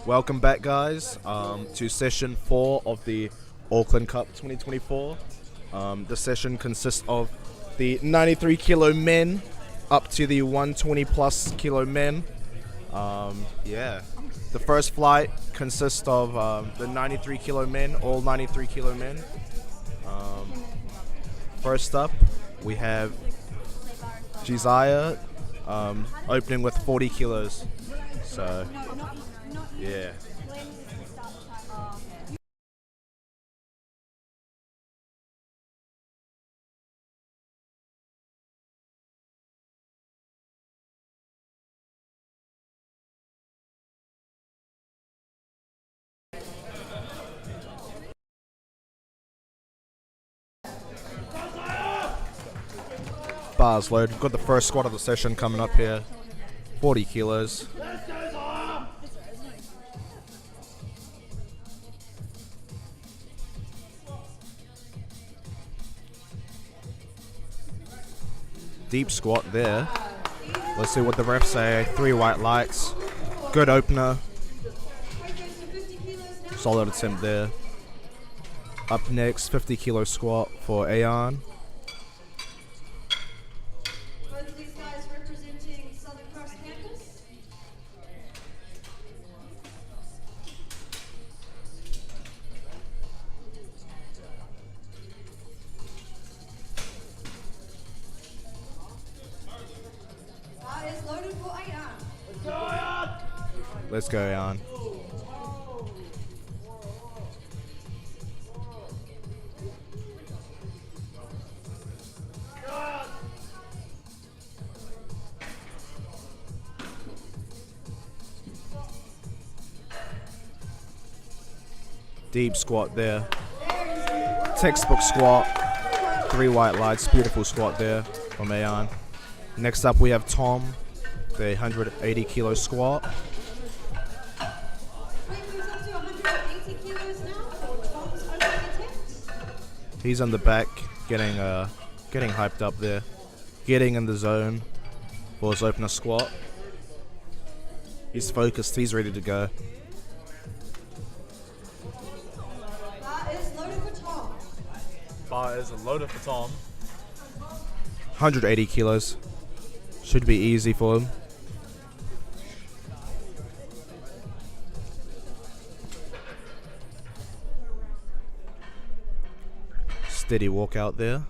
Welcome back, guys, to session 4 of the Auckland Cup 2024. The session consists of the 93 kilo men up to the 120 plus kilo men. The first flight consists of the 93 kilo men, all 93 kilo men. First up, we have Josiah opening with 40 kilos. So, yeah. Bars load. We've got the first squat of the session coming up here. 40 kilos. Deep squat there. Let's see what the refs say. 3 white lights. Good opener. Solid attempt there. Up next, 50 kilo squat for Ayan. Both of these guys representing Southern Cross campus. Is loaded for Ayan. Let's go, Ayan. Deep squat there. Textbook squat. 3 white lights. Beautiful squat there from Ayan. Next up we have Tom, the 180 kilo squat. Weight moves up to 180 kilos now for Tom's opening attempt. He's on the back, getting hyped up there, getting in the zone for his opener squat. He's focused. He's ready to go. Bar is loaded for Tom. Bar is loaded for Tom. 180 kilos. Should be easy for him. Steady walk out there.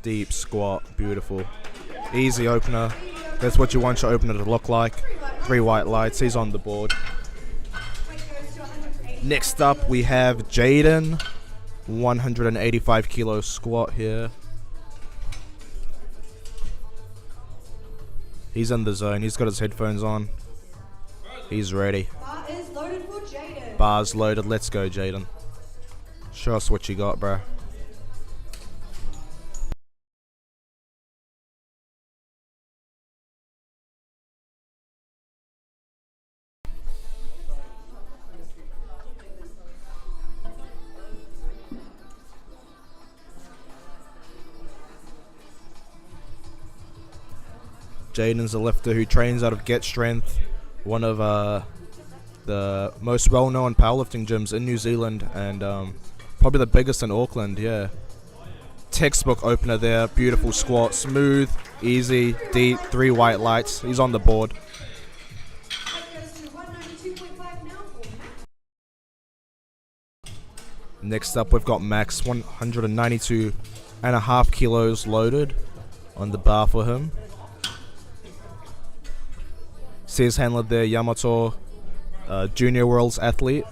Deep squat. Beautiful. Easy opener. That's what you want your opener to look like. 3 white lights. He's on the board. Weight goes to 180. Next up we have Jaden. 185 kilo squat here. He's in the zone. He's got his headphones on. He's ready. Bar is loaded for Jaden. Bars loaded. Let's go, Jaden. Show us what you got, bro. Jaden's a lifter who trains out of Get Strength, one of the most well-known powerlifting gyms in New Zealand, and probably the biggest in Auckland. Yeah. Textbook opener there. Beautiful squat, smooth, easy, deep. 3 white lights. He's on the board. Weight goes to 192.5 now for Matt. Next up, we've got Max, 192.5 kilos loaded on the bar for him. See his handler there, Yamato, Junior Worlds athlete.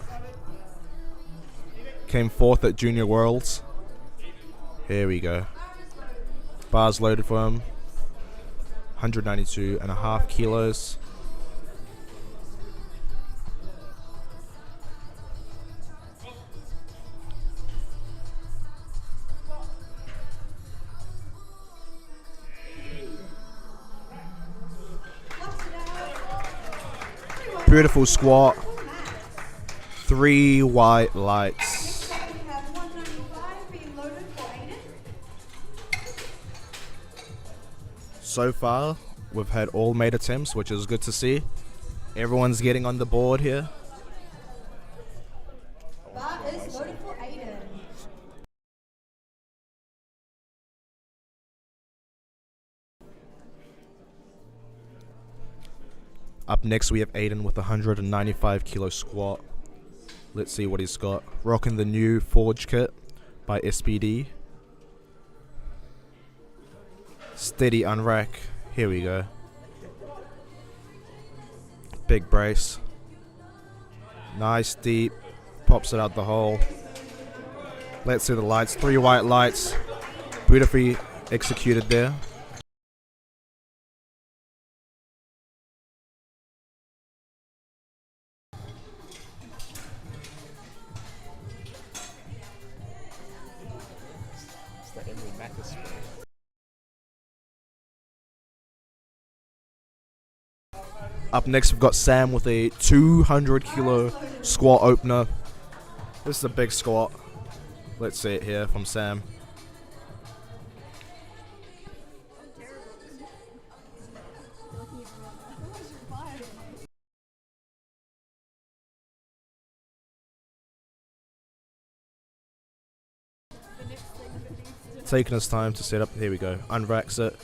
Came 4th at Junior Worlds. Here we go. Bars loaded for him. 192.5 kilos. Beautiful squat. 3 white lights. Next up we have 195 being loaded for Aiden. So far, we've had all made attempts, which is good to see. Everyone's getting on the board here. Bar is loaded for Aiden. Up next we have Aiden with 195 kilo squat. Let's see what he's got. Rocking the new Forge kit by SPD. Steady unrack. Here we go. Big brace. Nice deep. Pops it out the hole. Let's see the lights. 3 white lights. Beautifully executed there. Up next we've got Sam with a 200 kilo squat opener. This is a big squat. Let's see it here from Sam. Taking his time to set up. Here we go. Unracks it.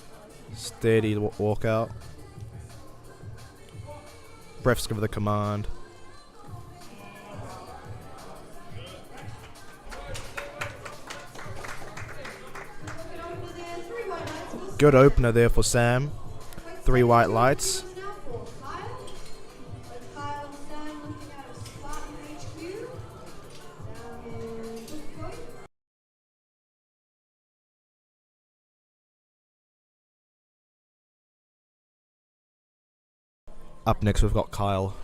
Steady walk out. Refs give the command. Good opener there for Sam. 3 white lights. Up next we've got Kyle.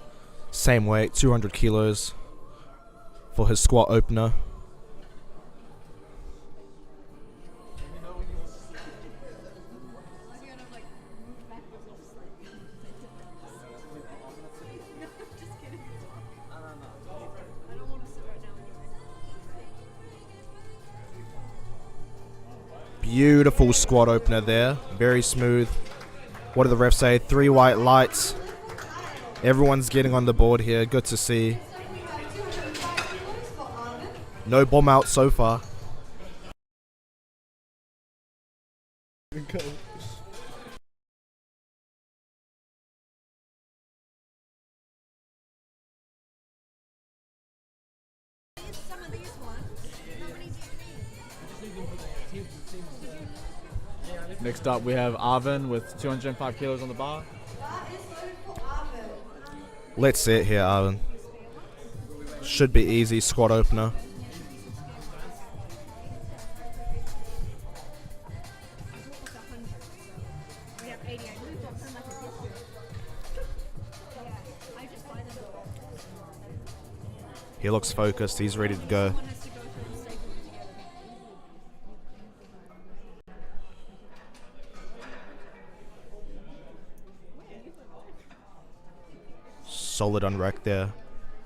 Same weight, 200 kilos for his squat opener. Beautiful squat opener there, very smooth. What do the refs say? 3 white lights. Everyone's getting on the board here, good to see. No bomb out so far. Next up, we have Arvin with 205 kilos on the bar. Let's see it here, Arvin. Should be easy squat opener. He looks focused, he's ready to go. Solid unrack there.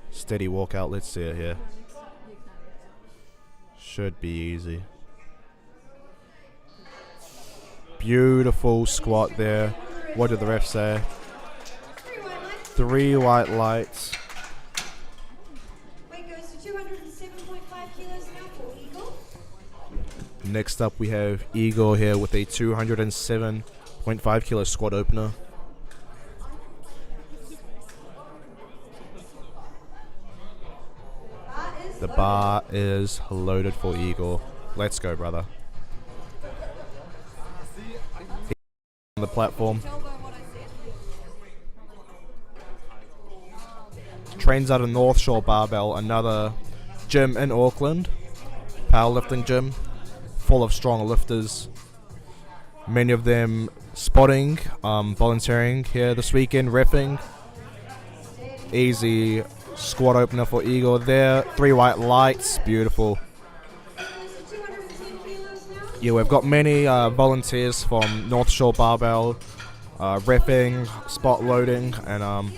Steady walkout. Let's see it here. Should be easy. Beautiful squat there. What did the ref say? 3 white lights. Weight goes to 207.5 kilos now for Eagle. Next up we have Eagle here with a 207.5 kilo squat opener. The bar is loaded for Eagle. Let's go, brother. On the platform. Trains out of North Shore Barbell, another gym in Auckland. Powerlifting gym. Full of strong lifters. Many of them spotting, volunteering here this weekend, reffing. Easy squat opener for Eagle there. 3 white lights. Beautiful. Yeah, we've got many volunteers from North Shore Barbell, reffing, spot loading, and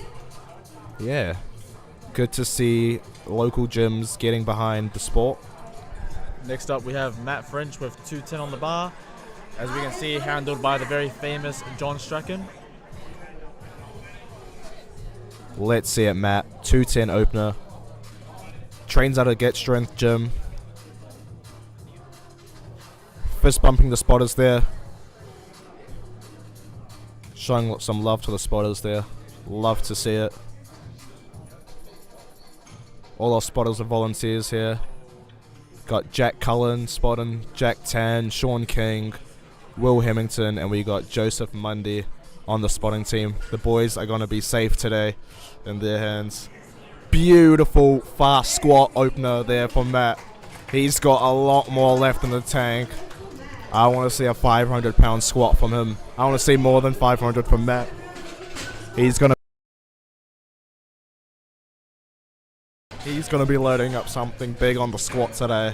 yeah, good to see local gyms getting behind the sport. Next up, we have Matt French with 210 on the bar. As we can see, handled by the very famous John Strachan. Let's see it, Matt. 210 opener. Trains out of Get Strength Gym. Fist bumping the spotters there. Showing some love to the spotters there. Love to see it. All our spotters are volunteers here. Got Jack Cullen spotting, Jack Tan, Sean King, Will Hemington, and we got Joseph Mundy on the spotting team. The boys are going to be safe today in their hands. Beautiful fast squat opener there from Matt. He's got a lot more left in the tank. I want to see a 500-pound squat from him. I want to see more than 500 from Matt. He's going to be loading up something big on the squat today.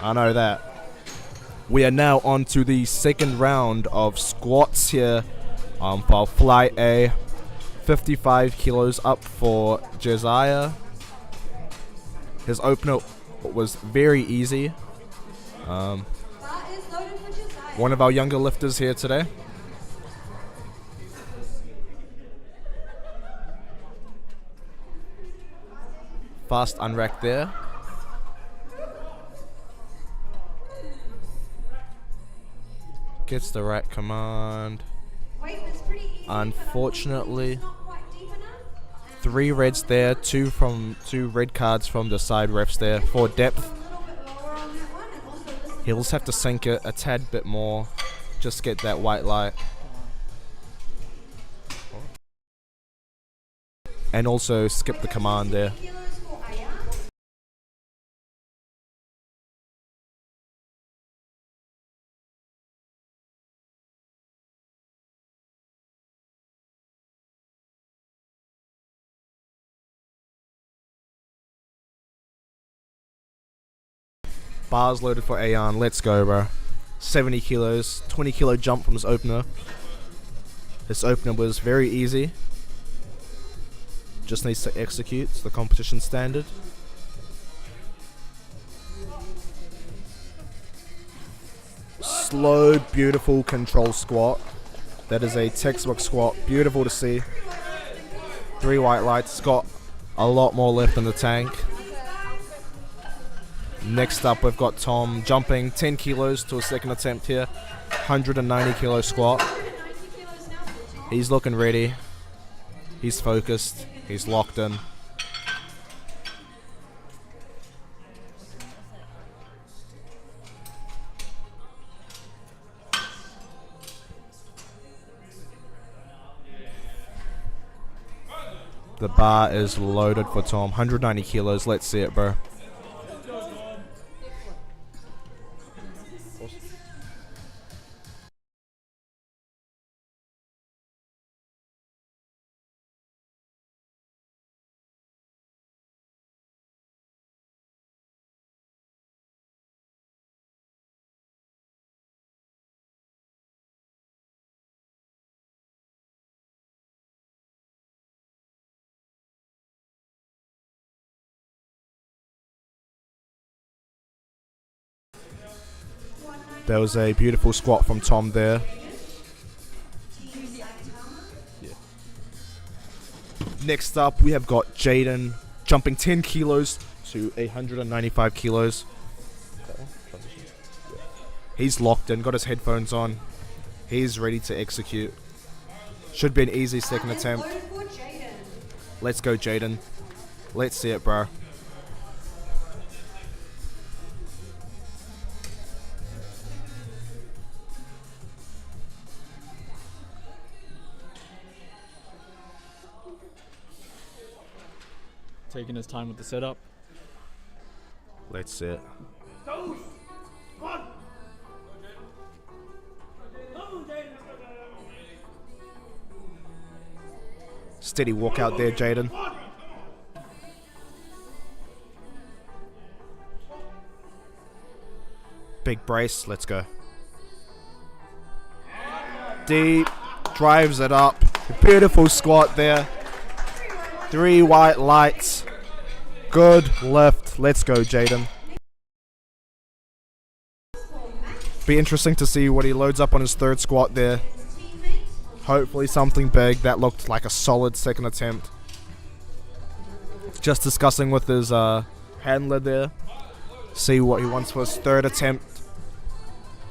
I know that. We are now on to the second round of squats here for Flight A. 55 kilos up for Josiah. His opener was very easy. One of our younger lifters here today. Fast unrack there. Gets the rack command. Unfortunately, 3 reds there, 2 red cards from the side refs there for depth. He'll just have to sink it a tad bit more, just get that white light. And also skip the command there. Bars loaded for Ayan. Let's go, bro. 70 kilos. 20 kilo jump from his opener. His opener was very easy. Just needs to execute. It's the competition standard. Slow, beautiful control squat. That is a textbook squat. Beautiful to see. 3 white lights. Got a lot more left in the tank. Next up, we've got Tom jumping 10 kilos to a second attempt here. 190 kilo squat. He's looking ready. He's focused. He's locked in. The bar is loaded for Tom. 190 kilos. Let's see it, bro. There was a beautiful squat from Tom there. Yeah. Next up, we have got Jaden jumping 10 kilos to 195 kilos. He's locked in, got his headphones on. He's ready to execute. Should be an easy second attempt. Let's go, Jaden. Let's see it, bro. Taking his time with the setup. Let's see it. Steady walk out there, Jaden. Big brace, let's go. Deep, drives it up. Beautiful squat there. 3 white lights. Good lift. Let's go, Jaden. Be interesting to see what he loads up on his third squat there. Hopefully something big. That looked like a solid second attempt. Just discussing with his handler there. See what he wants for his third attempt.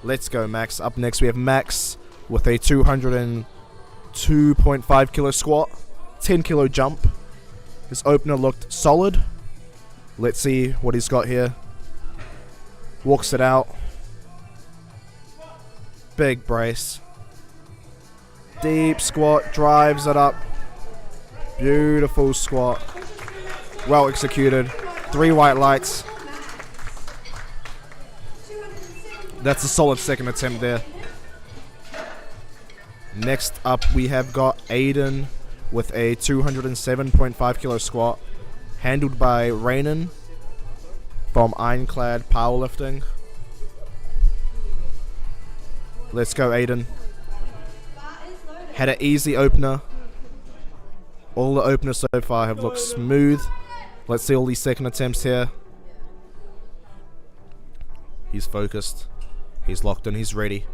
Let's go, Max. Up next we have Max with a 202.5 kilo squat, 10 kilo jump. His opener looked solid. Let's see what he's got here. Walks it out. Big brace. Deep squat, drives it up. Beautiful squat. Well executed. 3 white lights. That's a solid second attempt there. Next up we have got Aiden with a 207.5 kilo squat, handled by Rainan from Ironclad Powerlifting. Let's go, Aiden. Had an easy opener. All the openers so far have looked smooth. Let's see all these second attempts here. He's focused. He's locked in. He's ready.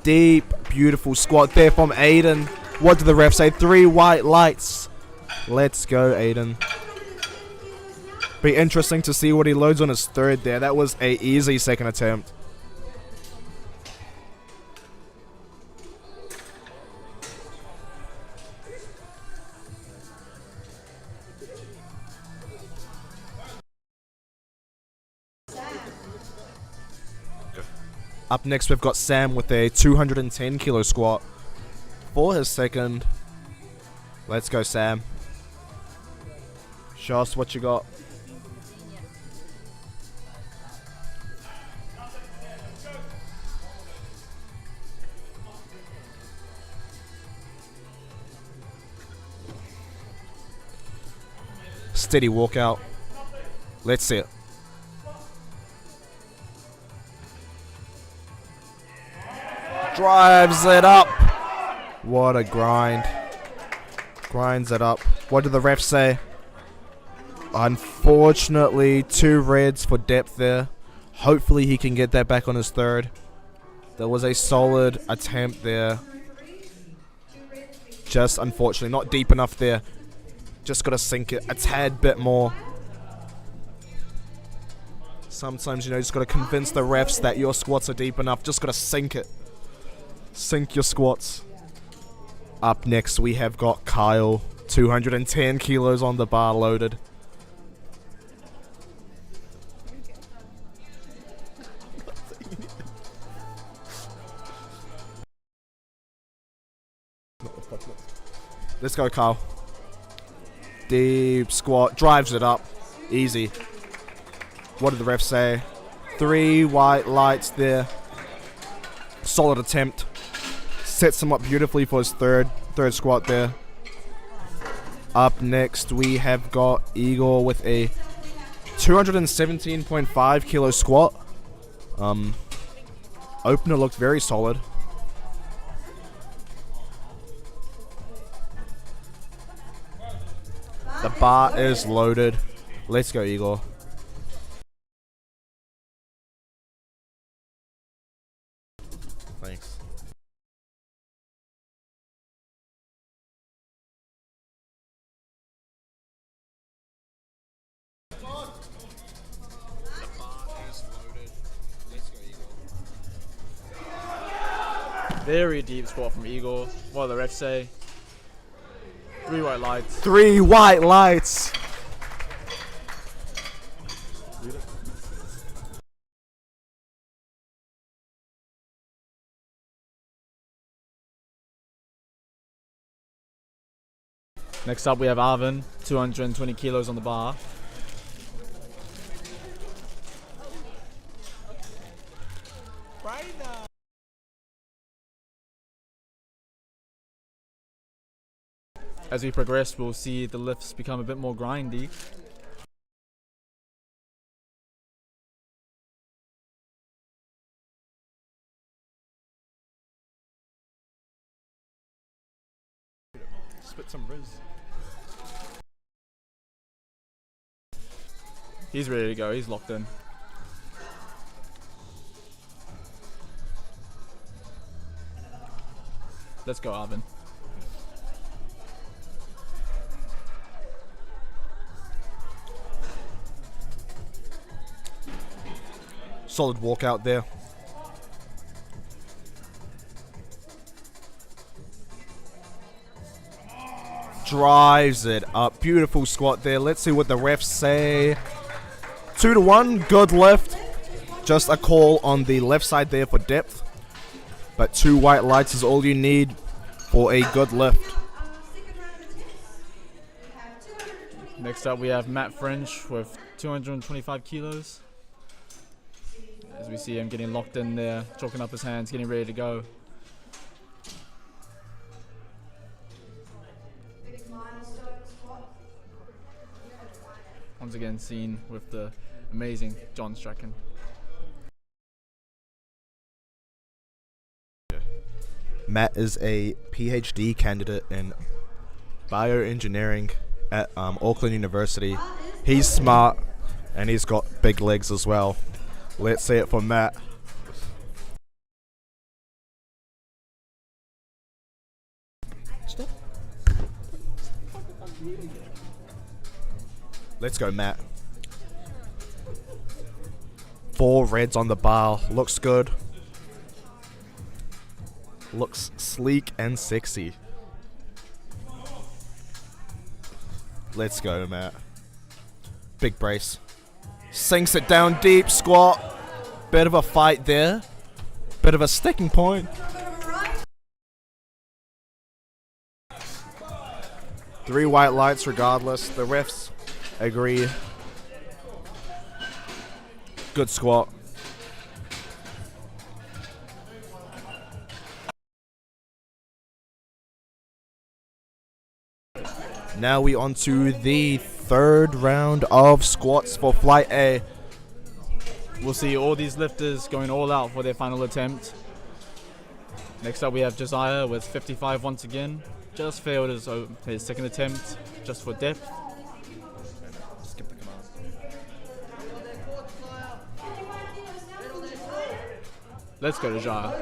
Deep, beautiful squat there from Aiden. What did the ref say? 3 white lights. Let's go, Aiden. Be interesting to see what he loads on his third there. That was a easy second attempt. Up next we've got Sam with a 210 kilo squat for his second. Let's go, Sam. Show us what you got. Steady walkout. Let's see it. Drives it up. What a grind. Grinds it up. What did the ref say? Unfortunately, 2 reds for depth there. Hopefully he can get that back on his third. There was a solid attempt there. Just unfortunately not deep enough there. Just got to sink it a tad bit more. Sometimes, you know, you just got to convince the refs that your squats are deep enough. Just got to sink it. Sink your squats. Up next we have got Kyle, 210 kilos on the bar loaded. Let's go, Kyle. Deep squat, drives it up. Easy. What did the ref say? 3 white lights there. Solid attempt. Sets him up beautifully for his third squat there. Up next we have got Igor with a 217.5 kilo squat. Opener looked very solid. The bar is loaded. Let's go, Igor. Thanks. Very deep squat from Igor. What did the ref say? 3 white lights. 3 white lights. Next up we have Arvin, 220 kilos on the bar. As we progress, we'll see the lifts become a bit more grindy. Put some riz. He's ready to go. He's locked in. Let's go, Arvin. Solid walkout there. Drives it up. Beautiful squat there. Let's see what the refs say. 2-1. Good lift. Just a call on the left side there for depth. But 2 white lights is all you need for a good lift. Next up, we have Matt French with 225 kilos. As we see him getting locked in there, chalking up his hands, getting ready to go. Once again seen with the amazing John Strachan. Matt is a PhD candidate in bioengineering at Auckland University. He's smart and he's got big legs as well. Let's see it for Matt. Let's go, Matt. 4 reds on the bar. Looks good. Looks sleek and sexy. Let's go, Matt. Big brace. Sinks it down deep, squat. Bit of a fight there. Bit of a sticking point. 3 white lights regardless. The refs agree. Good squat. Now we on to the 3rd round of squats for Flight A. We'll see all these lifters going all out for their final attempt. Next up we have Josiah with 55 once again. Just failed his 2nd attempt, just for depth. Skip the command. Let's go, Josiah.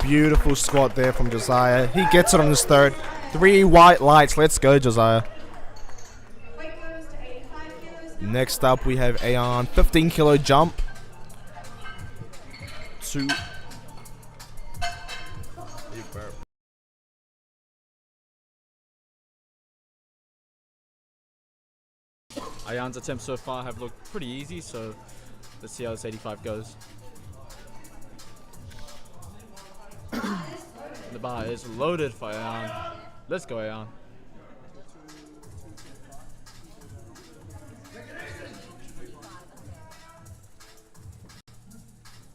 Beautiful squat there from Josiah. He gets it on his 3rd. 3 white lights. Let's go, Josiah. Next up, we have Ayan. 15 kilo jump. 2. Ayan's attempts so far have looked pretty easy, so let's see how this 85 goes. The bar is loaded for Ayan. Let's go, Ayan.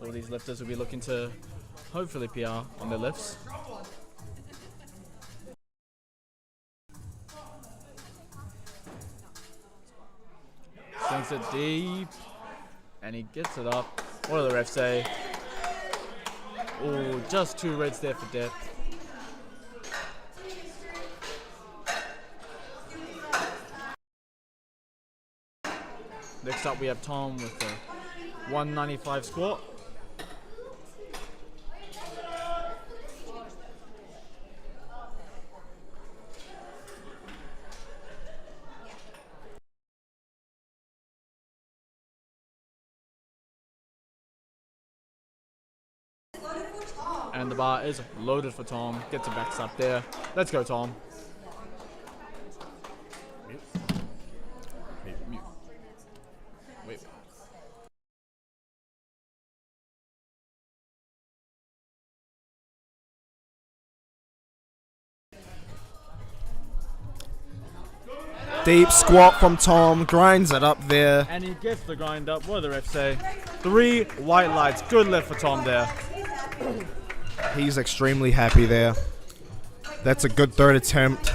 All these lifters will be looking to hopefully PR on their lifts. Sinks it deep, and he gets it up. What do the refs say? Oh, just 2 reds there for depth. Next up we have Tom with the 195 squat. And the bar is loaded for Tom. Gets it back up there. Let's go, Tom. Mute. Wait. Deep squat from Tom. Grinds it up there. And he gets the grind up. What do the refs say? 3 white lights. Good lift for Tom there. He's extremely happy there. That's a good third attempt.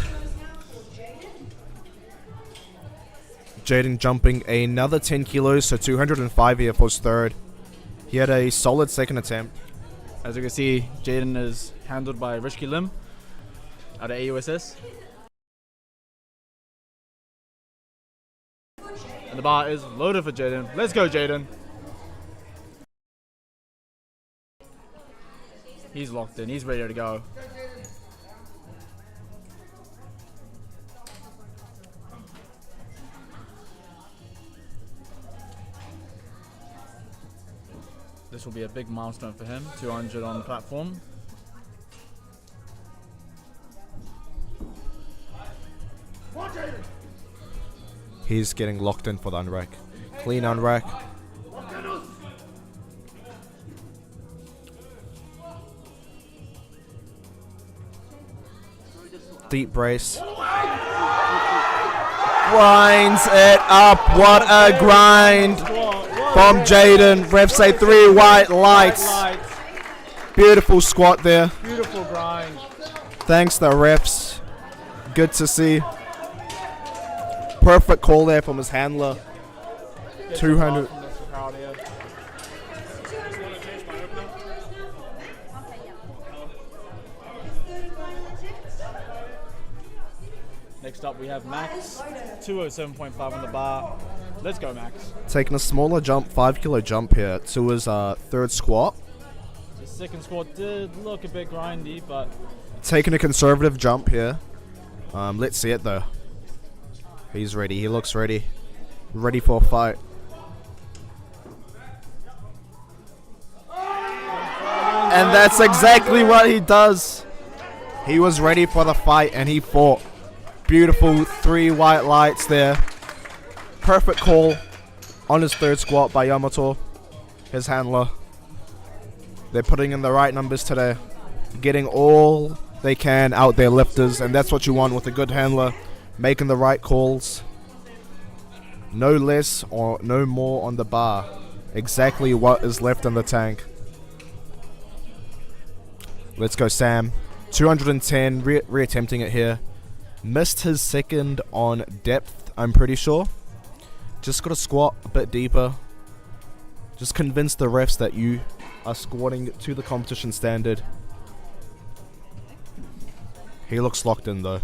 Jaden jumping another 10 kilos, so 205 here for his third. He had a solid second attempt. As you can see, Jaden is handled by Rishki Lim out of AUSS. And the bar is loaded for Jaden. Let's go, Jaden. He's locked in. He's ready to go. This will be a big milestone for him. 200 on the platform. He's getting locked in for the unrack. Clean unrack. Deep brace. Grinds it up. What a grind from Jaden. Ref say 3 white lights. Beautiful squat there. Beautiful grind. Thanks the refs. Good to see. Perfect call there from his handler. 200. Next up we have Max, 207.5 on the bar. Let's go, Max. Taking a smaller jump, 5 kilo jump here to his third squat. His second squat did look a bit grindy, but Taking a conservative jump here. Let's see it though. He's ready. He looks ready. Ready for a fight. And that's exactly what he does. He was ready for the fight and he fought. Beautiful 3 white lights there. Perfect call on his third squat by Yamato, his handler. They're putting in the right numbers today. Getting all they can out their lifters, and that's what you want with a good handler. Making the right calls. No less or no more on the bar. Exactly what is left in the tank. Let's go, Sam. 210, reattempting it here. Missed his second on depth, I'm pretty sure. Just got to squat a bit deeper. Just convince the refs that you are squatting to the competition standard. He looks locked in though.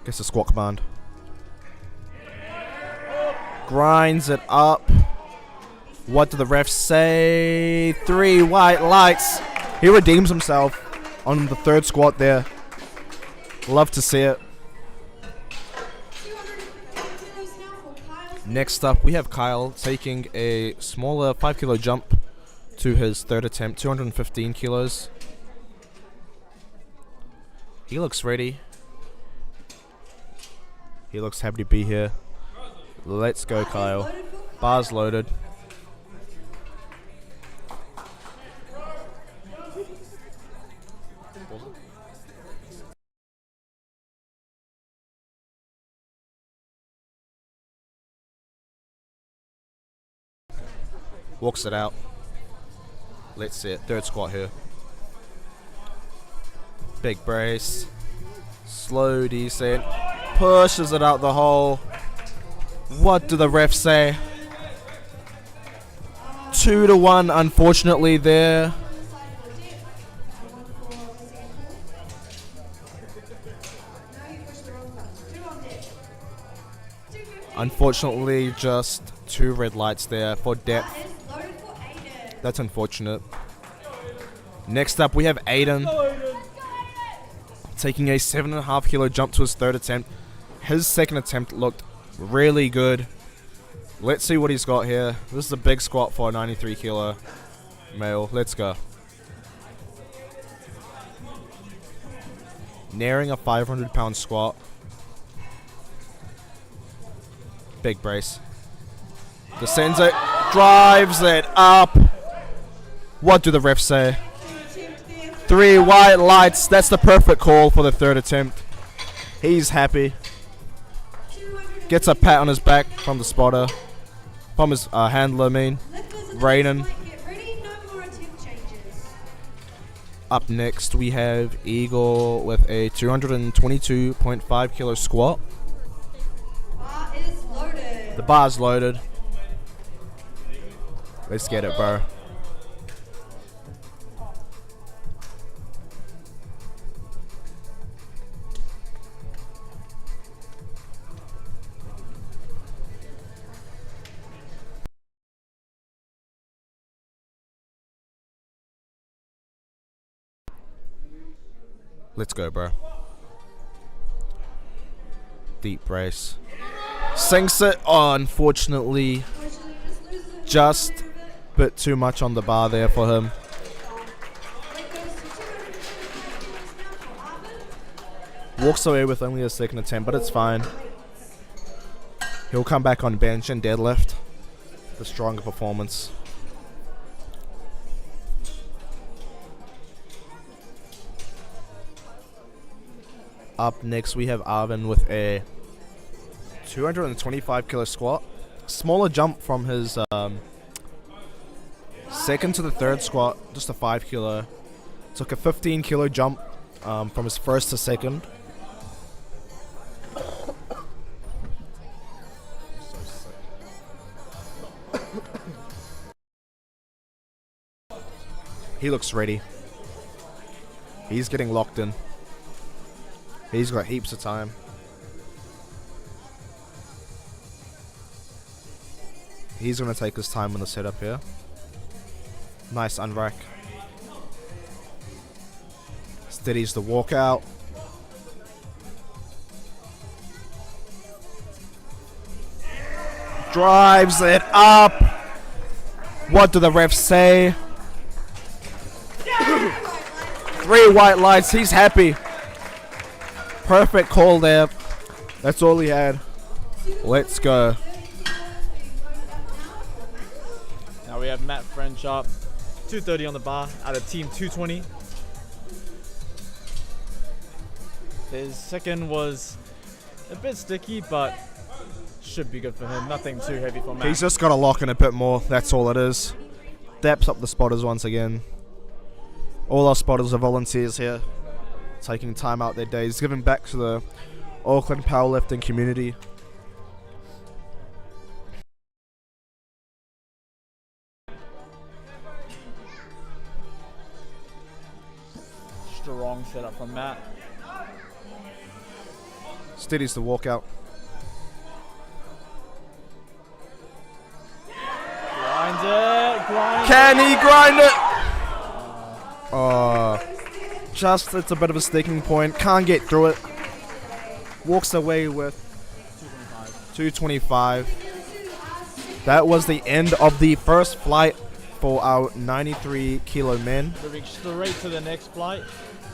Gets a squat command. Grinds it up. What do the refs say? 3 white lights. He redeems himself on the third squat there. Love to see it. Next up, we have Kyle taking a smaller 5 kilo jump to his third attempt, 215 kilos. He looks ready. He looks happy to be here. Let's go, Kyle. Bars loaded. Walks it out. Let's see it. Third squat here. Big brace. Slow descent. Pushes it out the hole. What do the refs say? 2-1, unfortunately, there. Unfortunately, just 2 red lights there for depth. That's unfortunate. Next up, we have Aiden taking a 7.5 kilo jump to his third attempt. His second attempt looked really good. Let's see what he's got here. This is a big squat for a 93 kilo male. Let's go. Nearing a 500-pound squat. Big brace. Descends it. Drives it up. What do the refs say? 3 white lights. That's the perfect call for the third attempt. He's happy. Gets a pat on his back from the spotter. From his handler, I mean. Lifters and Raiden. weights, get ready, no more attempt changes. Up next, we have Eagle with a 222.5 kilo squat. Bar is loaded. The bar's loaded. Let's get it, bro. Let's go, bro. Deep brace. Sinks it. Oh, unfortunately, just a bit too much on the bar there for him. Weight goes to 225 kilos now for Arvin. Walks away with only a second attempt, but it's fine. He'll come back on bench and deadlift. The stronger performance. Up next, we have Arvin with a 225 kilo squat. Smaller jump from his second to the third squat, just a 5 kilo. Took a 15 kilo jump from his first to second. He looks ready. He's getting locked in. He's got heaps of time. He's going to take his time on the setup here. Nice unrack. Steadies the walkout. Drives it up. What do the refs say? 3 white lights. He's happy. Perfect call there. That's all he had. Let's go. Now we have Matt French up, 230 on the bar out of team 220. His second was a bit sticky, but should be good for him. Nothing too heavy for Matt. He's just got to lock in a bit more. That's all it is. Daps up the spotters once again. All our spotters are volunteers here, taking time out their days, giving back to the Auckland powerlifting community. Strong setup from Matt. Steadies the walkout. Grind it, grind Can he grind it? Just it's a bit of a sticking point. Can't get through it. Walks away with 225. That was the end of the first flight for our 93 kilo men. Moving straight to the next flight.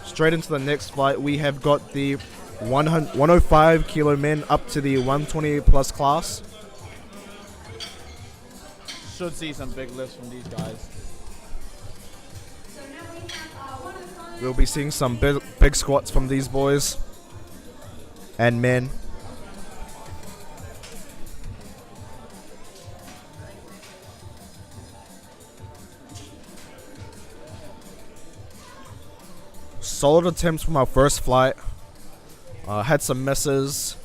Straight into the next flight, we have got the 105 kilo men up to the 120 plus class. Should see some big lifts from these guys. We'll be seeing some big squats from these boys and men. Solid attempts from our first flight. Had some misses,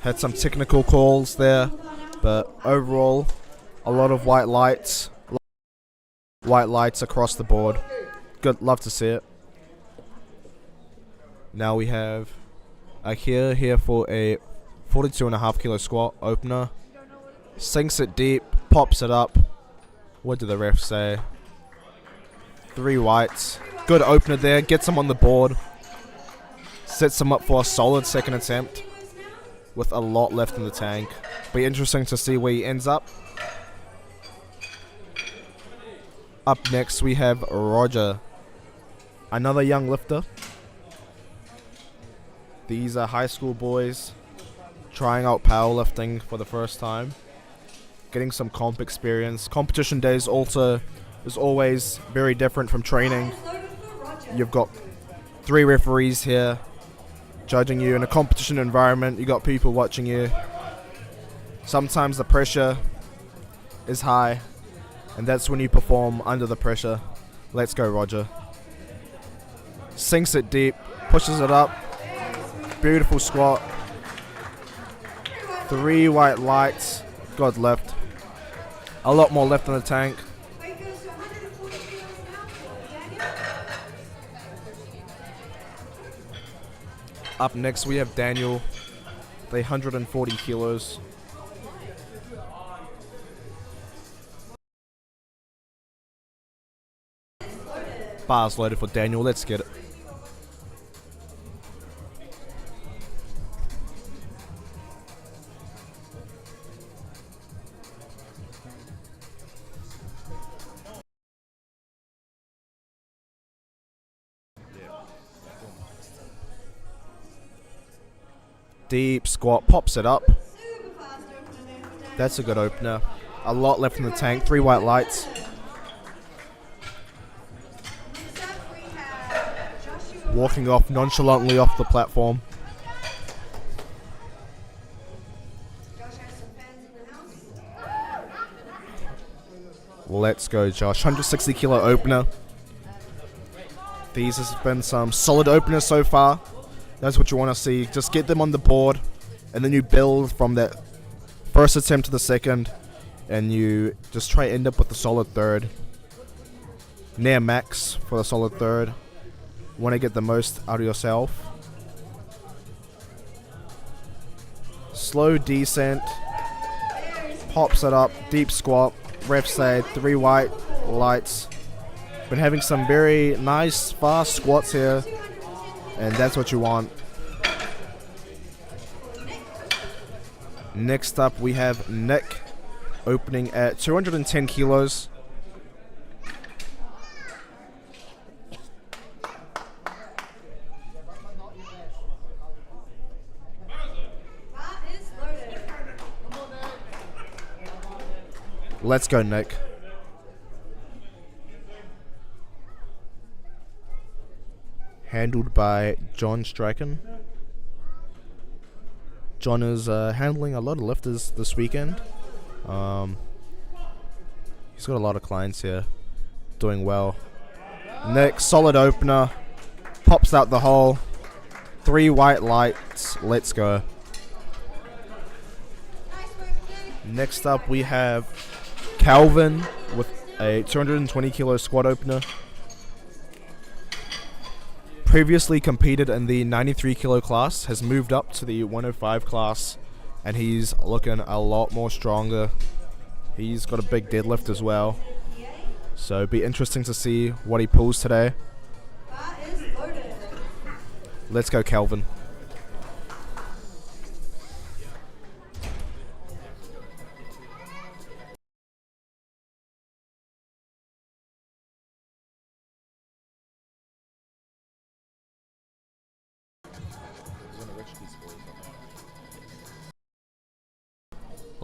had some technical calls there, but overall, a lot of white lights across the board. Good, love to see it. Now we have Akira here for a 42.5 kilo squat opener. Sinks it deep, pops it up. What do the refs say? 3 whites. Good opener there, gets him on the board. Sets him up for a solid second attempt with a lot left in the tank. Be interesting to see where he ends up. Up next we have Roger, another young lifter. These are high school boys trying out powerlifting for the first time, getting some comp experience. Competition days also is always very different from training. You've got 3 referees here judging you in a competition environment. You got people watching you. Sometimes the pressure is high, and that's when you perform under the pressure. Let's go, Roger. Sinks it deep, pushes it up. Beautiful squat. 3 white lights. God left. A lot more left in the tank. Weight goes to 140 kilos now for Daniel. Up next we have Daniel, the 140 kilos. Bars loaded for Daniel, let's get it. Deep squat, pops it up. Super fast opener there for Daniel. That's a good opener. A lot left in the tank, 3 white lights. Next up we have Joshua. Walking off nonchalantly off the platform. Josh has some fans in the house. Let's go, Josh. 160 kilo opener. These has been some solid openers so far. That's what you want to see. Just get them on the board, and then you build from that first attempt to the second, and you just try to end up with the solid third. Near max for the solid third. Want to get the most out of yourself. Slow descent. Pops it up. Deep squat. Ref side. 3 white lights. Been having some very nice fast squats here, and that's what you want. Next up we have Nick, opening at 210 kilos. Bar is loaded. Let's go, Nick. Handled by John Strachan. John is handling a lot of lifters this weekend. He's got a lot of clients here, doing well. Nick, solid opener, pops out the hole. 3 white lights. Let's go. Nice work, Nick. Next up we have Calvin with a 220 kilo squat opener. Previously competed in the 93 kilo class, has moved up to the 105 class, and he's looking a lot more stronger. He's got a big deadlift as well, so it'd be interesting to see what he pulls today. Bar is loaded. Let's go, Calvin.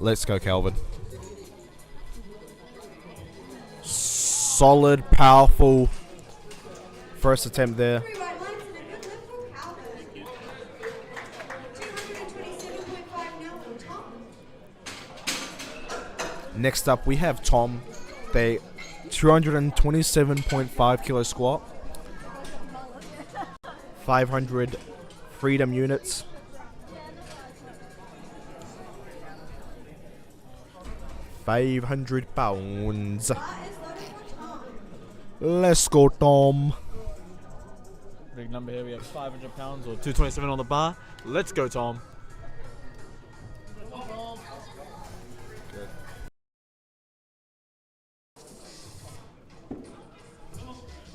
Let's go, Calvin. Solid, powerful first attempt there. 3 white lights and a good lift for Calvin. 227.5 now for Tom. Next up, we have Tom, the 227.5 kilo squat, 500 freedom units. £500. Bar is loaded for Tom. Let's go, Tom. Big number here. We have 500 pounds or 227 on the bar. Let's go, Tom.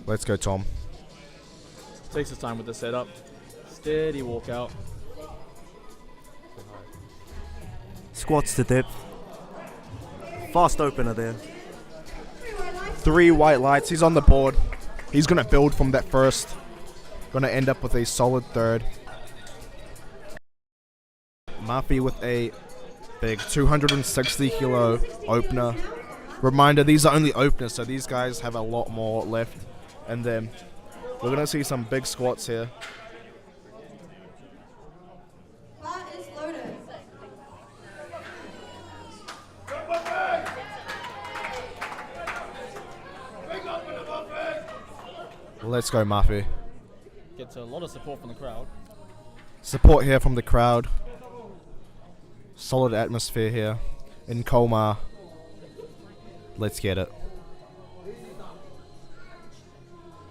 Let's go, Tom. Takes his time with the setup. Steady walkout. Squats to depth. Fast opener there. 3 white lights. 3 white lights. He's on the board. He's going to build from that first. Going to end up with a solid third. Murphy with a big 260 kilo opener. Reminder, these are only openers, so these guys have a lot more left. And then we're going to see some big squats here. Bar is loaded. Let's go, Muffy. Gets a lot of support from the crowd. Support here from the crowd. Solid atmosphere here in Colmar. Let's get it.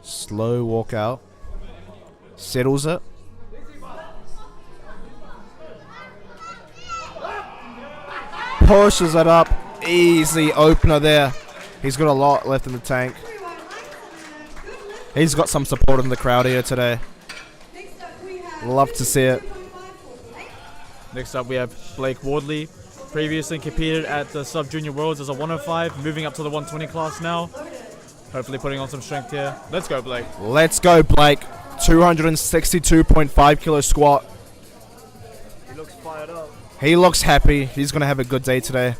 Slow walk out. Settles it. Pushes it up. Easy opener there. He's got a lot left in the tank. He's got some support in the crowd here today. Love to see it. Next up we have Blake Wardley. Previously competed at the Sub Junior Worlds as a 105, moving up to the 120 class now. Hopefully putting on some strength here. Let's go, Blake. Let's go, Blake. 262.5 kilo squat. He looks fired up. He looks happy. He's going to have a good day today.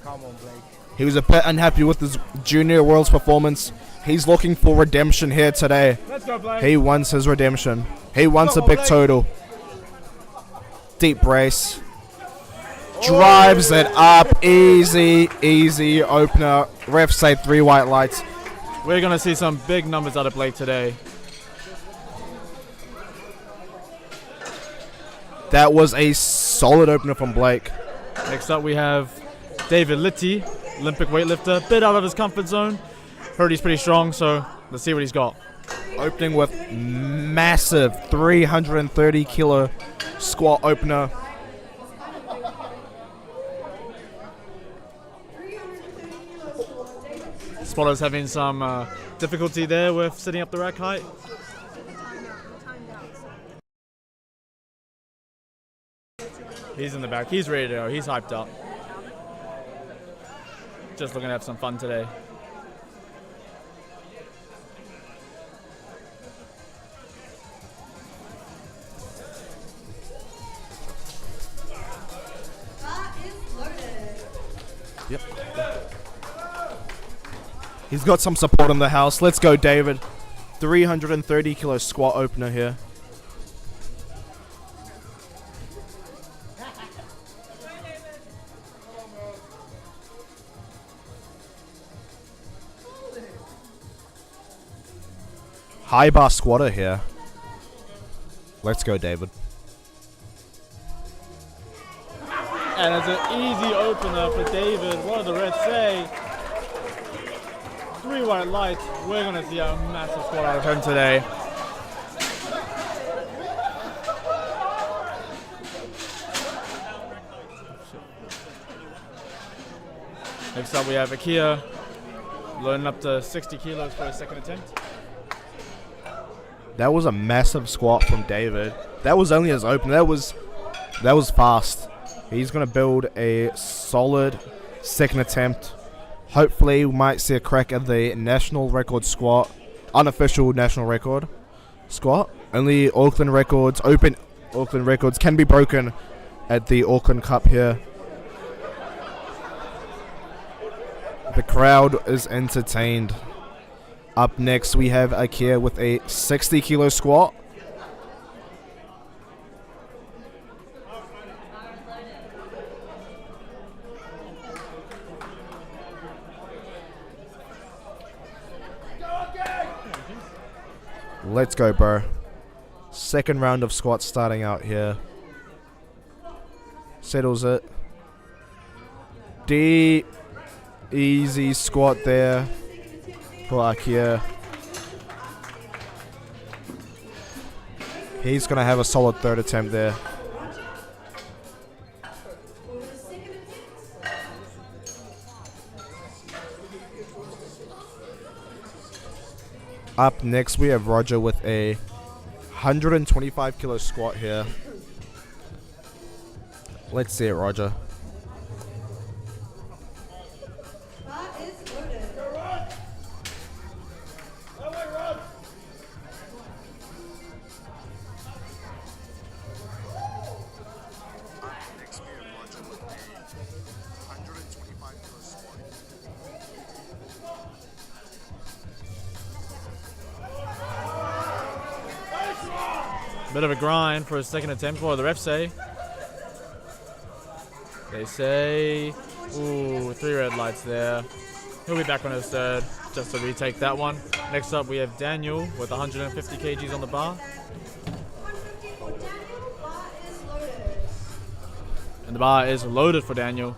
Come on, Blake. He was a bit unhappy with his Junior Worlds performance. He's looking for redemption here today. Let's go, Blake. He wants his redemption. He wants a big total. Deep brace. Drives it up. Easy, easy opener. Refs say 3 white lights. We're going to see some big numbers out of Blake today. That was a solid opener from Blake. Next up we have David Litty, Olympic weightlifter. Bit out of his comfort zone. Heard he's pretty strong, so let's see what he's got. Opening with massive 330 kilo squat opener. Spotter's having some difficulty there with setting up the rack height. He's in the back. He's ready to go. He's hyped up. Just looking to have some fun today. Yep. He's got some support in the house. Let's go, David. 330 kilo squat opener here. High bar squatter here. Let's go, David. And it's an easy opener for David. What do the refs say? 3 white lights. We're going to see a massive squat out of him today. Next up we have Akia, loading up to 60 kilos for his second attempt. That was a massive squat from David. That was only his opener. That was fast. He's going to build a solid second attempt. Hopefully we might see a crack at the national record squat. Unofficial national record squat. Only Auckland records, open Auckland records can be broken at the Auckland Cup here. The crowd is entertained. Up next we have Akia with a 60 kilo squat. Let's go, bro. Second round of squats starting out here. Settles it. Deep. Easy squat there for Akia. He's going to have a solid third attempt there. Up next we have Roger with a 125 kilo squat here. Let's see it, Roger. Bit of a grind for his second attempt. What do the refs say? They say, ooh, 3 red lights there. He'll be back on his third. just to retake that one. Next up we have Daniel with 150 kgs on the bar. 150 for Daniel, bar is loaded. And the bar is loaded for Daniel.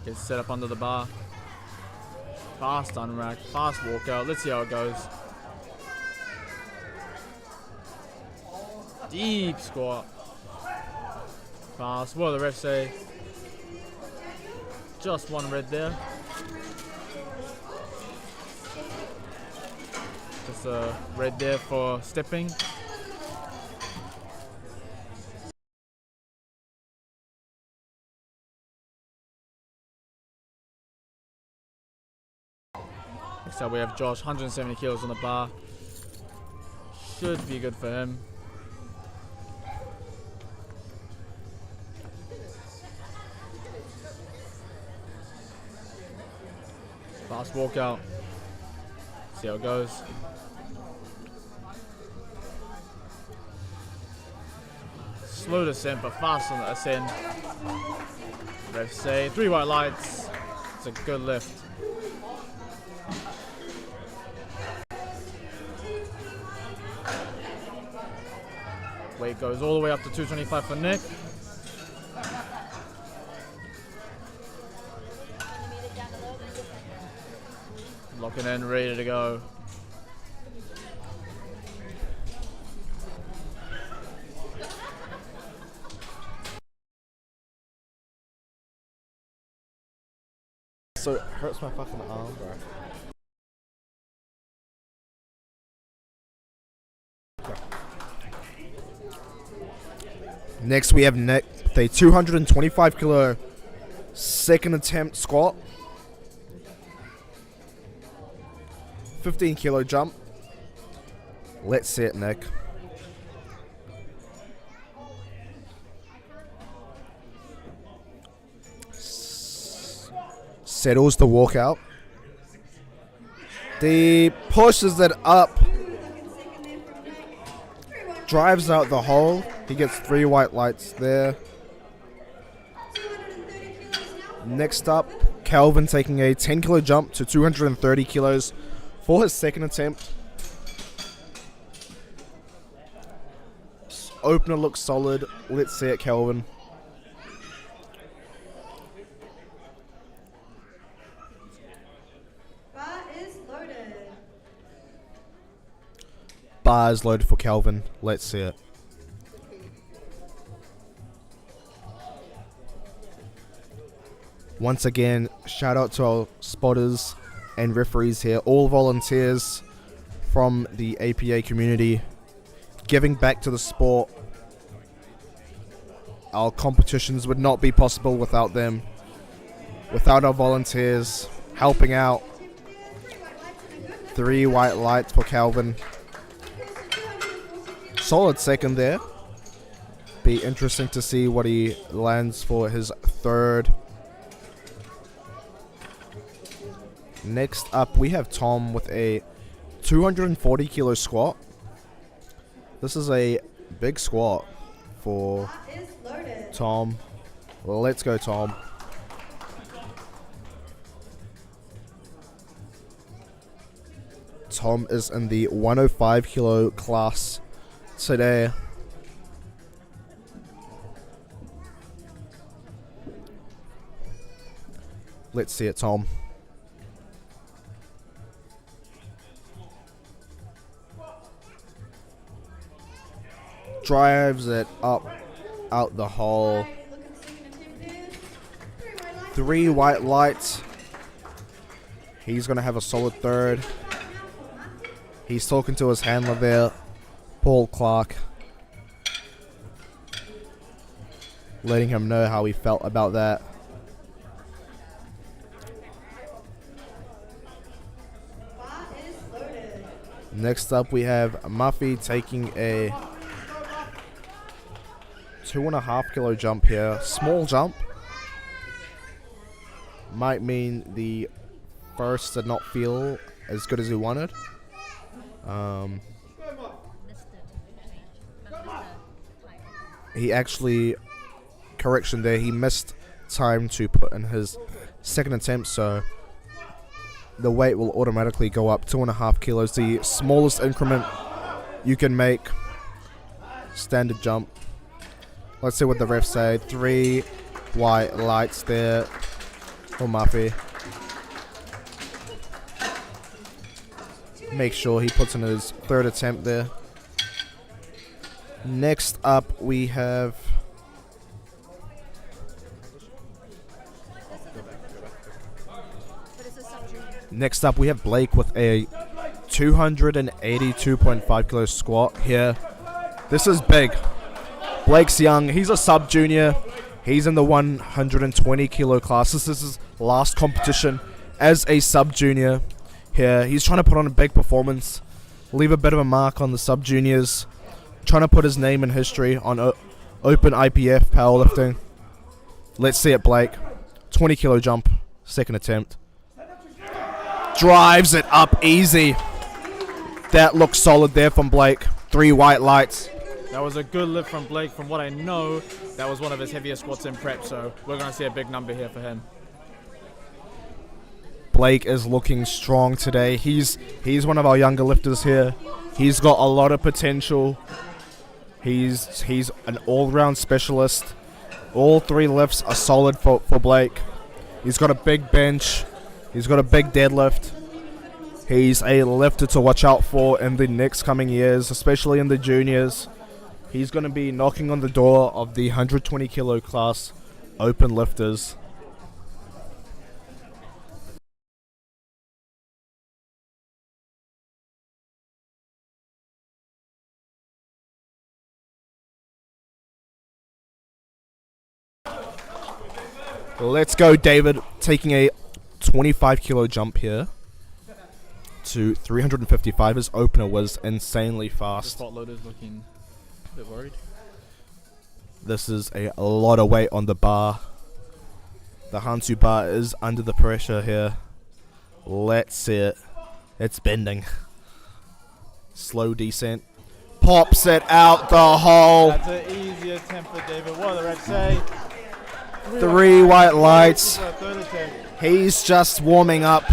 Gets set up under the bar. Fast unrack, fast walkout. Let's see how it goes. Deep squat. Fast. What do the refs say? Just one red there. Just a red there for stepping. Next up we have Josh, 170 kilos on the bar. Should be good for him. Fast walkout. See how it goes. Slow descent, but fast on the ascend. Refs say 3 white lights. It's a good lift. Weight goes all the way up to 225 for Nick. Locking in, ready to go. So it hurts my fucking arm, bro. Next we have Nick with a 225 kilo second attempt squat. 15 kilo jump. Let's see it, Nick. Settles the walkout. He pushes it up. Drives out the hole. He gets 3 white lights there. Next up, Calvin taking a 10 kilo jump to 230 kilos for his second attempt. Opener looks solid. Let's see it, Calvin. Bar is loaded. Bar is loaded for Calvin. Let's see it. Once again, shout out to our spotters and referees here, all volunteers from the APA community, giving back to the sport. Our competitions would not be possible without them, without our volunteers helping out. 3 white lights for Calvin. Solid second there. Be interesting to see what he lands for his third. Next up, we have Tom with a 240 kilo squat. This is a big squat for Bar is loaded. Tom. Well, let's go, Tom. Tom is in the 105 kilo class today. Let's see it, Tom. Drives it up out the hole. Look at the second attempt there. 3 white lights. He's going to have a solid third. He's talking to his handler there, Paul Clark, letting him know how he felt about that. Bar is loaded. Next up, we have Muffy taking a 2.5 kilo jump here. Small jump. Might mean the first did not feel as good as he wanted. he actually, correction there, he missed time to put in his second attempt, so the weight will automatically go up 2.5 kilos, the smallest increment you can make. Standard jump. Let's see what the refs say. 3 white lights there for Muffy. Make sure he puts in his third attempt there. Next up we have Blake with a 282.5 kilo squat here. This is big. Blake's young. He's a sub-junior. He's in the 120 kilo class. This is his last competition as a sub-junior here. He's trying to put on a big performance, leave a bit of a mark on the sub-juniors, trying to put his name in history on open IPF powerlifting. Let's see it, Blake. 20 kilo jump, second attempt. Drives it up easy. That looks solid there from Blake. 3 white lights. That was a good lift from Blake. From what I know, that was one of his heaviest squats in prep, so we're going to see a big number here for him. Blake is looking strong today. He's one of our younger lifters here. He's got a lot of potential. He's an all-round specialist. All 3 lifts are solid for Blake. He's got a big bench. He's got a big deadlift. He's a lifter to watch out for in the next coming years, especially in the juniors. He's going to be knocking on the door of the 120 kilo class open lifters. Let's go, David, taking a 25 kilo jump here to 355. His opener was insanely The fast. spot loader's looking a bit worried. This is a lot of weight on the bar. The Hansu bar is under the pressure here. Let's see it. It's bending. Slow descent. Pops it out the hole. That's an easy attempt for David. What do the refs say? 3 white lights. For a third attempt. He's just warming up.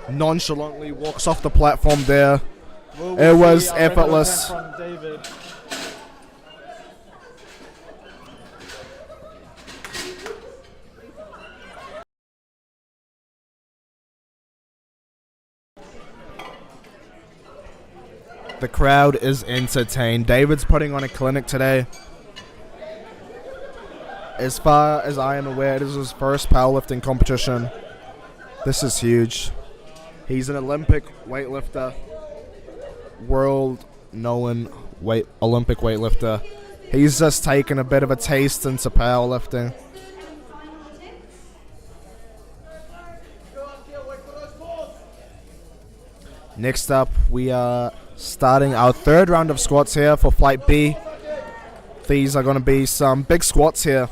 Nonchalantly walks off the platform there. It was see our regular effortless. attempt from David. The crowd is entertained. David's putting on a clinic today. As far as I am aware, it is his first powerlifting competition. This is huge. He's an Olympic weightlifter. World-known Olympic weightlifter. He's just taken a bit of a taste into powerlifting. Next up, we are starting our third round of squats here for Flight B. These are going to be some big squats here.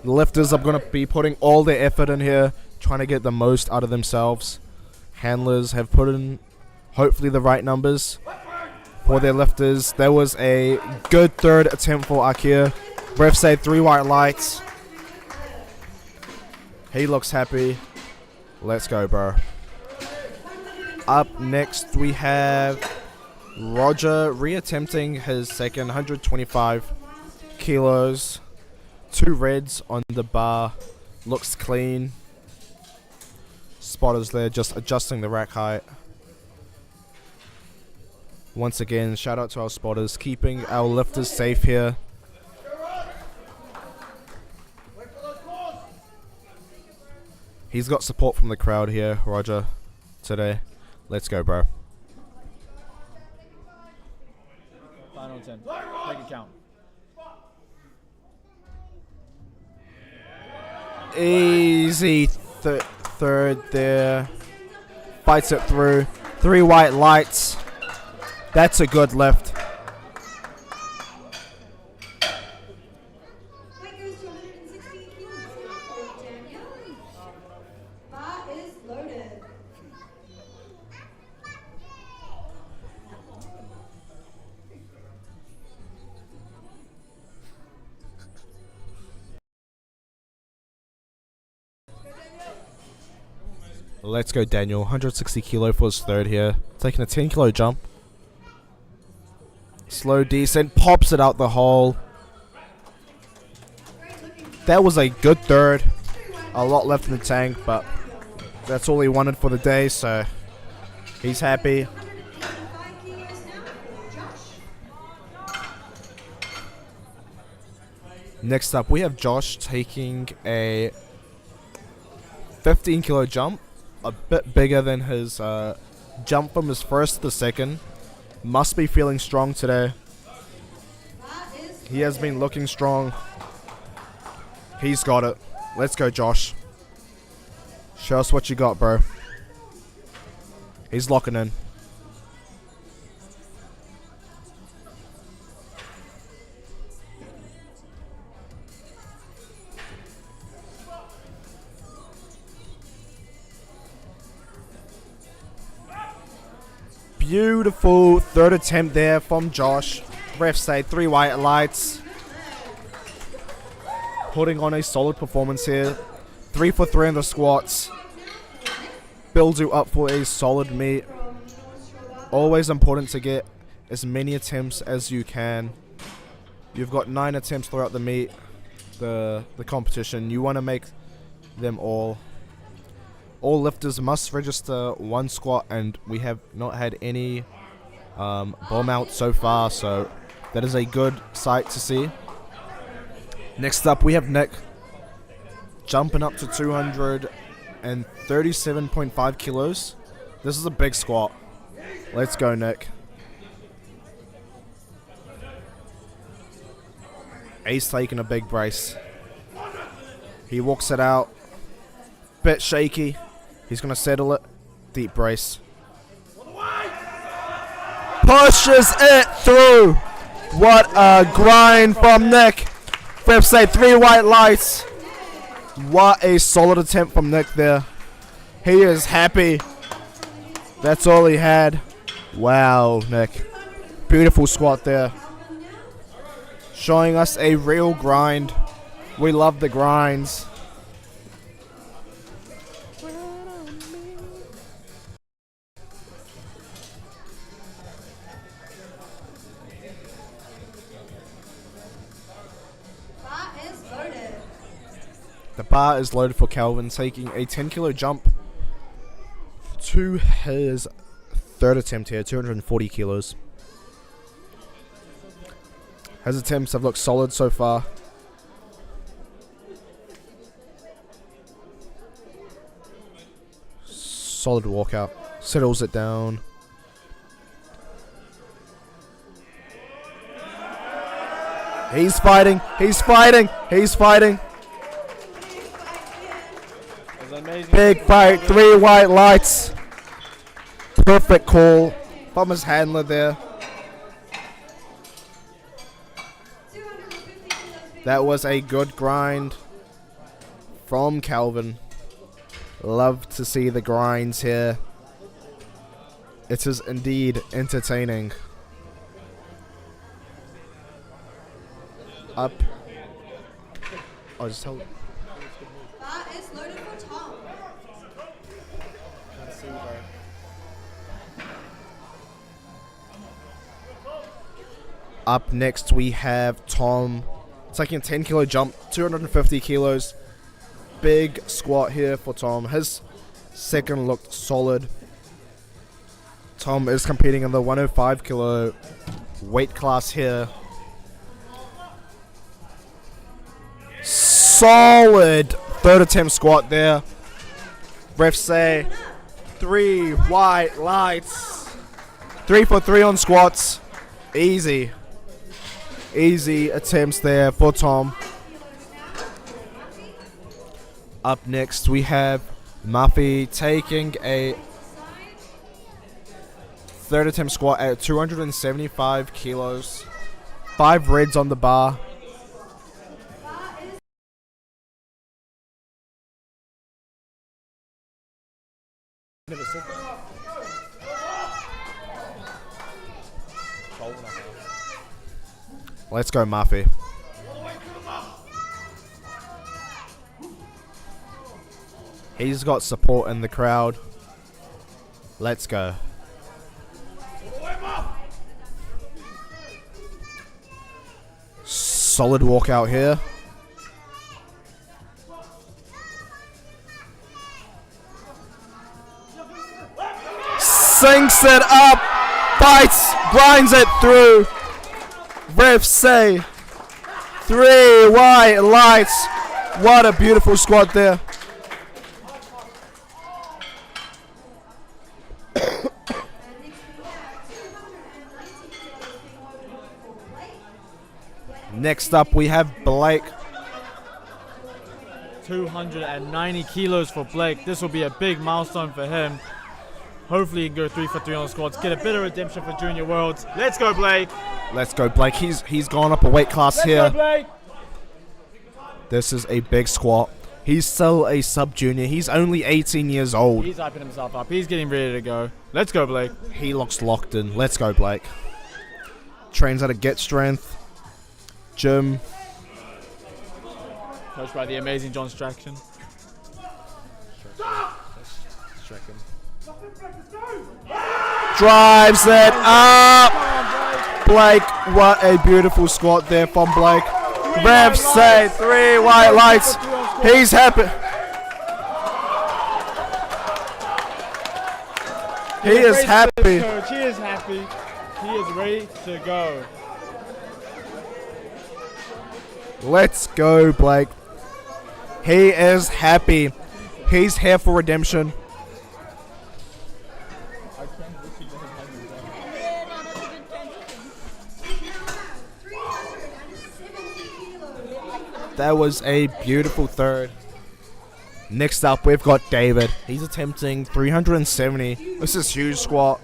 The lifters are going to be putting all their effort in here, trying to get the most out of themselves. Handlers have put in, hopefully, the right numbers for their lifters. There was a good third attempt for Akir. Refs say 3 white lights. He looks happy. Let's go, bro. Up next, we have Roger reattempting his second 125 kilos. 2 reds on the bar. Looks clean. Spotters there just adjusting the rack height. Once again, shout out to our spotters, keeping our lifters safe here. He's got support from the crowd here, Roger, today. Let's go, bro. Final 10. Make it count. Easy third there. Fights it through. 3 white lights. That's a good lift. Weight goes to 116 kilos. Daniel. Bar is loaded. Let's go, Daniel. 160 kilo for his third here. Taking a 10 kilo jump. Slow descent. Pops it out the hole. That was a good third. A lot left in the tank, but that's all he wanted for the day, so he's happy. 5 kilos now. Josh. Next up, we have Josh taking a 15 kilo jump. A bit bigger than his jump from his first to the second. Must be feeling strong today. He has been looking strong. He's got it. Let's go, Josh. Show us what you got, bro. He's locking in. Beautiful third attempt there from Josh. Refs say 3 white lights. Putting on a solid performance here. 3 for 3 in the squats. Builds you up for a solid meet. Always important to get as many attempts as you can. You've got 9 attempts throughout the meet, the competition. You want to make them all. All lifters must register 1 squat, and we have not had any bomb out so far, so that is a good sight to see. Next up, we have Nick jumping up to 237.5 kilos. This is a big squat. Let's go, Nick. He's taking a big brace. He walks it out. Bit shaky. He's going to settle it. Deep brace. Pushes it through. What a grind from Nick. Refs say 3 white lights. What a solid attempt from Nick there. He is happy. That's all he had. Wow, Nick. Beautiful squat there. Showing us a real grind. We love the grinds. Bar is loaded. The bar is loaded for Calvin, taking a 10 kilo jump to his third attempt here, 240 kilos. His attempts have looked solid so far. Solid walkout. Settles it down. He's fighting. He's fighting. He's fighting. Big fight. 3 white lights. Perfect call from his handler there. 250 kilos. That was a good grind from Calvin. Love to see the grinds here. It is indeed entertaining. Up. I'll just tell. Bar is loaded for Tom. Up next we have Tom taking a 10 kilo jump, 250 kilos. Big squat here for Tom. His second looked solid. Tom is competing in the 105 kilo weight class here. Solid third attempt squat there. Refs say 3 white lights. 3 for 3 on squats. Easy. Easy attempts there for Tom. Up next we have Muffy taking a third attempt squat at 275 kilos. 5 reds on the bar. Let's go, Muffy. He's got support in the crowd. Let's go. Solid walkout here. Sinks it up. Bites. Grinds it through. Refs say 3 white lights. What a beautiful squat there. Next up, we have Blake. 290 kilos for Blake. This will be a big milestone for him. Hopefully he can go 3 for 3 on the squats, get a bit of redemption for Junior Worlds. Let's go, Blake. Let's go, Blake. He's gone up a weight class here. Let's go, Blake. This is a big squat. He's still a sub-junior. He's only 18 years old. He's hyping himself up. He's getting ready to go. Let's go, Blake. He looks locked in. Let's go, Blake. Trains how to get strength. Gym. Coached by the amazing John Strachan. Drives it up. Blake, what a beautiful squat there from Blake. Refs say 3 white lights. He's happy. He is happy. Coach. He is happy. He is ready to go. Let's go, Blake. He is happy. He's here for redemption. That was a beautiful third. Next up, we've got David. He's attempting 370. This is huge squat.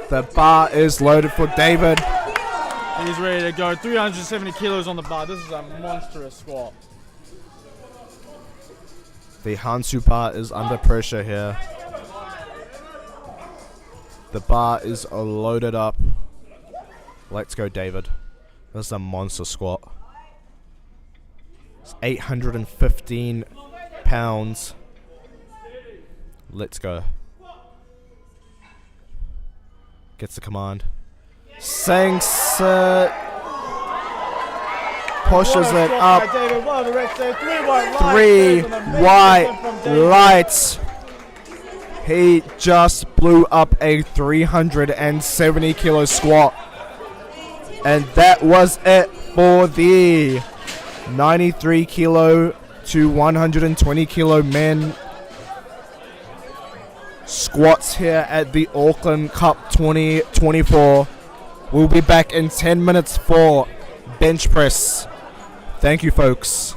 The bar is loaded for David. He's ready to go. 370 kilos on the bar. This is a monstrous squat. The Hansu bar is under pressure here. The bar is loaded up. Let's go, David. This is a monster squat. It's 815 pounds. Let's go. Gets the command. Sinks it. Pushes it up. 3 white lights. He just blew up a 370 kilo squat. And that was it for the 93 kilo to 120 kilo men squats here at the Auckland Cup 2024. We'll be back in 10 minutes for bench press. Thank you, folks.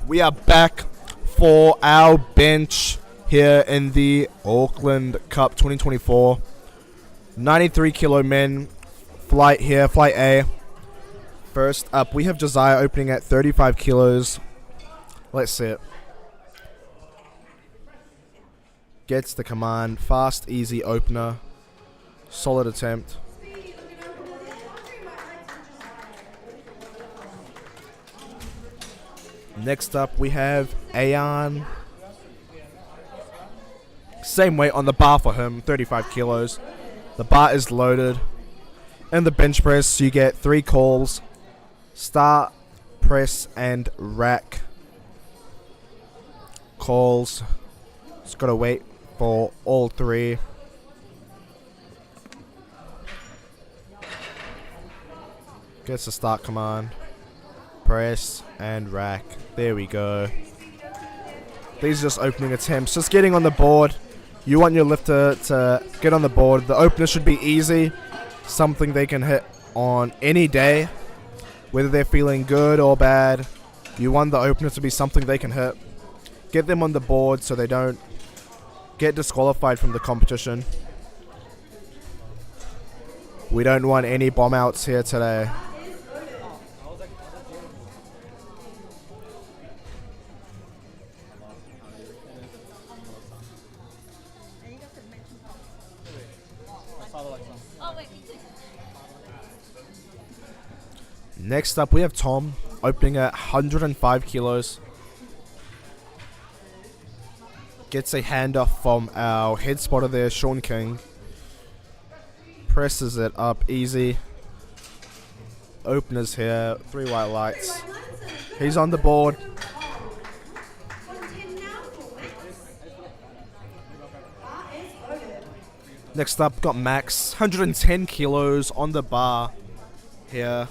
We are back for our bench here in the Auckland Cup 2024. 93 kilo men flight here, flight A. First up, we have Josiah opening at 35 kilos. Let's see it. Gets the command. Fast, easy opener. Solid attempt. Next up, we have Ayan. Same weight on the bar for him, 35 kilos. The bar is loaded. In the bench press, you get 3 calls. Start, press, and rack. Calls. Just gotta wait for all 3. Gets the start command. Press and rack. There we go. These are just opening attempts. Just getting on the board. You want your lifter to get on the board. The opener should be easy. Something they can hit on any day. Whether they're feeling good or bad. You want the opener to be something they can hit. Get them on the board so they don't get disqualified from the competition. We don't want any bomb outs here today. Next up, we have Tom opening at 105 kilos. Gets a handoff from our head spotter there, Sean King. Presses it up easy. Openers here, 3 white lights. He's on the board. Next up, got Max, 110 kilos on the bar here.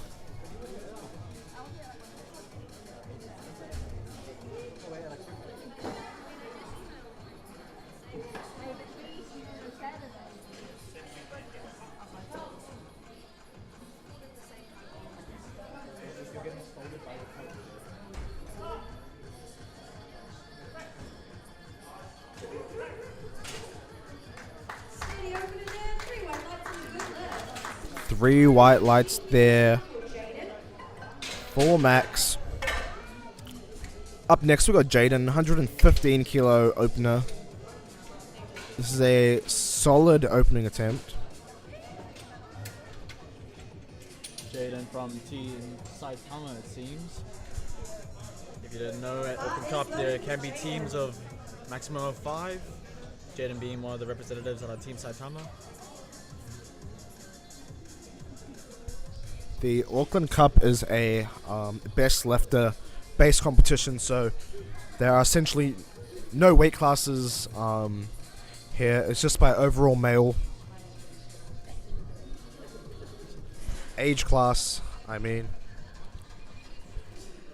Three white lights there for Max. Up next we got Jaden, 115 kilo opener. This is a solid opening attempt. Jaden from Team Saitama, it seems. If you didn't know, at Open Cup there can be teams of maximum of 5. Jaden being one of the representatives on our Team Saitama. The Auckland Cup is a best lifter based competition, so there are essentially no weight classes here. It's just by overall male age class. I mean,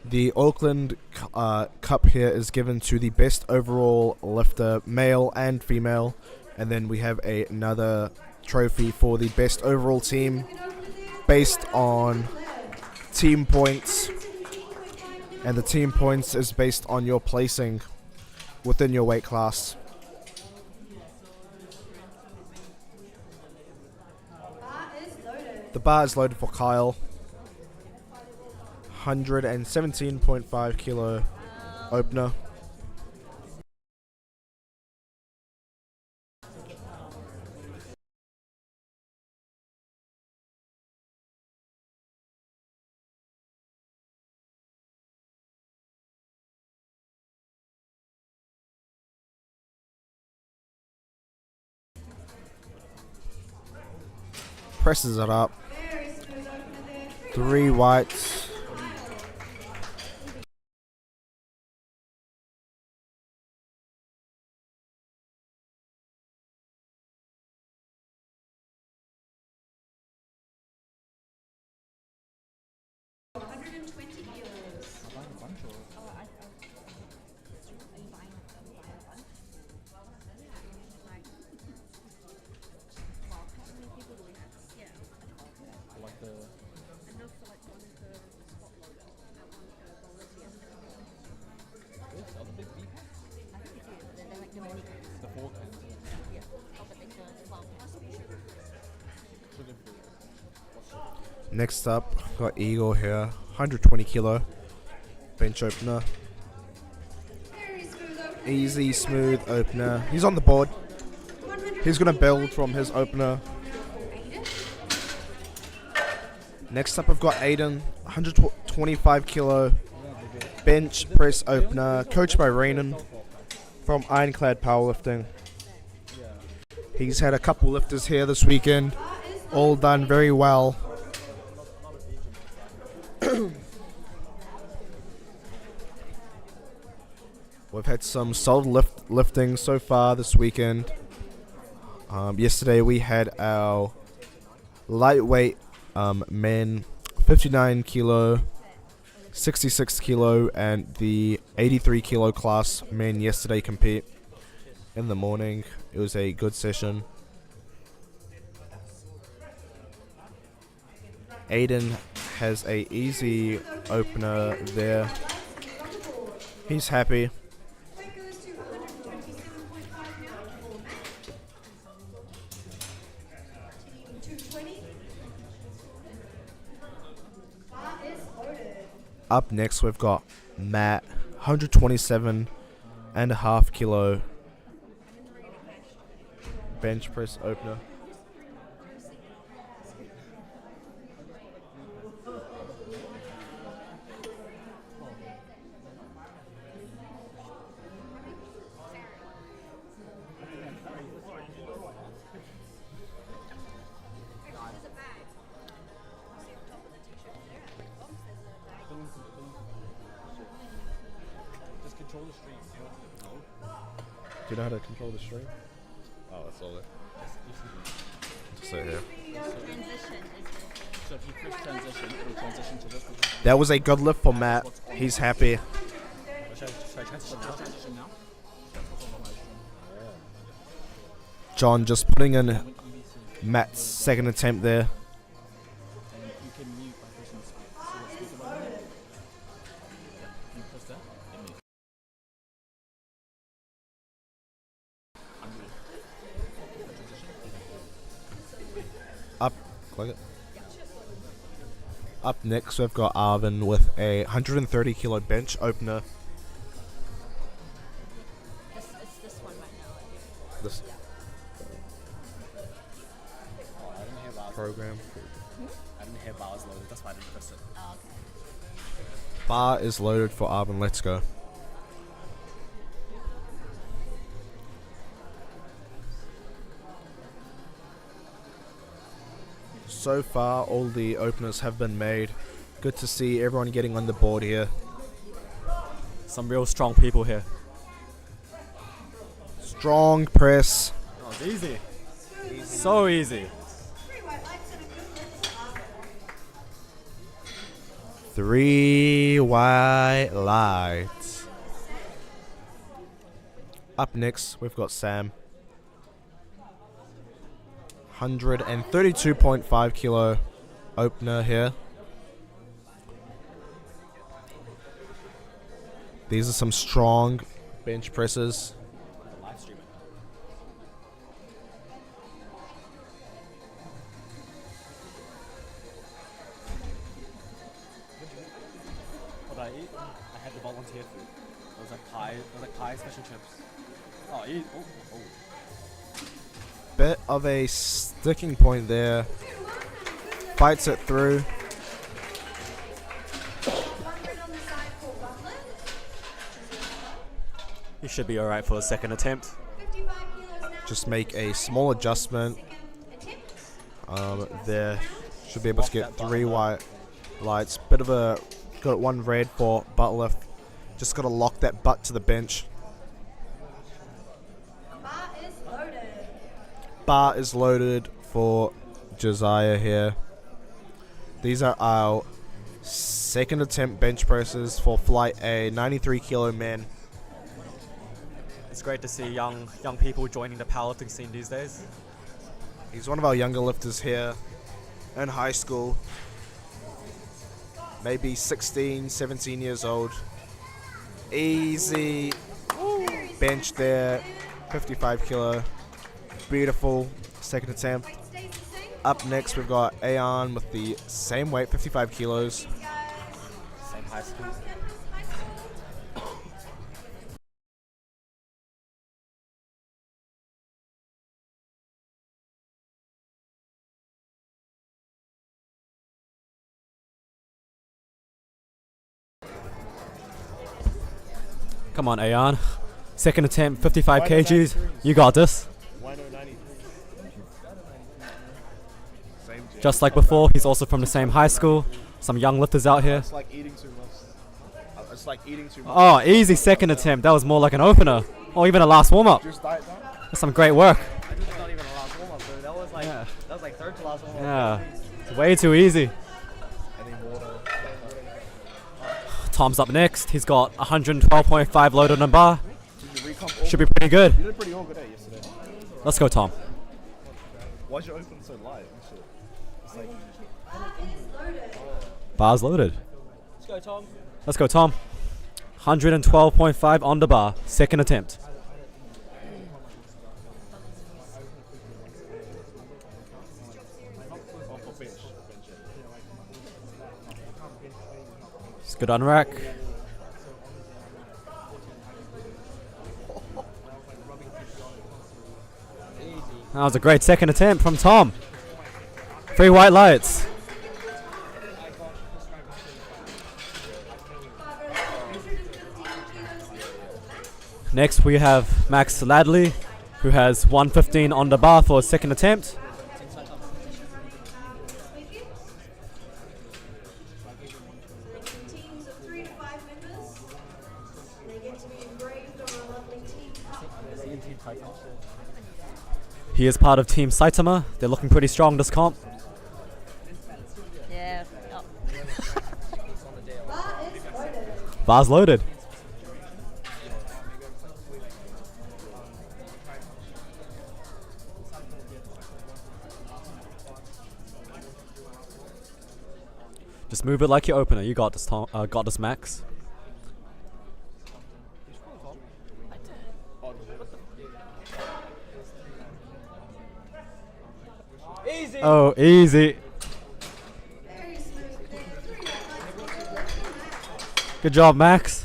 the Auckland Cup here is given to the best overall lifter, male and female, and then we have another trophy for the best overall team, based on team points, and the team points is based on your placing within your weight class. The bar is loaded for Kyle. 117.5 kilo opener. Presses it up. 3 whites. Next up, got Eagle here, 120 kilo bench opener. Very smooth opener. Easy, smooth opener. He's on the board. He's gonna build from his opener. Next up, I've got Aiden, 125 kilo bench press opener, coached by Rainan from Ironclad Powerlifting. He's had a couple lifters here this weekend, all done very well. We've had some solid lifting so far this weekend. Yesterday we had our lightweight men, 59 kilo, 66 kilo, and the 83 kilo class men yesterday compete in the morning. It was a good session. Aiden has a easy opener there. He's happy. Weight goes to 127.5 now for Matt. Team 220. Bar is loaded. Up next we've got Matt, 127.5 kilo bench press opener. Just control the stream. Do you know how to control the stream? Oh, that's all there. Just sit here. So if you push transition, it'll transition to this. That was a good lift for Matt. He's happy. Should I transition now? John just putting in Matt's second attempt there. And you can mute by pushing speaker button. Can you press that? And mute. Up next, we've got Arvin with a 130 kilo bench opener. It's this one right now. This Oh, I didn't hear bars. program. I didn't hear bars loaded. That's why I didn't press it. Oh, okay. Bar is loaded for Arvin. Let's go. So far, all the openers have been made. Good to see everyone getting on the board here. Some real strong people here. Strong press. Oh, it's easy. So easy. 3 white lights and a good lift for Arvin. 3 white lights. Up next, we've got Sam. 132.5 kilo opener here. These are some strong bench presses. Live streaming. What did I eat? I had the volunteer food. It was like pie, fish and chips. Oh, eat. Oh. Bit of a sticking point there. Fights it through. 100 on the side for Buckland. He should be alright for a second attempt. 55 kilos now. Just make a small adjustment. Second attempt. There. Should be able to get 3 white lights. Bit of a... Got 1 red for butt lift. Just got to lock that butt to the bench. Bar is loaded. Bar is loaded for Josiah here. These are our second attempt bench presses for Flight A, 93 kilo men. It's great to see young people joining the powerlifting scene these days. He's one of our younger lifters here in high school. Maybe 16, 17 years old. Easy bench there, 55 kilo. Beautiful second attempt. Weight stays the same. Up next, we've got Ayan with the same weight, 55 kilos. Same high school. Come on, Ayan. Second attempt, 55 kgs. You got this. 1093. Just like before, he's also from the same high school. Some young lifters out here. It's like eating too much. It's like eating too much. Oh, easy second attempt. That was more like an opener. Or even a last warm-up. Just diet down. That's some great work. That's not even a last warm up, bro. That was like third to last warm up. Yeah. It's way too easy. Any water. Tom's up next. He's got 112.5 loaded on the bar. Did you recomp all? Should be pretty good. You did pretty all good yesterday. Let's go, Tom. Why's your open so light? It's like Bar's loaded. Let's go, Tom. Let's go, Tom. 112.5 on the bar. Second attempt. It's good on rack. That was a great second attempt from Tom. 3 white lights. Next we have Max Ladley, who has 115 on the bar for his second attempt. Teams of 3 to 5 members. They get to be engraved on a lovely team cup. He is part of Team Saitama. They're looking pretty strong this comp. Yeah. Oh. Bar is loaded. Bar's loaded. Just move it like your opener. You got this, Tom. Got this, Max. Easy. Oh, easy. Very smooth. There, 3 to 5 Good job, Max.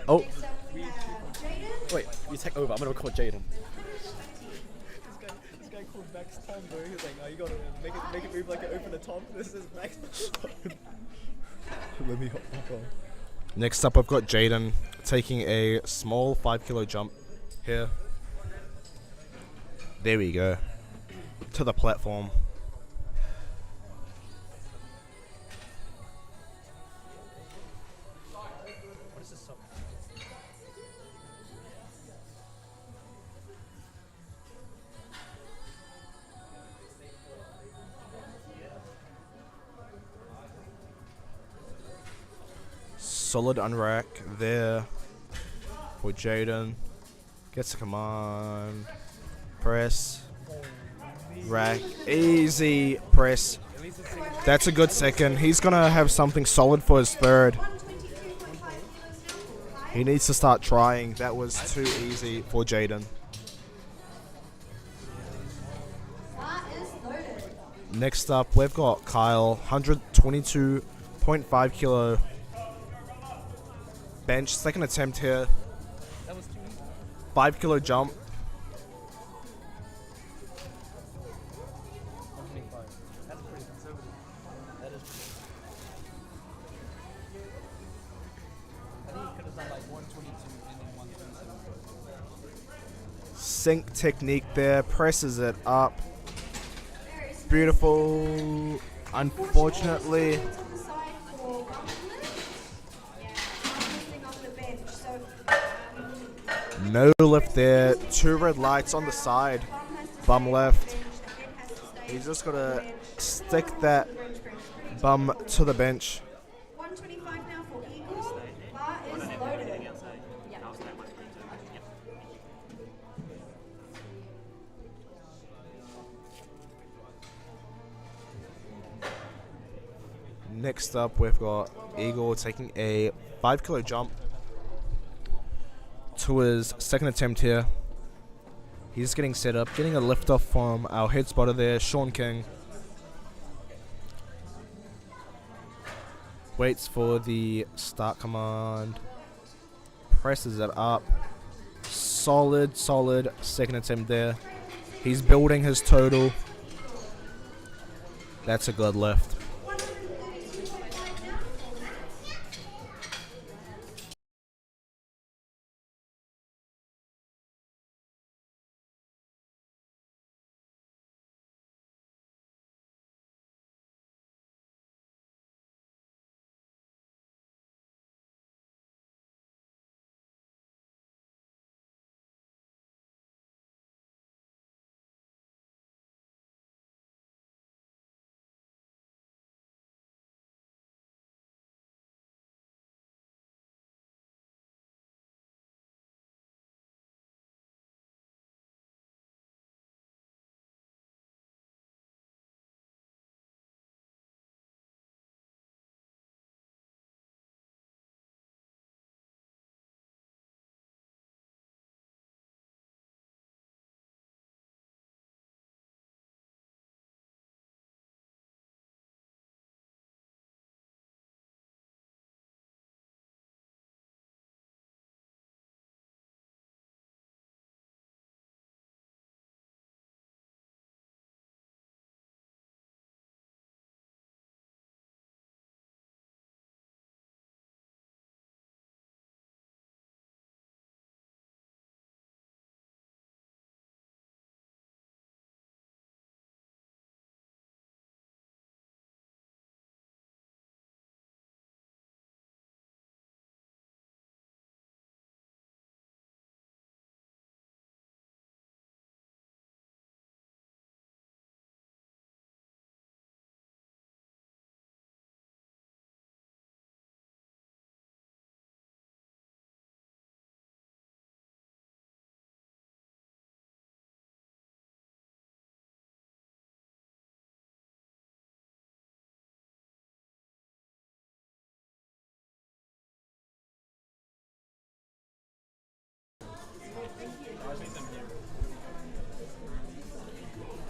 Oh, Next up we have Jaden. Wait, you take over. I'm gonna record Jaden. This guy called Max Tom, bro. He was like, "Oh, you gotta make it move like an opener, Tom." This is Max. let me hop on. Next up, I've got Jaden taking a small 5 kilo jump here. There we go. To the platform. Solid unrack there for Jaden. Gets a command. Press. Rack. Easy press. That's a good second. He's going to have something solid for his third. 122.5 kilos now for Kyle. He needs to start trying. That was too easy for Jaden. Bar is loaded. Next up, we've got Kyle. 122.5 kilo bench. Second attempt here. 5 kilo jump. Sink technique there, presses it up. Very smooth. Beautiful. Unfortunately, On the side for one lift. Yeah, lifting off the bench. So no lift there. 2 red lights on the side. bum has to Bum stay left. on the bench. The head has to stay He's just on the gotta bench. stick that Bench press. bum to the bench. 125 now for Eagle. Bar is loaded. Next up, we've got Eagle taking a 5 kilo jump to his second attempt here. He's getting set up, getting a lift off from our head spotter there, Sean King. Waits for the start command. Presses it up. Solid second attempt there. He's building his total. That's a good lift.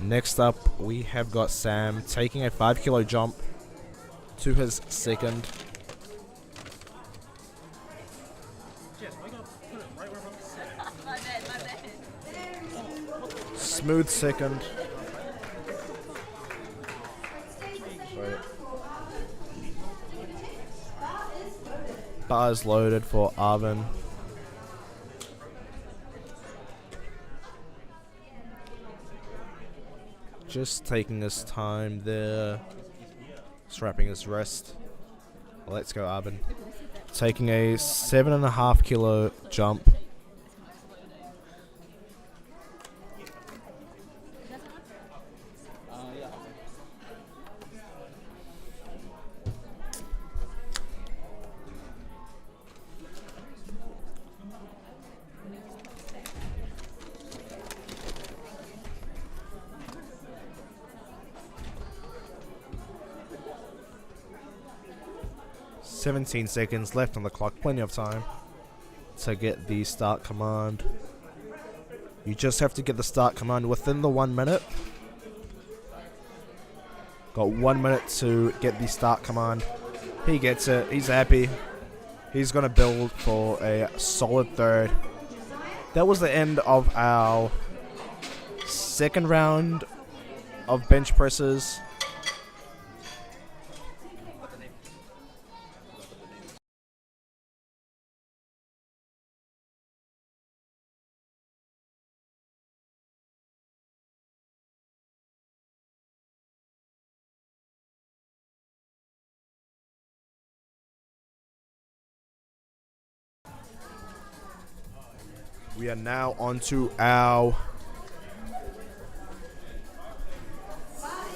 Next up, we have got Sam taking a 5 kilo jump to his second. Smooth second. Bars loaded for Arvin. Just taking his time there. Strapping his wrist. Let's go, Arvin. Taking a 7.5 kilo jump. Yeah. 17 seconds left on the clock, plenty of time to get the start command. You just have to get the start command within the 1 minute. Got 1 minute to get the start command. He gets it, he's happy. He's gonna build for a solid third. That was the end of our second round of bench presses. We are now on to our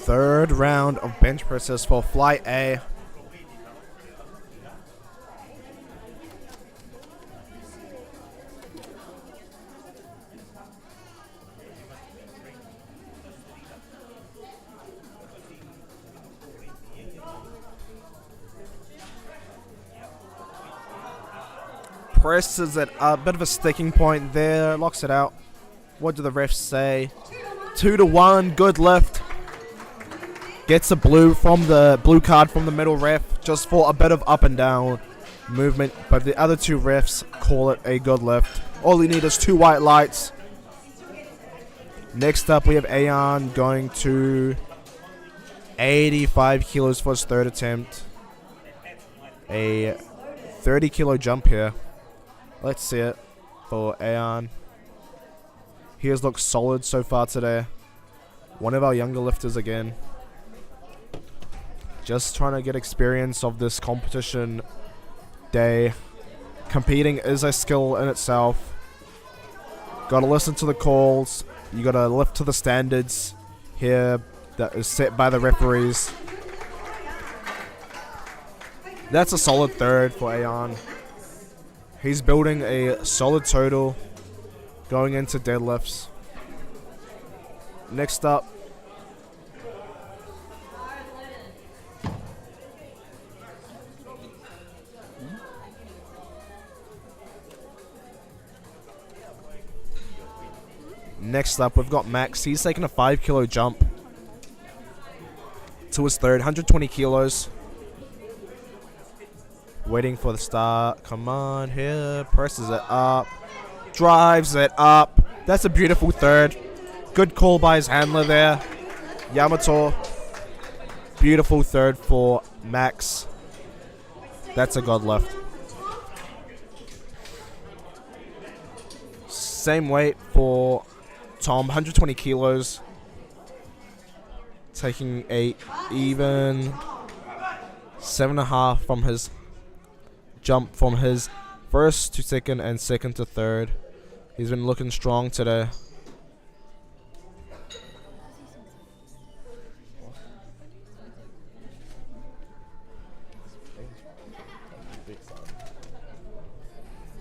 third round of bench presses for Flight A. Presses at a bit of a sticking point there, locks it out. What do the refs say? 2-1, good lift. Gets a blue card from the middle ref. just for a bit of up and down movement, but the other two refs call it a good lift. All you need is 2 white lights. Next up, we have Ayan going to 85 kilos for his third attempt. A 30 kilo jump here. Let's see it for Ayan. He has looked solid so far today. One of our younger lifters again. Just trying to get experience of this competition day. Competing is a skill in itself. Gotta listen to the calls. You gotta lift to the standards here that is set by the referees. That's a solid third for Ayan. He's building a solid total going into deadlifts. Next up, we've got Max. He's taking a 5 kilo jump to his third, 120 kilos. Waiting for the start. Come on, here. Presses it up. Drives it up. That's a beautiful third. Good call by his handler there. Yamato. Beautiful third for Max. That's a good lift. Same weight for Tom, 120 kilos. Taking a even 7.5 from his jump from his first to second and second to third. He's been looking strong today.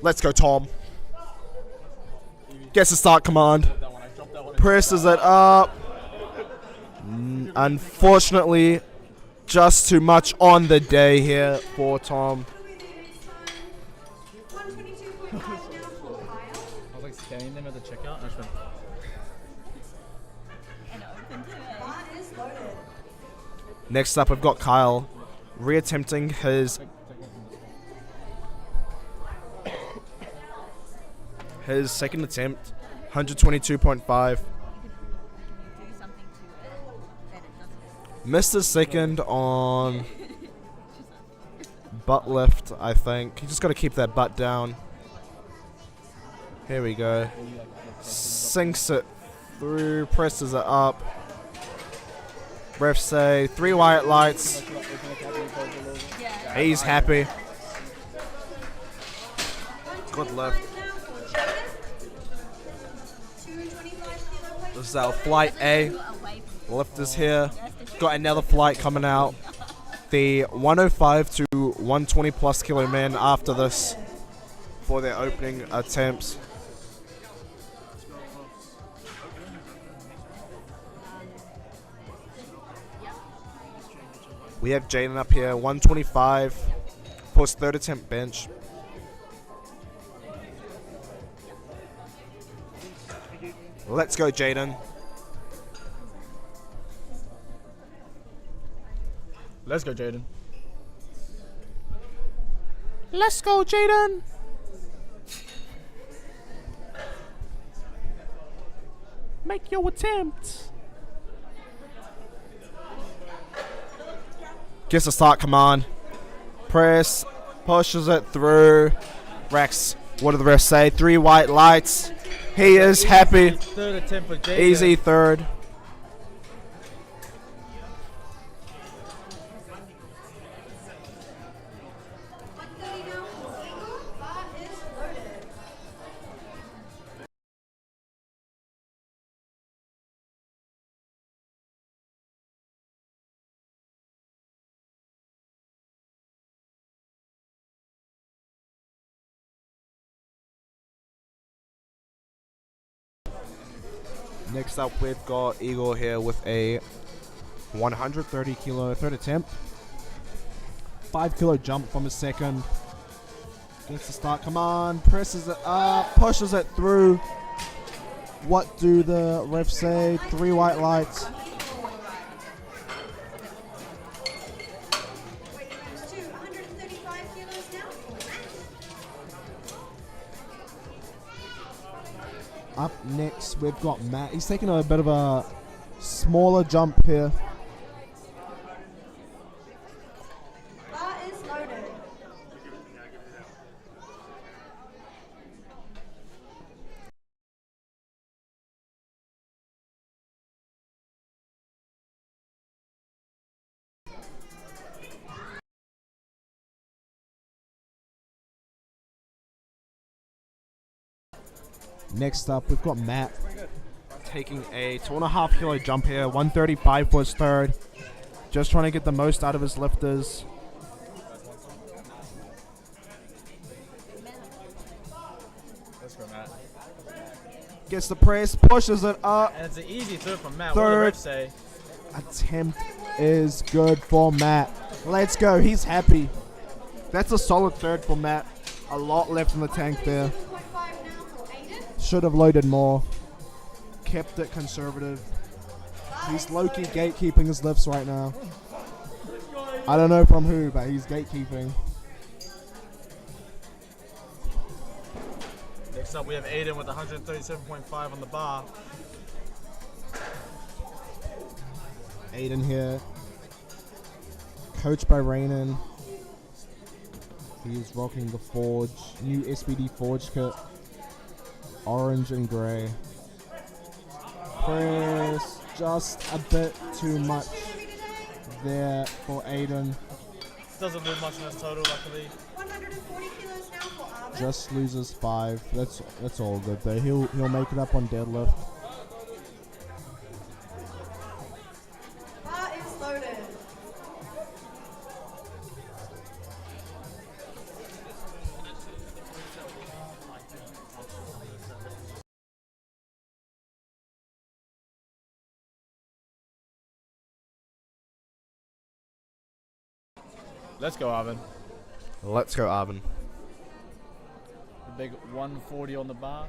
Let's go, Tom. Gets the start command. Presses it up. Unfortunately, just too much on the day here for Tom. 122.5 now for Kyle. I was like scanning them at the checkout. I just went, And open to it. Bar is loaded. Next up, I've got Kyle reattempting his second attempt, 122.5. Do something to it that it doesn't. Missed his second on butt lift, I think. You just got to keep that butt down. Here we go. Sinks it through, presses it up. Refs say 3 white lights. Yeah. He's happy. Good lift. Now for Jaden. 225 kilo weight. This is our flight A. Away Lift is here. Got another flight coming out. The 105 to 120 plus kilo men after this for their opening attempts. We have Jaden up here, 125 for his third attempt bench. Let's go, Jaden. let's go, Jaden. Let's go, Jaden. Make your attempt. Gets a start command. Press, pushes it through. Rex, what do the refs say? 3 white lights. He is happy. Third attempt for Jaden. Easy third. Next up, we've got Igor here with a 130 kilo third attempt. 5 kilo jump from his second. Gets the start command, presses it up, pushes it through. What do the refs say? 3 white lights. Weight times 2, Up next, we've got Matt. He's taking a bit of a smaller jump here. Bar is loaded. Next up, we've got Matt taking a 2.5 kilo jump here. 135 for his third. Just trying to get the most out of his lifters. Let's go, Matt. Gets the press, pushes it up. And it's an easy third from Matt. Third. What did the ref say? Attempt is good for Matt. Let's go. He's happy. That's a solid third for Matt. A lot left in the tank there. 2.5 now for Aiden. Should have loaded more. Kept it conservative. He's low-key gatekeeping his lifts right now. I don't know from who, but he's gatekeeping. Next up, we have Aiden with 137.5 on the bar. Aiden here. Coached by Raynon. He's rocking the Forge. New SBD Forge kit. Orange and grey. Press just a bit too much there for Aiden. Doesn't lose much in his total, luckily. 140 kilos now for Arvin. Just loses 5. That's all good though. He'll make it up on deadlift. Bar is loaded. Let's go, Arvin. Let's go, Arvin. The big 140 on the bar.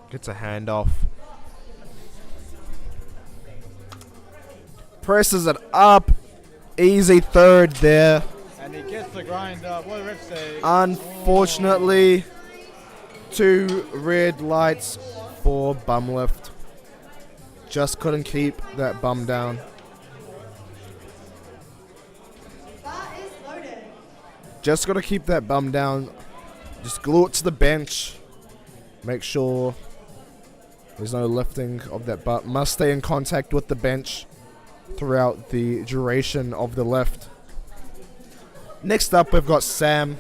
Gets a handoff. Presses it up. Easy third there. And he gets the grind up. What did the ref say? Unfortunately, 2 red lights for bum lift. Just couldn't keep that bum down. Bar is loaded. Just got to keep that bum down. Just glue it to the bench. Make sure there's no lifting of that butt. Must stay in contact with the bench throughout the duration of the lift. Next up, we've got Sam.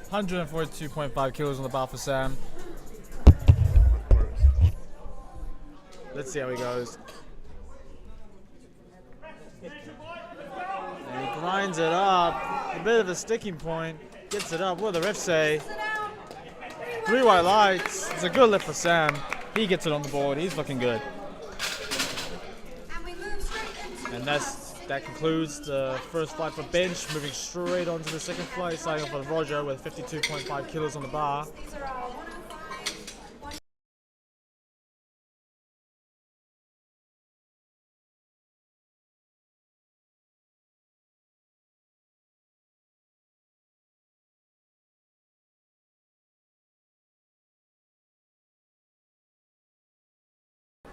142.5 kilos on the bar for Sam. Let's see how he goes. And he grinds it up. A bit of a sticking point. Gets it up. What did the ref say? 3 white lights. It's a good lift for Sam. He gets it on the board. He's looking good. And we move straight into And that concludes the first flight for bench. Moving straight on to the second flight, starting off with Roger with 52.5 kilos on the bar. These are our 105.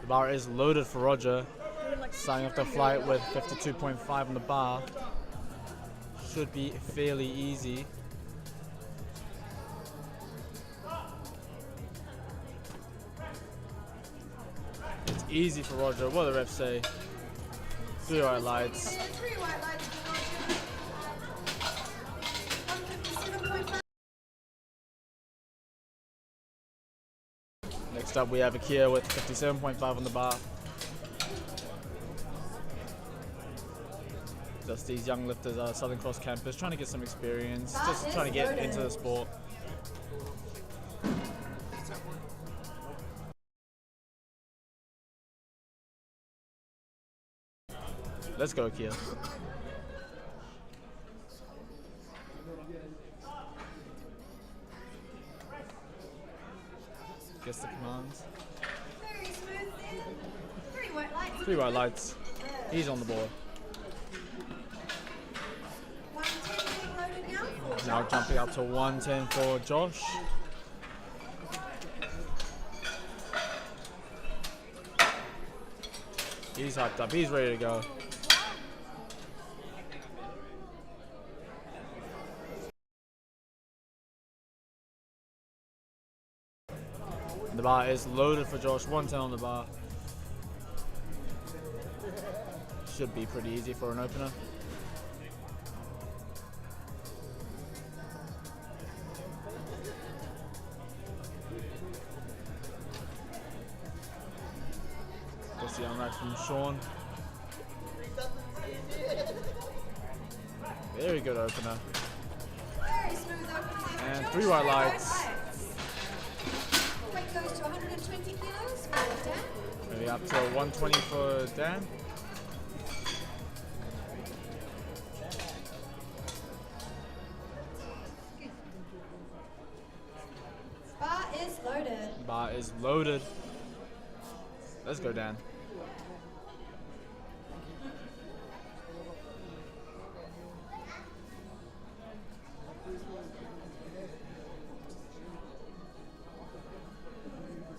The bar is loaded for Roger. Starting off the flight with 52.5 on the bar. Should be fairly easy. It's easy for Roger. What do the refs say? 3 white lights. 3 white lights for Roger. 157.5. Next up we have Akia with 57.5 on the bar. Just these young lifters are Southern Cross campus trying to get some experience, just trying to get into the sport. Let's go, Akia. Gets the commands. Very smooth there. 3 white lights. 3 white lights. He's on the board. 110 being loaded now for Now jumping up to 110 for Josh. He's hyped up. He's ready to go. The bar is loaded for Josh. 110 on the bar. Should be pretty easy for an opener. Gets the unrack from Sean. Very good opener. very smooth opener. And 3 white lights. Weight goes to 120 kilos for Dan. Maybe up to 120 for Dan. Bar is loaded. Bar is loaded. Let's go, Dan.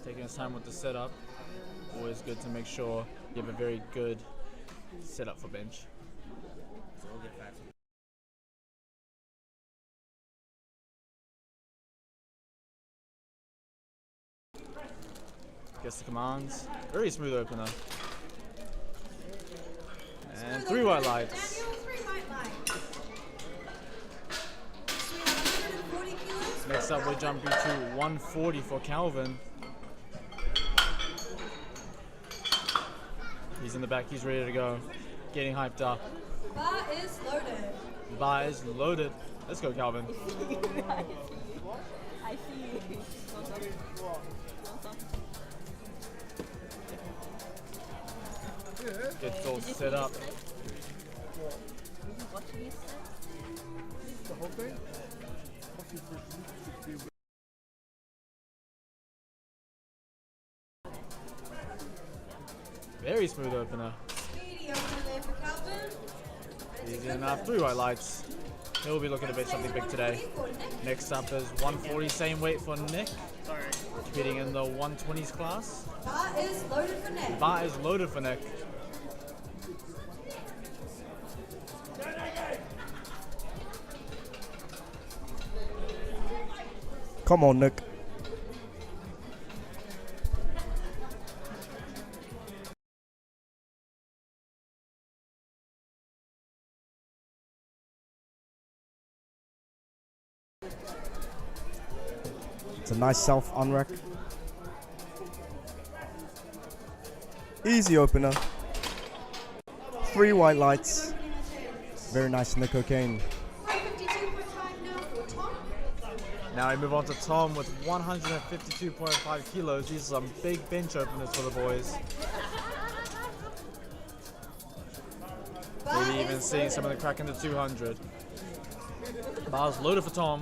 Taking his time with the setup. Always good to make sure you have a very good setup for bench. Gets the commands. Very smooth opener. And 3 white lights. Daniel, 3 white lights. So we have 140 kilos. Next up, we're jumping to 140 for Calvin. He's in the back. He's ready to go. Getting hyped up. Bar is loaded. Bar is loaded. Let's go, Calvin. I see. Gets all set up. Watching you set. The whole thing? Very smooth opener. Speedy opener there for Calvin. Easy enough. 3 white lights. He'll be looking to bet something big today. Next up is 140, same weight for Nick. Competing in the 120s class. Bar is loaded for Nick. Bar is loaded for Nick. Come on, Nick. It's a nice self unrack. Easy opener. 3 white lights. Very nice in the cocaine. 152.5 now for Tom. Now we move on to Tom with 152.5 kilos. These are some big bench openers for the boys. Bar Maybe even is seeing loaded. some of the crack into 200. Bar's loaded for Tom.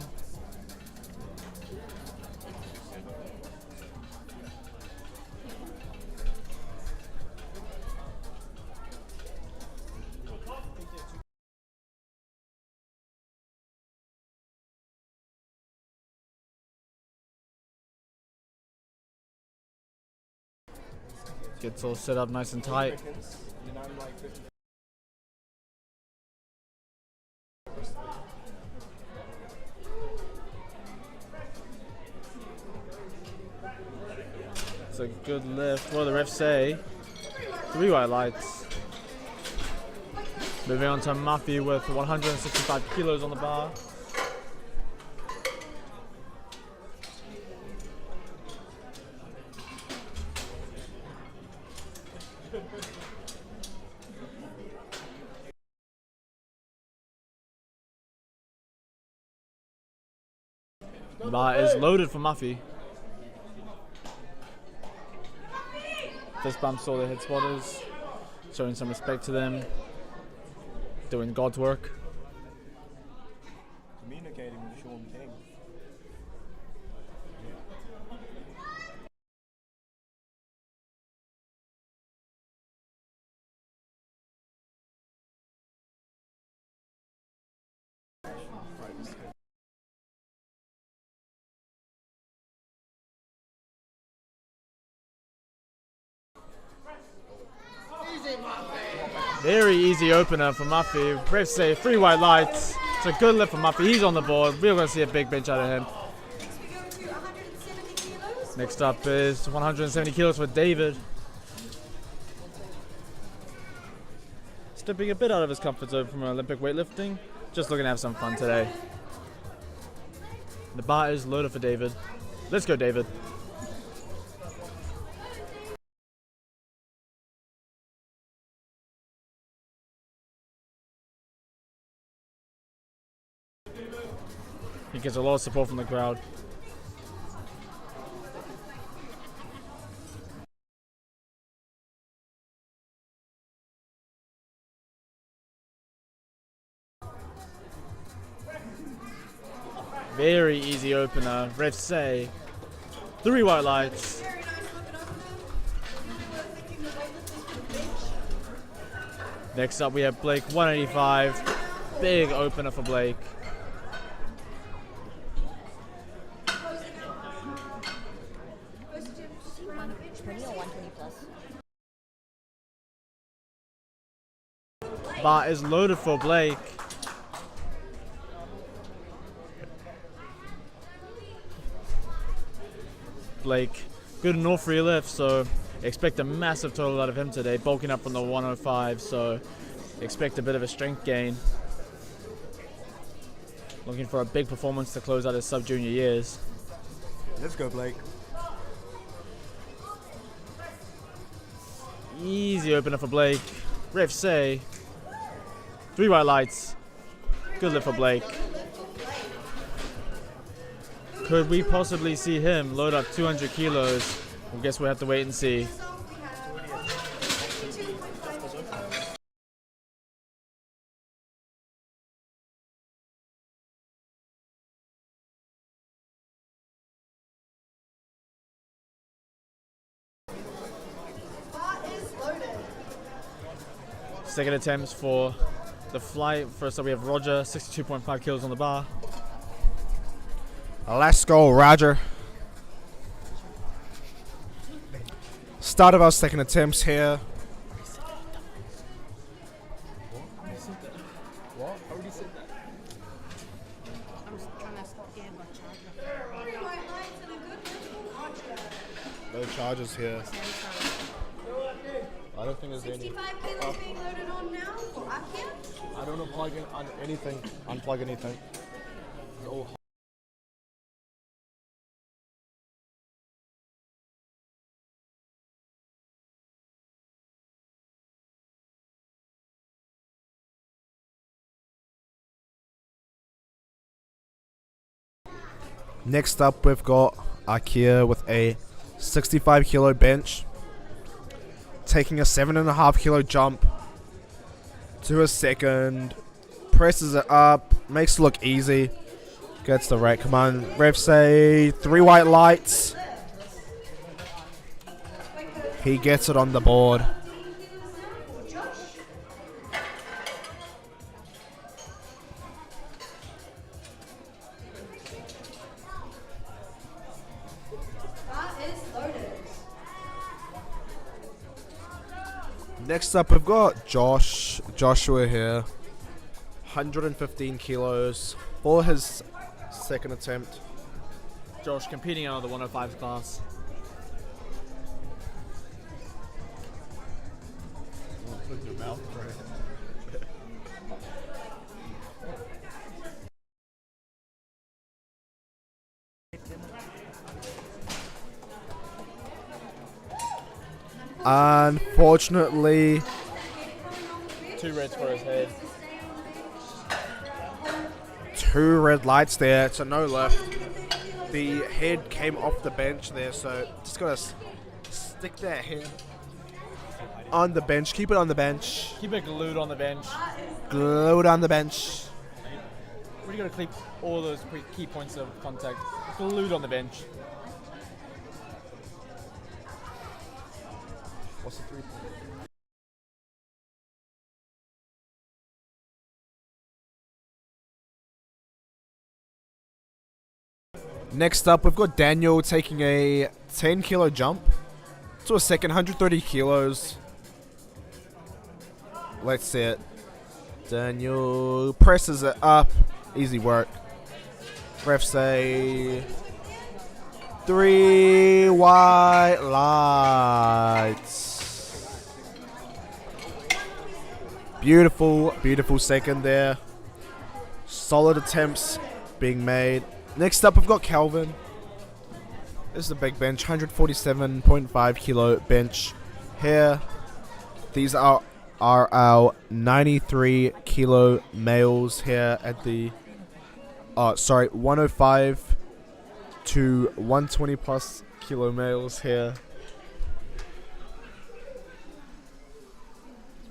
Gets all set up nice and tight. It's a good lift. What do the refs say? 3 white lights. Moving on to Muffy with 165 kilos on the bar. The bar is loaded for Muffy. Fist bumps all the head spotters, showing some respect to them, doing God's work. Communicating with Sean King. Very easy opener for Muffy. Refs say 3 white lights. It's a good lift for Muffy. He's on the board. We're going to see a big bench out of him. Next we go to 170 kilos. Next up is 170 kilos for David. Stepping a bit out of his comfort zone from Olympic weightlifting. Just looking to have some fun today. The bar is loaded for David. Let's go, David. He gets a lot of support from the crowd. Very easy opener. Refs say 3 white lights. Very nice looking opener. Thinking the weightlifters for the bench. Next up we have Blake 185. Big opener for Blake. First gym, See 120 or 120 plus? Bar is loaded for Blake. Blake, good in all 3 lifts, so expect a massive total out of him today, bulking up from the 105, so expect a bit of a strength gain. Looking for a big performance to close out his sub-junior years. Let's go, Blake. Easy opener for Blake. Refs say 3 white lights. Good lift for Blake. Could we possibly see him load up 200 kilos? I guess we'll have to wait and see. bar is loaded. Second attempts for the flight. First up we have Roger, 62.5 kilos on the bar. Let's go, Roger. Start of our second attempts here. Three white lights and a good lift for Roger. No charges here. I don't think there's any. 65 kilos being loaded on now for Akia. I don't unplug anything. Unplug anything. Next up, we've got Ikea with a 65 kilo bench, taking a 7.5 kilo jump to a second, presses it up, makes it look easy, gets the rate. Come on, refs say 3 white lights. He gets it on the board. Bar is loaded. Next up, we've got Joshua here, 115 kilos for his second attempt. Josh competing out of the 105 class. Unfortunately, 2 reds for his head. 2 red lights there, so no lift. The head came off the bench there, so just gotta stick that head on the bench. Keep it on the bench. Keep it glued on the bench. Glue it on the bench. Really got to keep all those key points of contact glued on the bench. What's the 3? Next up, we've got Daniel taking a 10 kilo jump to a second, 130 kilos. Let's see it. Daniel presses it up. Easy work. Refs say 3 white lights. Beautiful, beautiful second there. Solid attempts being made. Next up, we've got Calvin. This is a big bench, 147.5 kilo bench here. These are our 93 kilo males here at the 105 to 120 plus kilo males here.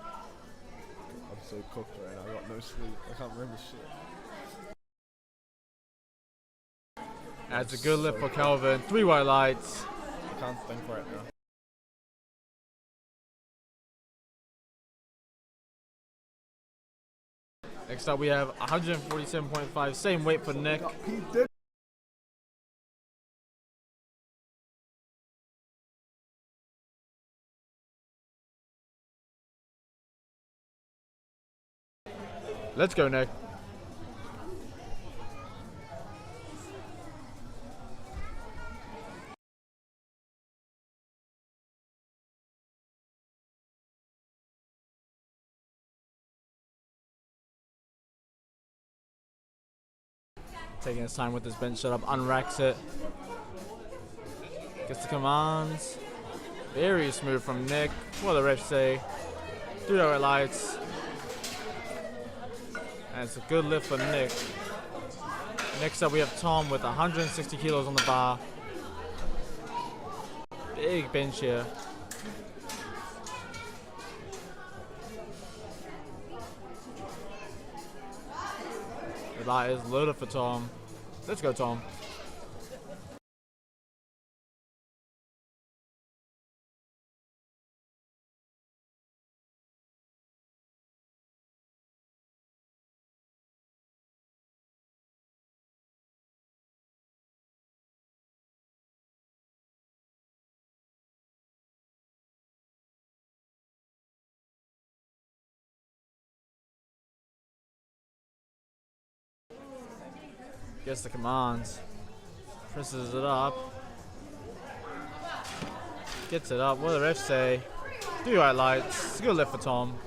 I'm so cooked right now. I got no sleep. I can't remember shit. That's a good lift for Calvin. 3 white lights. I can't think right now. Next up we have 147.5, same weight for Nick. Let's go, Nick. Taking his time with his bench setup, unracks it. Gets the commands. Very smooth from Nick. What do the refs say? 3 white lights. And it's a good lift for Nick. Next up we have Tom with 160 kilos on the bar. Big bench here. The bar is loaded for Tom. Let's go, Tom. Gets the commands. Presses it up. Gets it up. What do the refs say? 3 white lights. It's a good lift for Tom.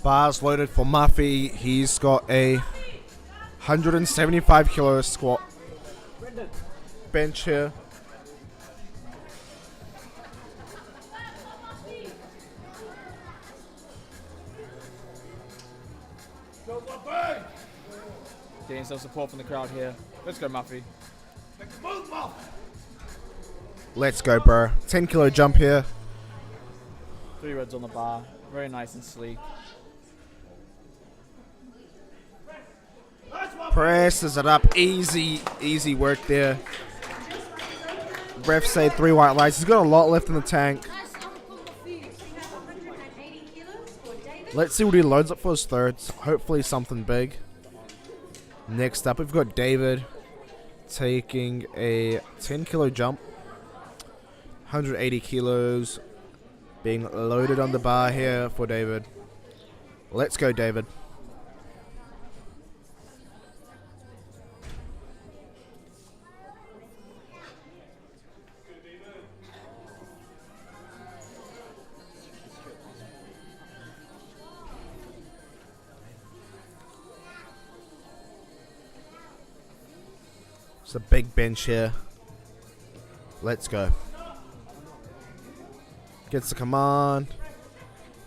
Bars loaded for Muffy. He's got a 175 kilo squat bench here. Getting some support from the crowd here. Let's go, Muffy. Let's go, bro. 10 kilo jump here. 3 reds on the bar. Very nice and sleek. Presses it up. Easy, easy work there. Refs say 3 white lights. He's got a lot left in the tank. Let's see what he loads up for his thirds. Hopefully something big. Next up, we've got David taking a 10 kilo jump. 180 kilos being loaded on the bar here for David. Let's go, David. It's a big bench here. Let's go. Gets the command.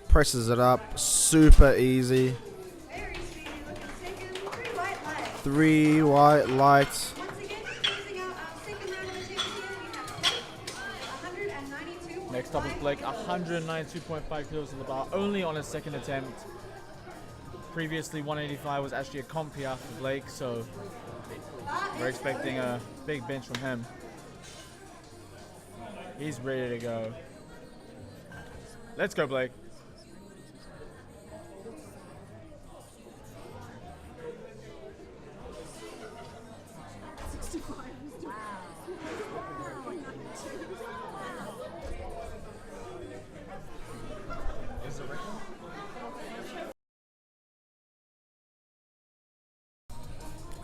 Presses it up. Super easy. 3 white lights. Next up is Blake, 192.5 kilos on the bar, only on his second attempt. Previously, 185 was actually a comp PR for Blake, so we're expecting a big bench from him. He's ready to go. Let's go, Blake.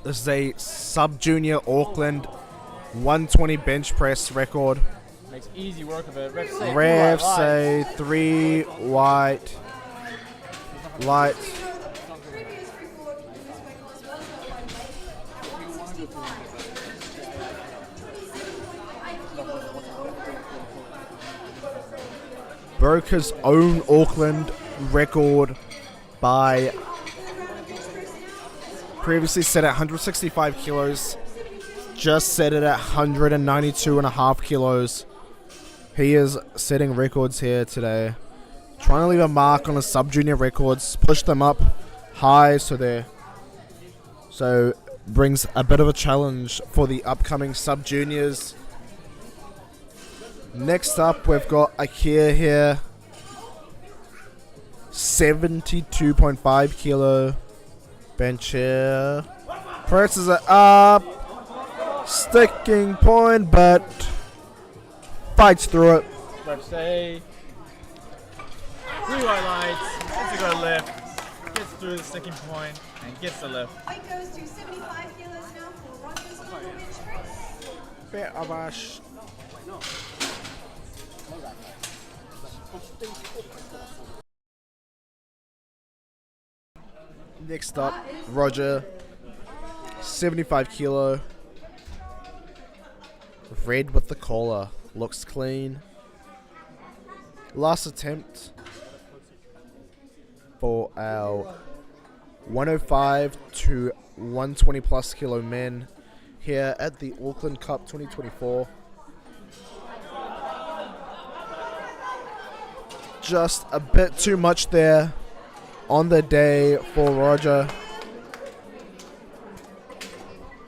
This is a sub-junior Auckland 120 bench press record. Makes easy work of it. Refs say 3 white light. Broke his own Auckland record by previously set at 165 kilos. Just set it at 192.5 kilos. He is setting records here today. Trying to leave a mark on the sub-junior records. Push them up high so brings a bit of a challenge for the upcoming sub-juniors. Next up, we've got Akir here. 72.5 kilo bench here. Presses it up. Sticking point, but fights through it. Ref say 3 white lights, gets to go left, gets through the sticking point, and gets the lift. Weight goes to 75 kilos now for Roger's on the bench press. Bit of a Next up, Roger, 75 kilo. Red with the collar, looks clean. Last attempt for our 105 to 120 plus kilo men here at the Auckland Cup 2024. Just a bit too much there on the day for Roger.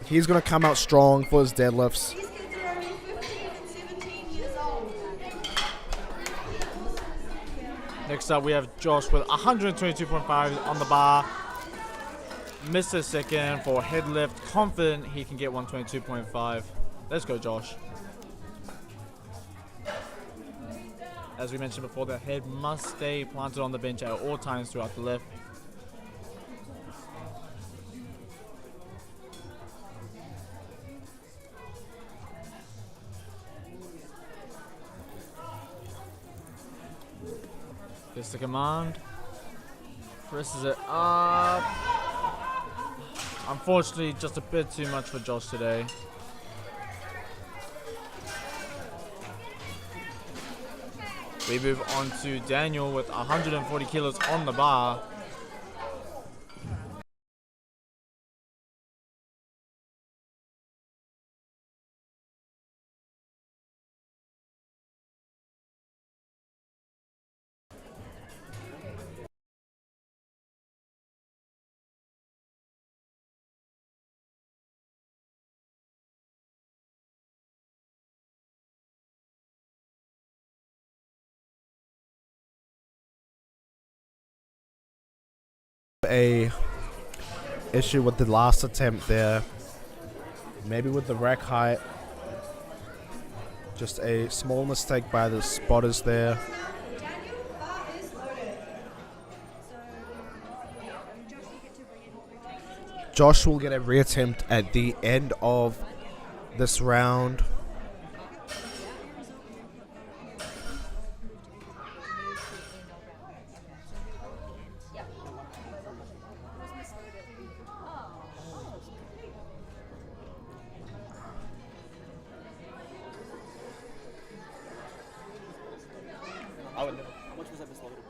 He's going to come out strong for his deadlifts. These kids are only 15 and 17 years old. Next up, we have Josh with 122.5 on the bar. Missed a second for head lift. Confident he can get 122.5. Let's go, Josh. As we mentioned before, the head must stay planted on the bench at all times throughout the lift. Gets the command. Presses it up. Unfortunately, just a bit too much for Josh today. We move on to Daniel with 140 kilos on the bar. A issue with the last attempt there. Maybe with the rack height. Just a small mistake by the spotters there. Daniel, the bar is loaded. So, Josh, you get to bring in Josh will get a reattempt at the end of this round. I would never. Which was I misloaded?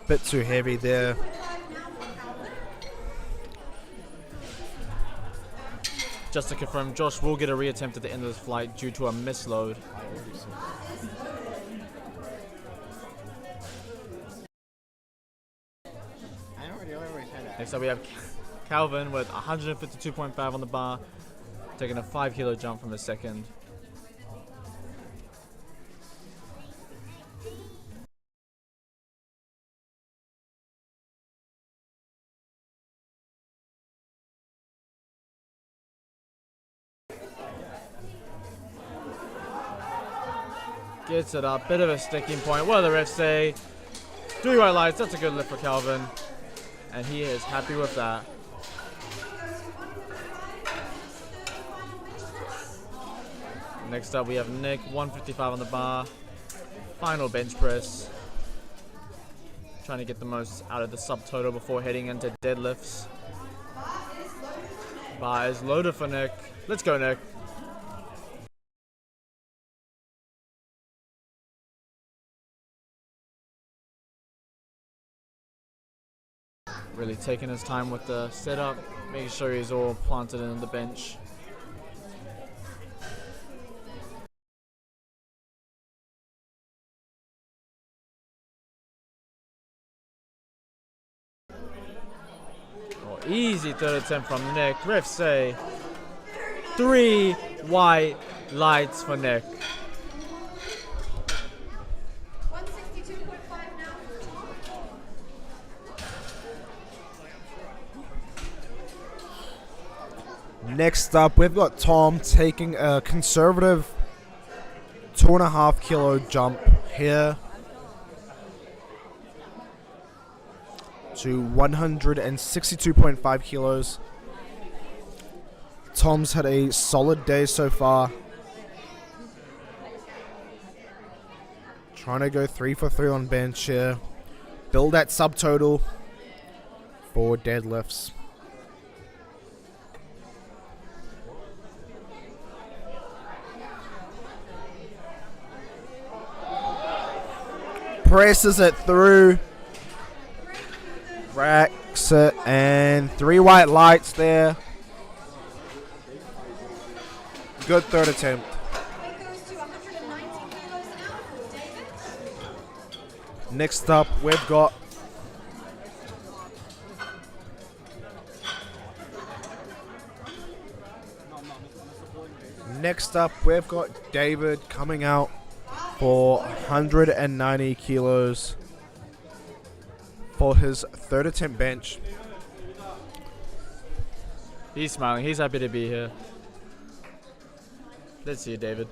Bit too heavy there. Just to confirm, Josh will get a reattempt at the end of this flight due to a misload. Next up we have Calvin with 152.5 on the bar, taking a 5 kilo jump from the second. Gets it up, bit of a sticking point. What do the refs say? 3 white lights, that's a good lift for Calvin. And he is happy with that. Next up we have Nick, 155 on the bar. Final bench press. Trying to get the most out of the subtotal before heading into deadlifts. Bar is loaded for Nick. Let's go, Nick. Really taking his time with the setup, making sure he's all planted in the bench. Oh, easy third attempt from Nick. Refs say 3 white lights for Nick. 162.5 now. Next up, we've got Tom taking a conservative 2.5 kilo jump here to 162.5 kilos. Tom's had a solid day so far. Trying to go 3 for 3 on bench here. Build that subtotal for deadlifts. Presses it through. Racks it, and 3 white lights there. Good third attempt. Weight goes to 190 kilos now for David. Next up, we've got David coming out for 190 kilos for his third attempt bench. He's smiling, he's happy to be here. Let's see you, David.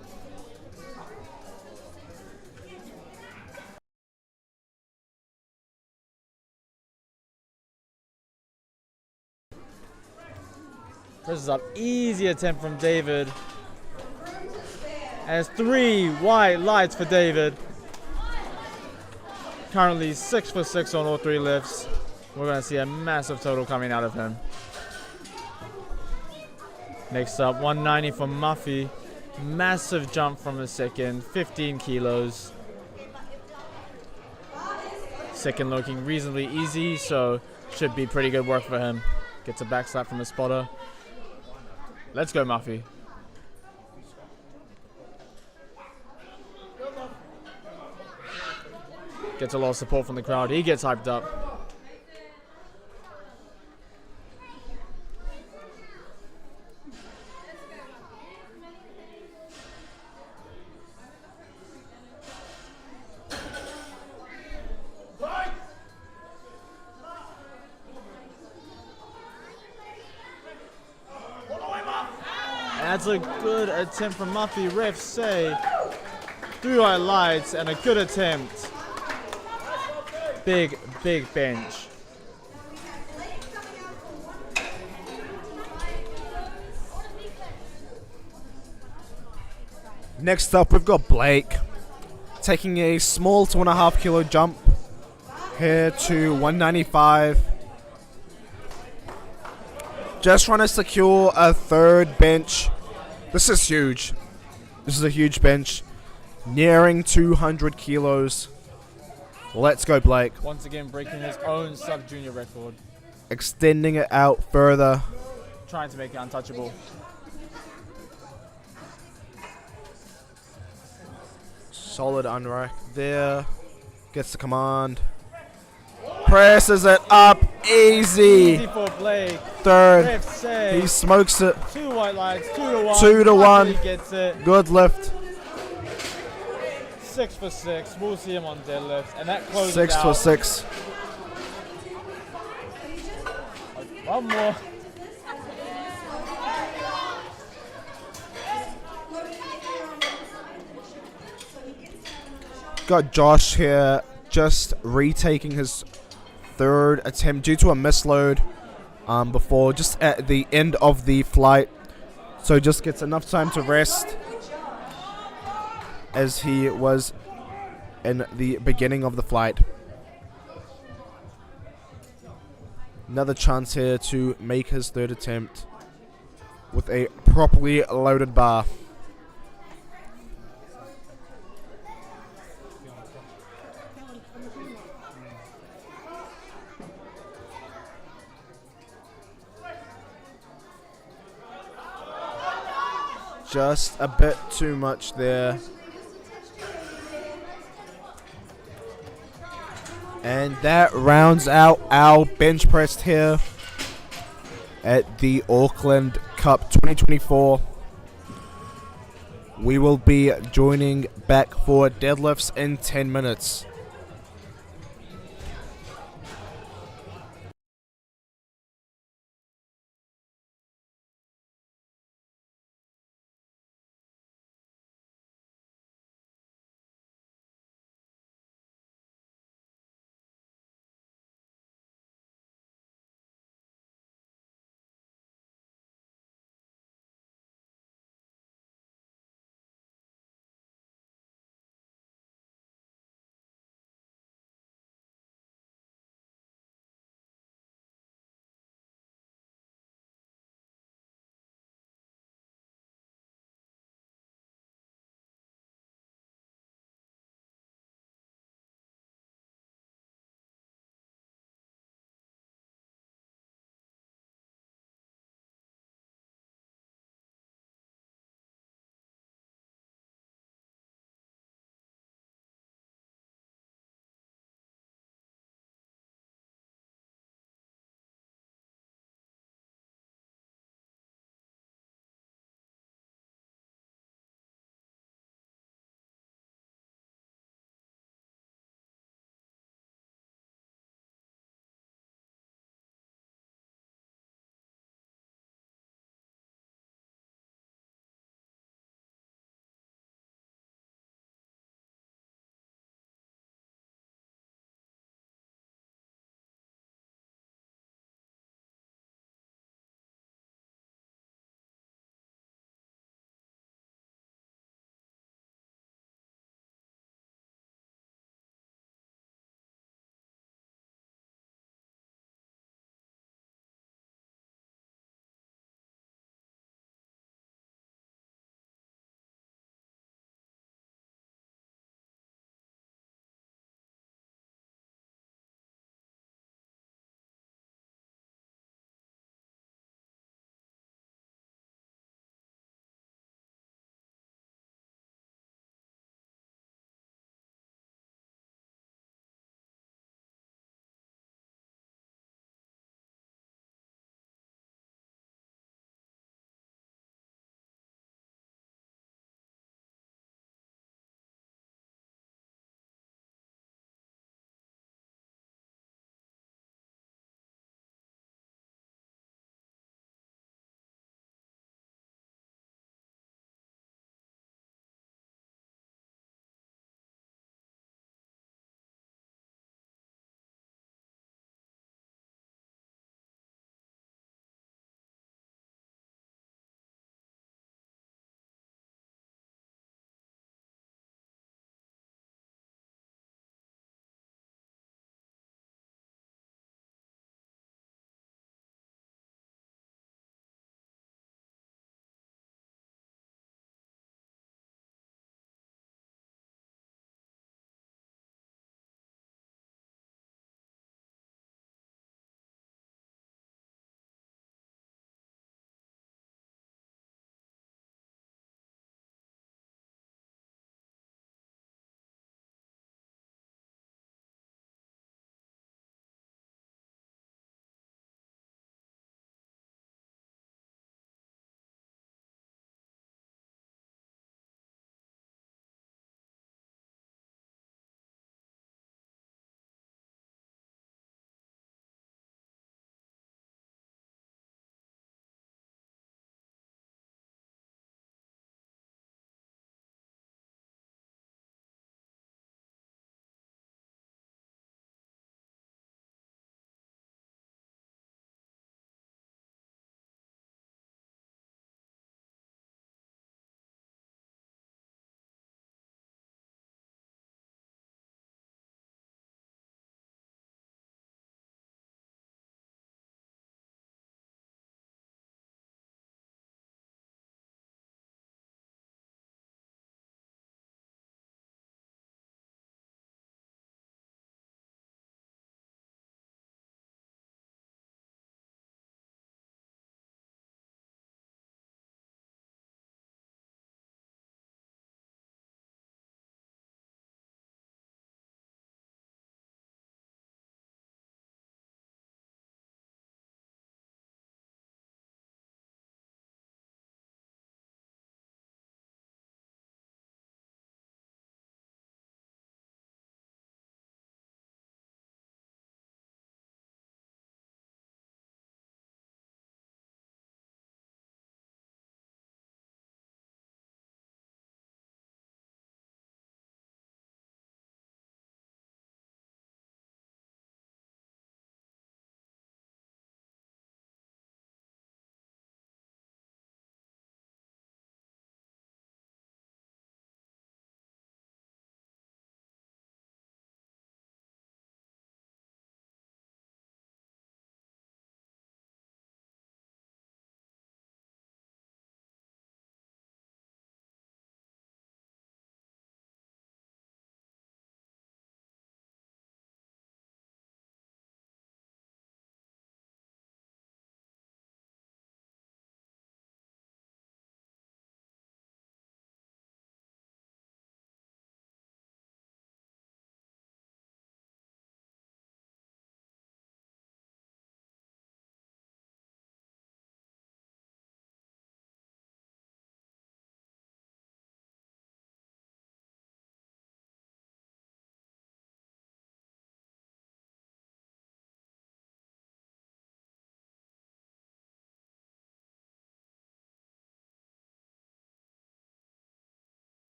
Presses up, easy attempt from David. And it's 3 white lights for David. Currently 6 for 6 on all 3 lifts. We're going to see a massive total coming out of him. Next up, 190 for Muffy. Massive jump from the second, 15 kilos. Second looking reasonably easy, so should be pretty good work for him. Gets a back slap from the spotter. Let's go, Muffy. Gets a lot of support from the crowd. He gets hyped up. That's a good attempt from Muffy. Refs say 3 white lights and a good attempt. Big bench. Next up, we've got Blake taking a small 2.5 kilo jump here to 195. Just trying to secure a third bench. This is huge. This is a huge bench. Nearing 200 kilos. Let's go, Blake. Once again breaking his own sub-junior record. Extending it out further. Trying to make it untouchable. Solid unrack there. Gets the command. Presses it up. Easy. Easy for Blake. Third. Ref say He smokes it. 2 white lights, 2-1. 2-1. He gets it. Good lift. 6 for 6. We'll see him on deadlift. And that closes 6 out. for 6. One more. Got Josh here just retaking his third attempt due to a misload before, just at the end of the flight. So just gets enough time to rest as he was in the beginning of the flight. Another chance here to make his third attempt with a properly loaded bar. Just a bit too much there. And that rounds out our bench press here at the Auckland Cup 2024. We will be joining back for deadlifts in 10 minutes.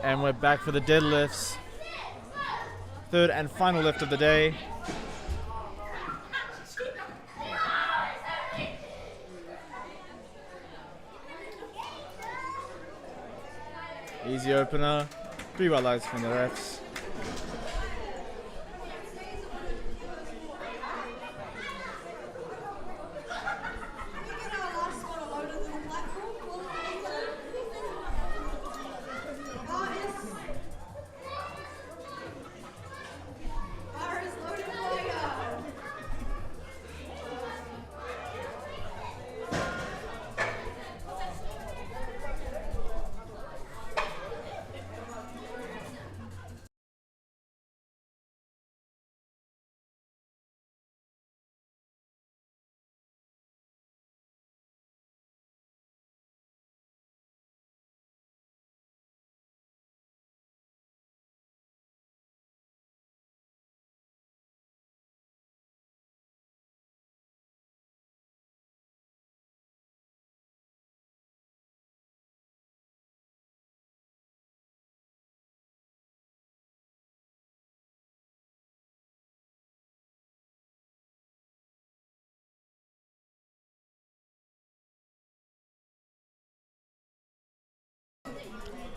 And we're back for the deadlifts. Third and final lift of the day. Easy opener. 3 white lights from the refs.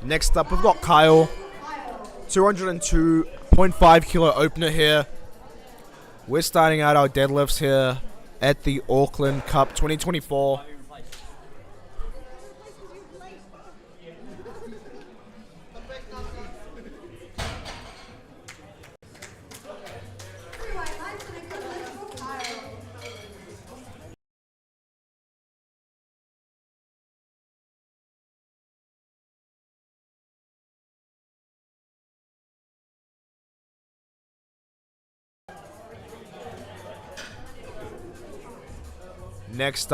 Next up, we've got Kyle. 202.5 kilo opener here. We're starting out our deadlifts here at the Auckland Cup 2024. Next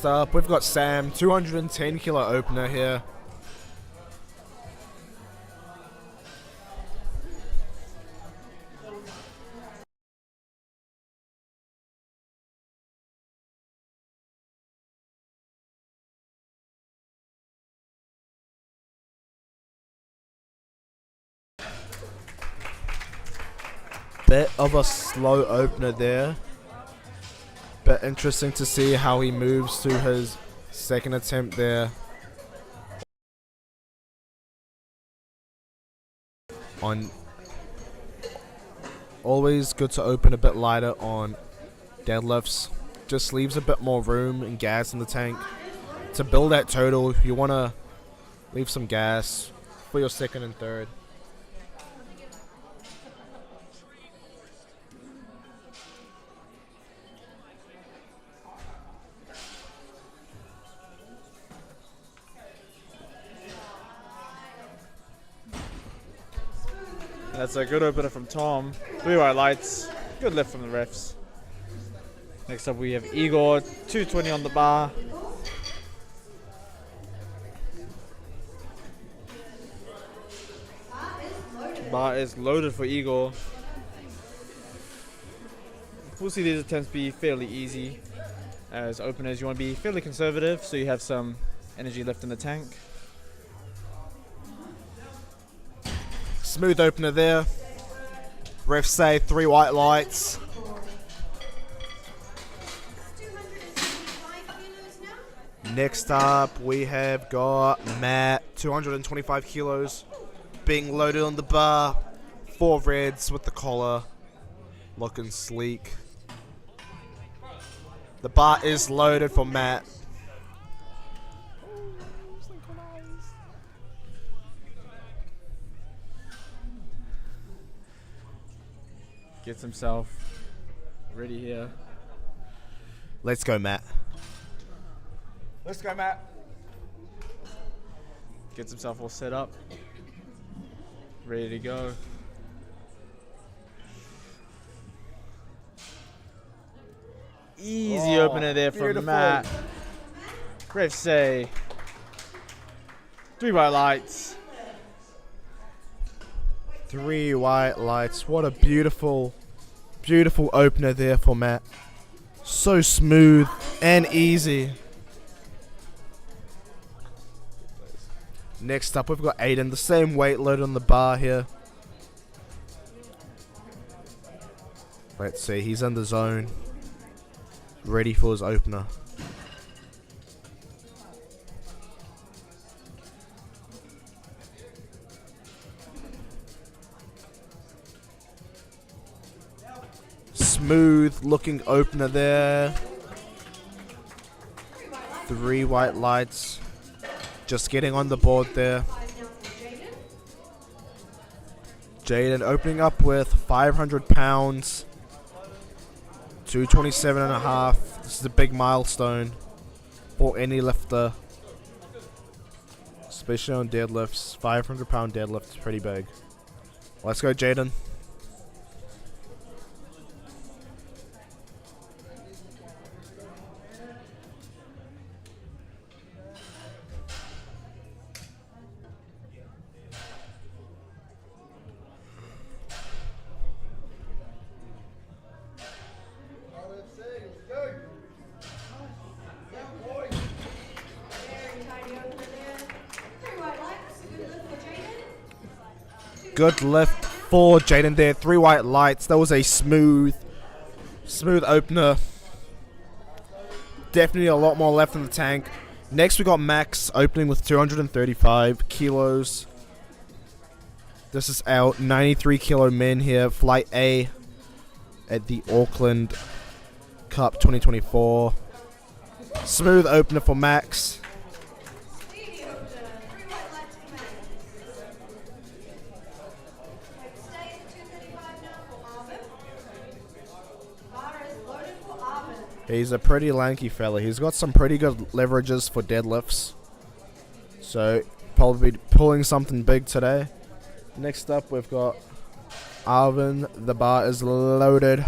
up, we've got Sam, 210 kilo opener here. Bit of a slow opener there. But interesting to see how he moves to his second attempt there. Always good to open a bit lighter on deadlifts. Just leaves a bit more room and gas in the tank. To build that total, you want to leave some gas for your second and third. That's a good opener from Tom. 3 white lights. Good lift from the refs. Next up we have Igor. 220 on the bar. Bar is loaded for Igor. We'll see these attempts be fairly easy. As openers, you want to be fairly conservative so you have some energy left in the tank. Smooth opener there. Refs say 3 white lights. Next up, we have got Matt, 225 kilos, being loaded on the bar. 4 reds with the collar, looking sleek. The bar is loaded for Matt. Gets himself ready here. Let's go, Matt. Let's go, Matt. Gets himself all set up. Ready to go. Easy opener there from Matt. Refs say 3 white lights. 3 white lights. What a beautiful, beautiful opener there for Matt. So smooth and easy. Next up, we've got Aiden. The same weight load on the bar here. Let's see. He's in the zone. Ready for his opener. Smooth looking opener there. 3 white lights. Just getting on the board there. Jaden opening up with 500 pounds. 227.5. This is a big milestone for any lifter. Especially on deadlifts. 500-pound deadlift is pretty big. Let's go, Jaden. Good lift for Jaden there. 3 white lights. That was a smooth opener. Definitely a lot more left in the tank. Next we got Max opening with 235 kilos. This is our 93 kilo men here. Flight A at the Auckland Cup 2024. Smooth opener for Max. He's a pretty lanky fella. He's got some pretty good leverages for deadlifts. So, probably pulling something big today. Next up, we've got Arvin. The bar is loaded.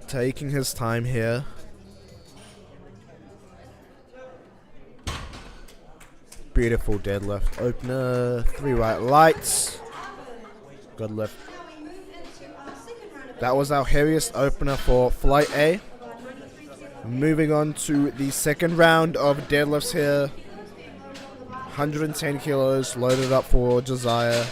Taking his time here. Beautiful deadlift. Opener. 3 white lights. Good lift. That was our heaviest opener for Flight A. Moving on to the second round of deadlifts here. 110 kilos loaded up for Josiah.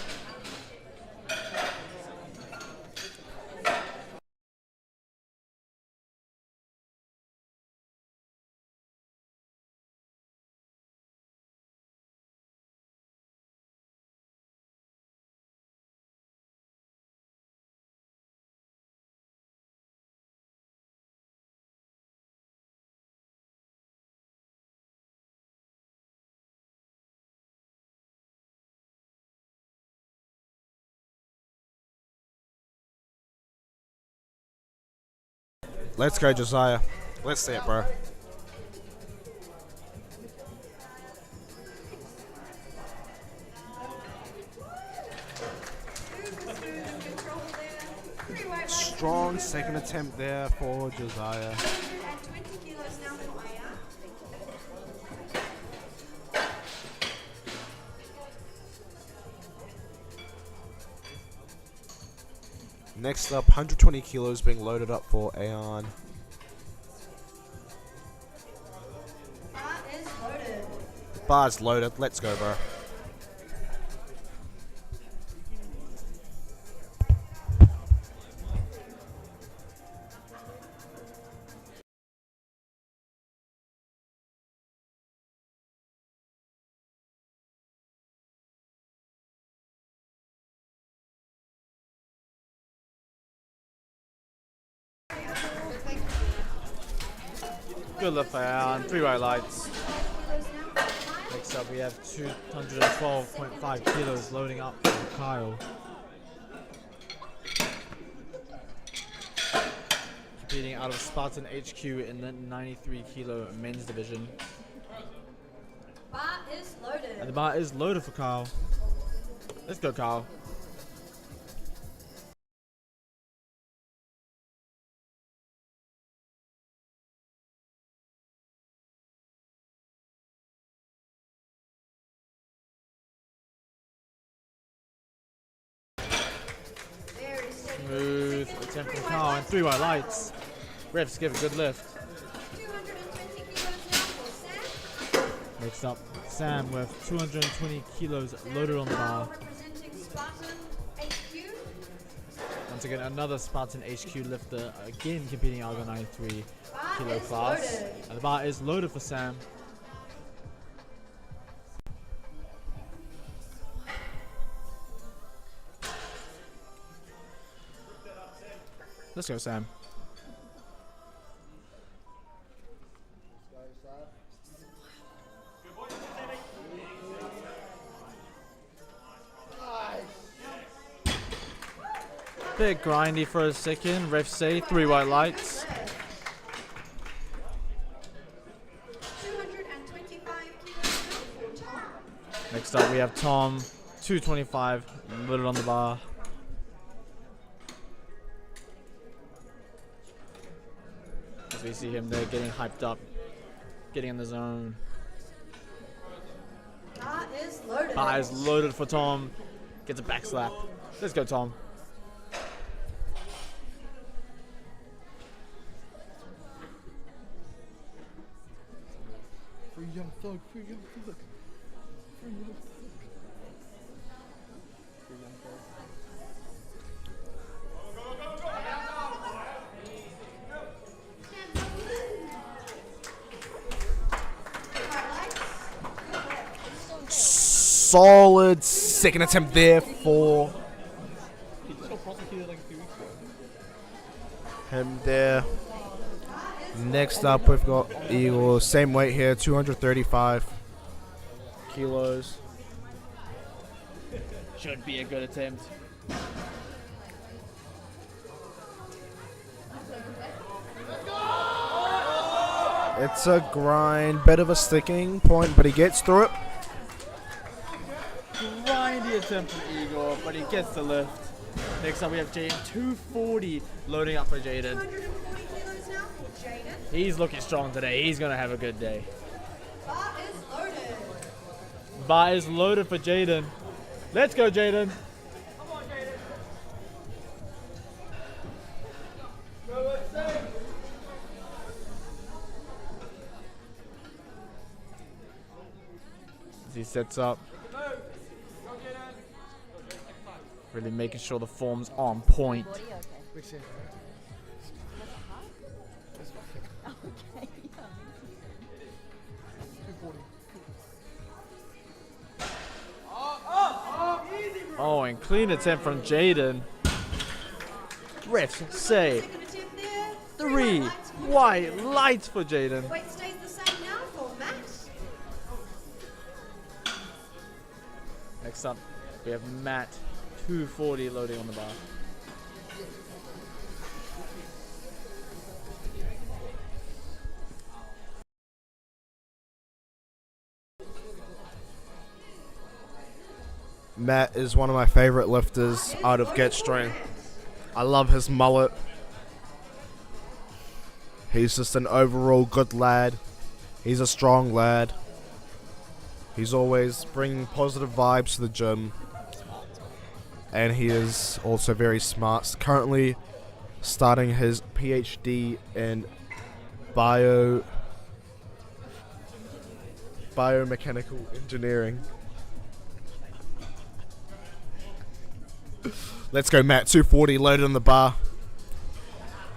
Let's go, Josiah. Let's see it, bro. Strong second attempt there for Josiah. Next up, 120 kilos being loaded up for Aeon. Bar is loaded. Bar's loaded. Let's go, bro. Good lift by Aaron, 3 white lights. Next up we have 212.5 kilos loading up for Kyle. Competing out of Spartan HQ in the 93 kilo men's division. Bar is loaded. And the bar is loaded for Kyle. Let's go, Kyle. Very steady. Smooth attempt from Kyle and 3 white lights. Refs give a good lift. 220 kilos now for Sam. Next up, Sam with 220 kilos loaded on the bar. Representing Spartan HQ. Once again, another Spartan HQ lifter, again competing out of the 93 kilo is class. loaded. And the bar is loaded for Sam. Let's go, Sam. Bit grindy for a second. Refs say 3 white lights. 225 kilos now for Tom. Next up, we have Tom, 225, loaded on the bar. As we see him there getting hyped up, getting in the zone. Bar is loaded. Bar is loaded for Tom. Gets a back slap. Let's go, Tom. Free young thug, free young thug. Free young thug. Free young thug. Solid second attempt there for him there. Next up, we've got Eagle. Same weight here, 235 kilos. Should be a good attempt. It's a grind, bit of a sticking point, but he gets through it. Grindy attempt from Igor, but he gets the lift. Next up, we have Jaden, 240, loading up for Jaden. 240 kilos now for Jaden. He's looking strong today. He's going to have a good day. Bar is loaded. Bar is loaded for Jaden. Let's go, Jaden. As he sets up. Really making sure the form's on point. Oh, and clean attempt from Jaden. Refs say Second attempt there. 3 white lights for Jaden. Weight stays the same now for Matt. Next up, we have Matt, 240 loading on the bar. Matt is one of my favorite lifters out of Get Strength. I love his mullet. He's just an overall good lad. He's a strong lad. He's always bringing positive vibes to the gym. And he is also very smart. Currently starting his PhD in biomechanical engineering. Let's go, Matt. 240 loaded on the bar.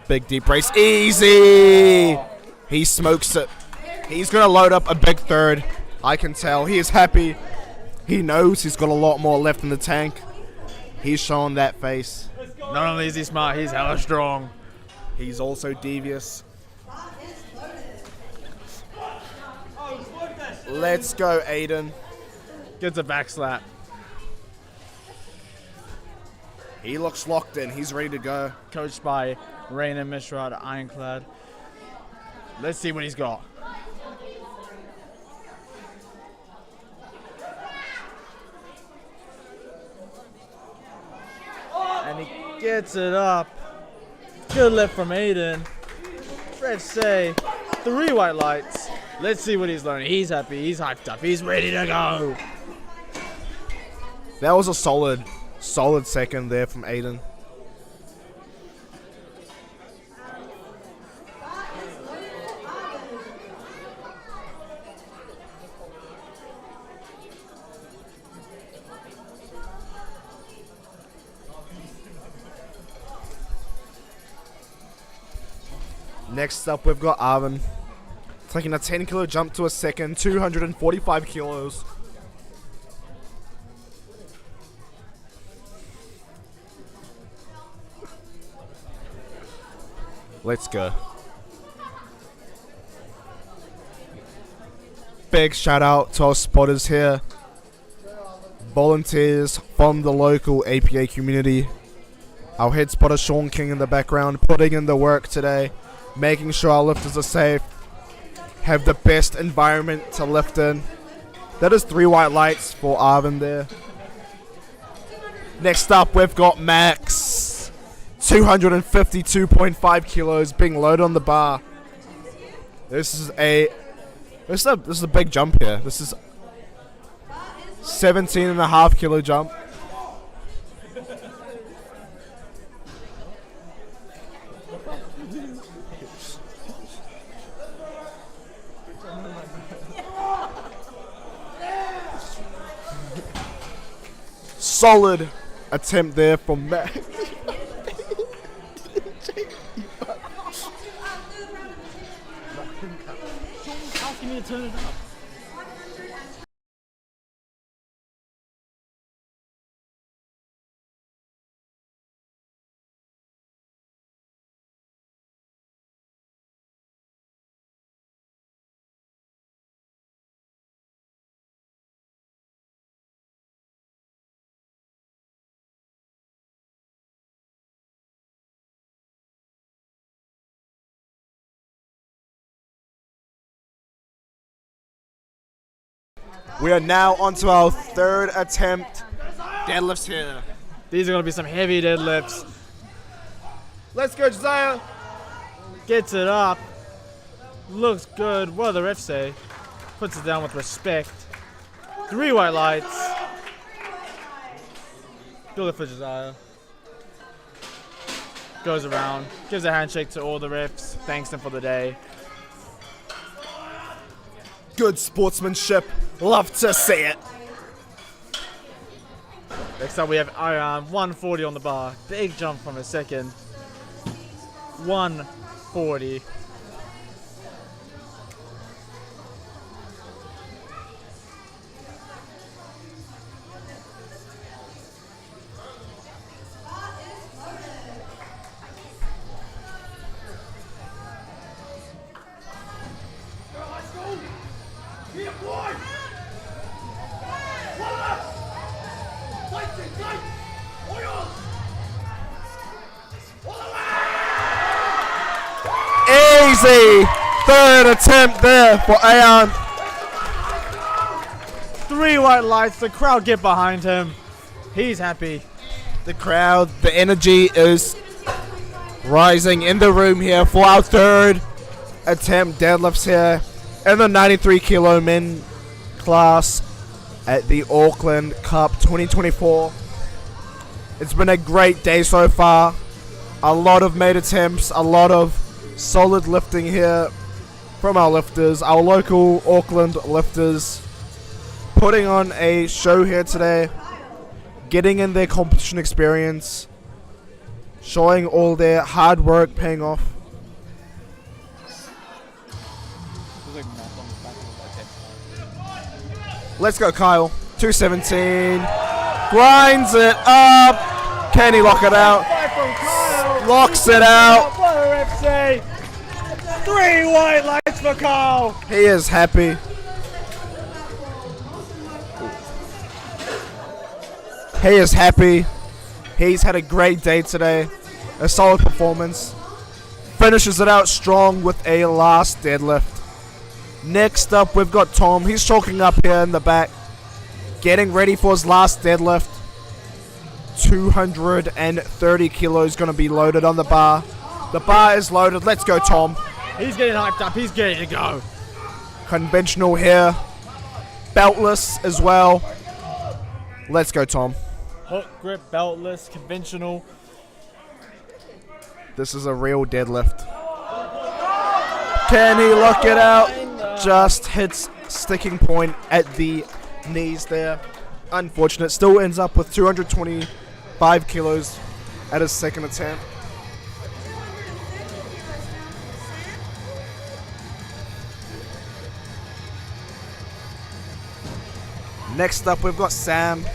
Big deep brace. Easy! He smokes it. He's going to load up a big third. I can tell. He is happy. He knows he's got a lot more left in the tank. He's showing that face. Not only is he smart, he's hella strong. He's also devious. Let's go, Aiden. Gets a back slap. He looks locked in. He's ready to go. Coached by Raina Mishra at Ironclad. Let's see what he's got. Gets it up. Good lift from Aiden. Let's say 3 white lights. Let's see what he's learning. He's happy. He's hyped up. He's ready to go. That was a solid second there from Aiden. Next up, we've got Arvin taking a 10 kilo jump to a second, 245 kilos. Let's go. Big shout out to our spotters here, volunteers from the local APA community. Our head spotter Sean King in the background, putting in the work today, making sure our lifters are safe, have the best environment to lift in. That is 3 white lights for Arvin there. Next up, we've got Max, 252.5 kilos being loaded on the bar. This is a big jump here. This is 17.5 kilo jump. Solid attempt there from Max. Asking me to turn it up. We are now onto our third attempt. Deadlifts here. These are going to be some heavy deadlifts. Let's go, Josiah. Gets it up. Looks good. What do the refs say? Puts it down with respect. 3 white lights. Good lift for Josiah. Goes around. Gives a handshake to all the refs. Thanks them for the day. Good sportsmanship. Love to see it. Next up we have Iron, 140 on the bar. Big jump from a second. 140. Easy third attempt there for Ayan. 3 white lights. The crowd get behind him. He's happy. The crowd, the energy is rising in the room here for our third attempt deadlifts here in the 93 kilo men class at the Auckland Cup 2024. It's been a great day so far. A lot of made attempts, a lot of solid lifting here from our lifters, our local Auckland lifters, putting on a show here today, getting in their competition experience, showing all their hard work paying off. Let's go, Kyle. 217. Grinds it up. Can he lock it out? Locks it out. What do the refs say? 3 white lights for Kyle. He is happy. He is happy. He's had a great day today. A solid performance. Finishes it out strong with a last deadlift. Next up, we've got Tom. He's chalking up here in the back, getting ready for his last deadlift. 230 kilos going to be loaded on the bar. The bar is loaded. Let's go, Tom. He's getting hyped up. He's getting to go. Conventional here. Beltless as well. Let's go, Tom. Hook grip, beltless, conventional. This is a real deadlift. Can he lock it out? Just hits sticking point at the knees there. Unfortunate. Still ends up with 225 kilos at his second attempt. Next up, we've got Sam.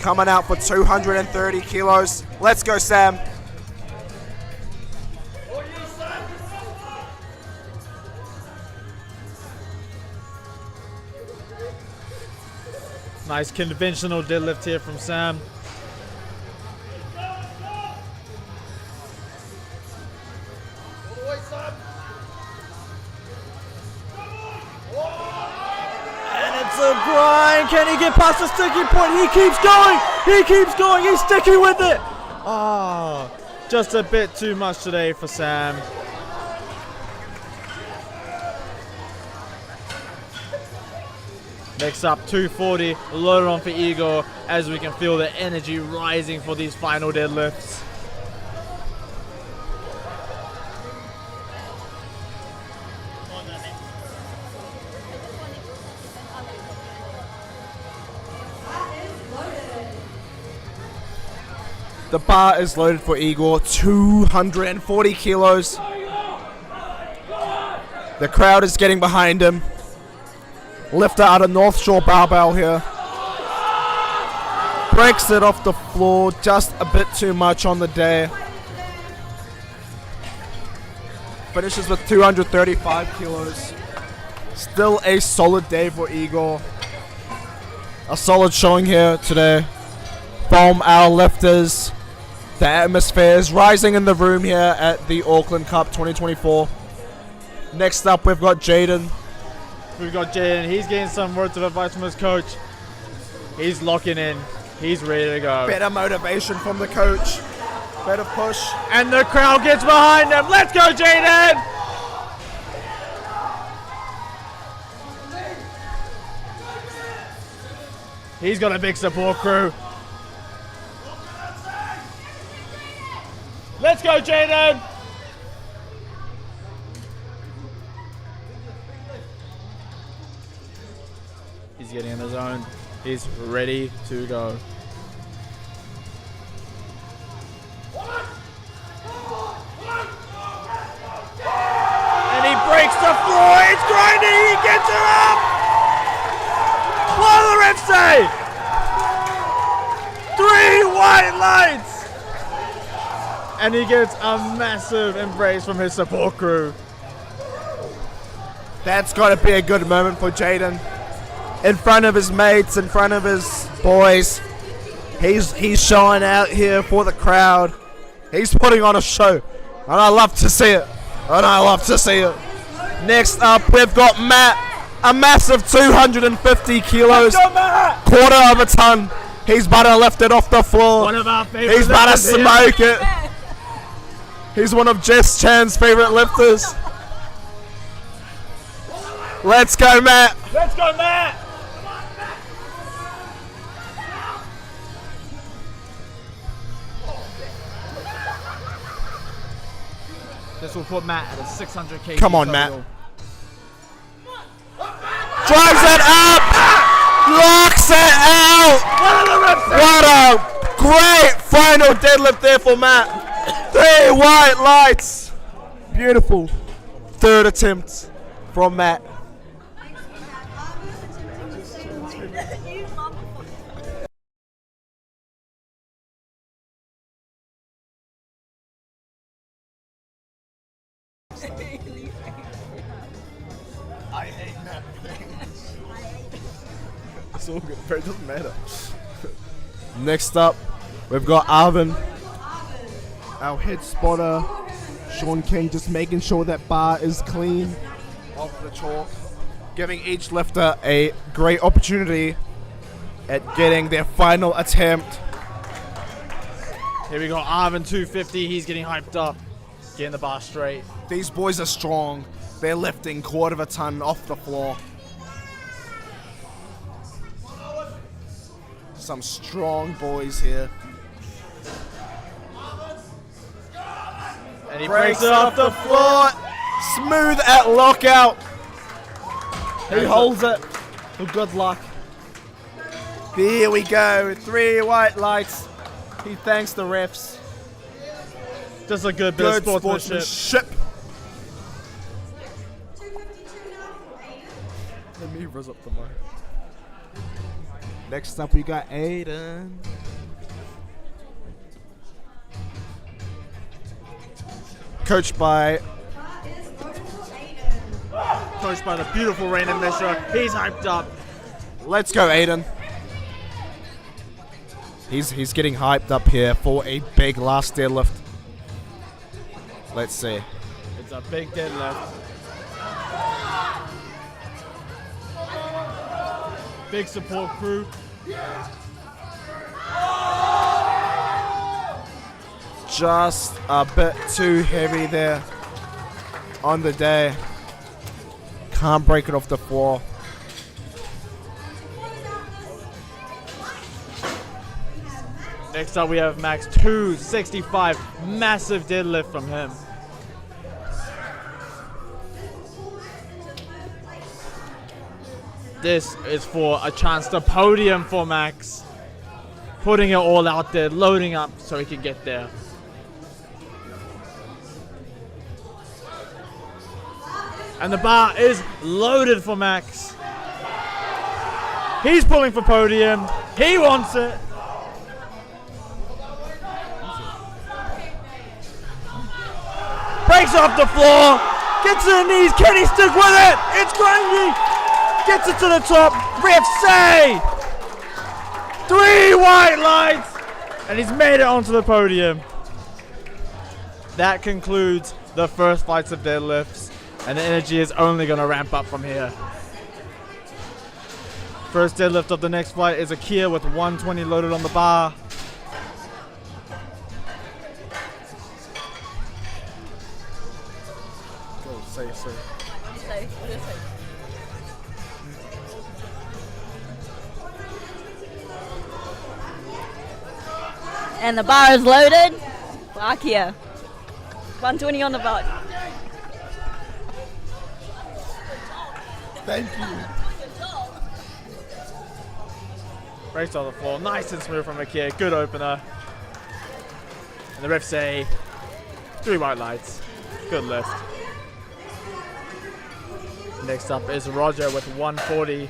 Coming out for 230 kilos. Let's go, Sam. Nice conventional deadlift here from Sam. And it's a grind. Can he get past the sticky point? He keeps going. He keeps going. He's sticky with it. Ah, just a bit too much today for Sam. Next up, 240, loaded on for Igor, as we can feel the energy rising for these final deadlifts. The bar is loaded for Igor, 240 kilos. The crowd is getting behind him. Lifter out of North Shore barbell here. Breaks it off the floor, just a bit too much on the day. Finishes with 235 kilos. Still a solid day for Igor. A solid showing here today from our lifters. The atmosphere is rising in the room here at the Auckland Cup 2024. Next up, we've got Jaden. We've got Jaden. He's getting some words of advice from his coach. He's locking in. He's ready to go. Better motivation from the coach. Better push. And the crowd gets behind him. Let's go, Jaden! He's got a big support crew. Let's go, Jaden! He's getting in the zone. He's ready to go. And he breaks the floor. It's grinding. He gets it up. What do the refs say? 3 white lights. And he gets a massive embrace from his support crew. That's got to be a good moment for Jaden. In front of his mates, in front of his boys. He's showing out here for the crowd. He's putting on a show. And I love to see it. And I love to see it. Next up, we've got Matt. A massive 250 kilos. Quarter of a ton. He's about to lift it off the floor. One of our favorite He's about to lifters here. smoke it. He's one of Jess Chan's favorite lifters. Let's go, Matt. Let's go, Matt. This will put Matt at a 600 kg. Come on, total. Matt. Drives it up. Locks it out. What a great final deadlift there for Matt. 3 white lights. Beautiful. Third attempt from Matt. I hate Matt. It's all good, but it doesn't matter. Next up, we've got Arvin. Our head spotter, Sean King, just making sure that bar is clean off the chalk. Giving each lifter a great opportunity at getting their final attempt. Here we go, Arvin 250. He's getting hyped up, getting the bar straight. These boys are strong. They're lifting 1/4 ton off the floor. Some strong boys here. And he breaks it off the floor. Smooth at lockout. He holds it for good luck. There we go. 3 white lights. He thanks the refs. Just a good bit of sportsmanship. Let me rizz up the mic. Next up, we got Aiden. Coached by the beautiful Raina Mishra. He's hyped up. Let's go, Aiden. He's getting hyped up here for a big last deadlift. Let's see. It's a big deadlift. Big support crew. Just a bit too heavy there on the day. Can't break it off the floor. Next up we have Max 265. Massive deadlift from him. This is for a chance to podium for Max. Putting it all out there, loading up so he can get there. And the bar is loaded for Max. He's pulling for podium. He wants it. Breaks off the floor. Gets to the knees. Can he stick with it? It's Grungy. Gets it to the top. Refs say 3 white lights. And he's made it onto the podium. That concludes the first fights of deadlifts. And the energy is only going to ramp up from here. First deadlift of the next fight is a Kia with 120 loaded on the bar. Go, say. And the bar is loaded. Akia. 120 on the bar. Thank you. Breaks on the floor. Nice and smooth from Akia. Good opener. And the refs say 3 white lights. Good lift. Next up is Roger with 140.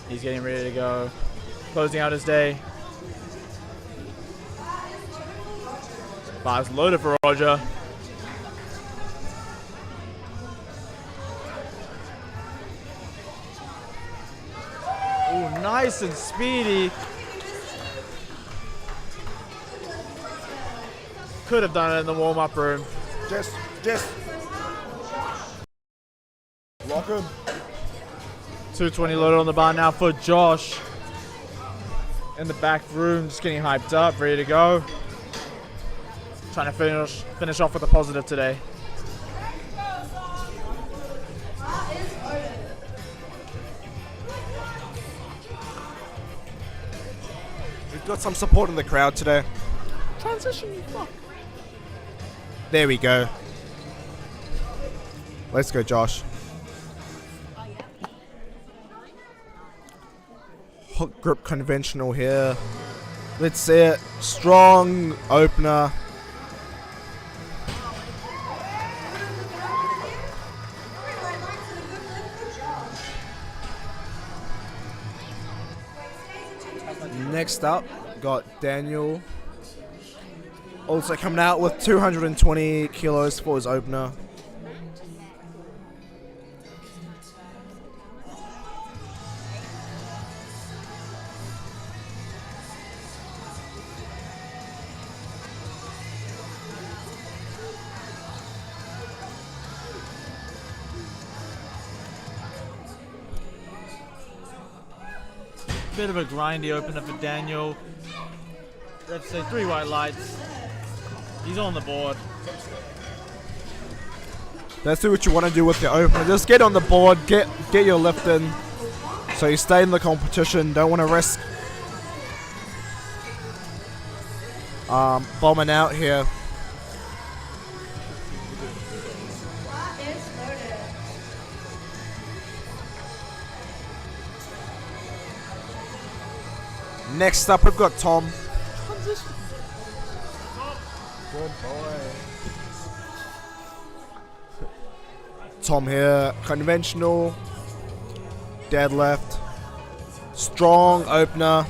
He's getting ready to go. Closing out his day. Bar's loaded for Roger. Ooh, nice and speedy. Could have done it in the warm-up room. Just. Lock him. 220 loaded on the bar now for Josh. In the back room, just getting hyped up, ready to go. Trying to finish off with a positive today. We've got some support in the crowd today. Transition, you fuck. There we go. Let's go, Josh. Hook grip conventional here. Let's see it. Strong opener. Next up, got Daniel. Also coming out with 220 kilos for his opener. Bit of a grindy opener for Daniel. Let's say 3 white lights. He's on the board. That's what you want to do with your opener. Just get on the board, get your lift in, so you stay in the competition. Don't want to risk bombing out here. Next up, we've got Tom. Good boy. Tom here, conventional, deadlift, strong opener.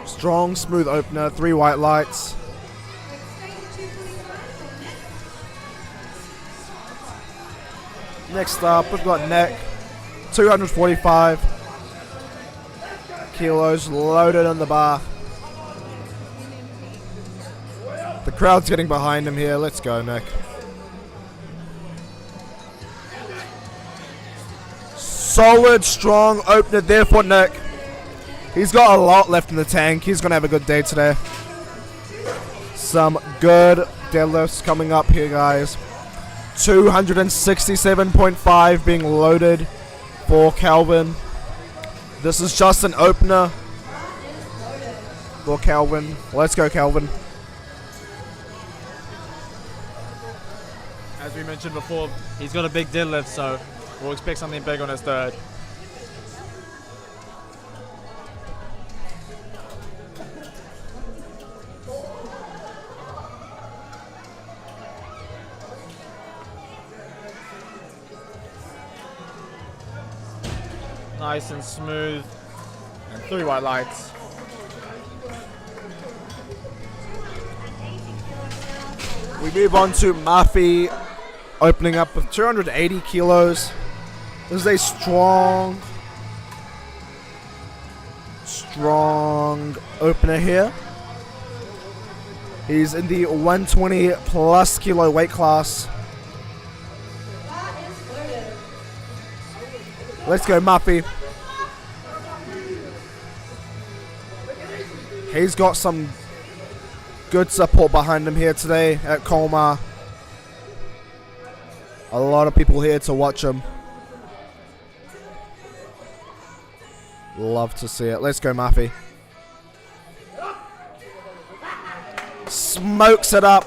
Strong, smooth opener, 3 white lights. Next up, we've got Nick, 245 kilos loaded on the bar. The crowd's getting behind him here. Let's go, Nick. Solid, strong opener there for Nick. He's got a lot left in the tank. He's going to have a good day today. Some good deadlifts coming up here, guys. 267.5 being loaded for Calvin. This is just an opener for Calvin. Let's go, Calvin. As we mentioned before, he's got a big deadlift, so we'll expect something big on his third. Nice and smooth, and 3 white lights. We move on to Murphy, opening up with 280 kilos. This is a strong opener here. He's in the 120 plus kilo weight class. Let's go, Murphy. He's got some good support behind him here today at Colmar. A lot of people here to watch him. Love to see it. Let's go, Murphy. Smokes it up.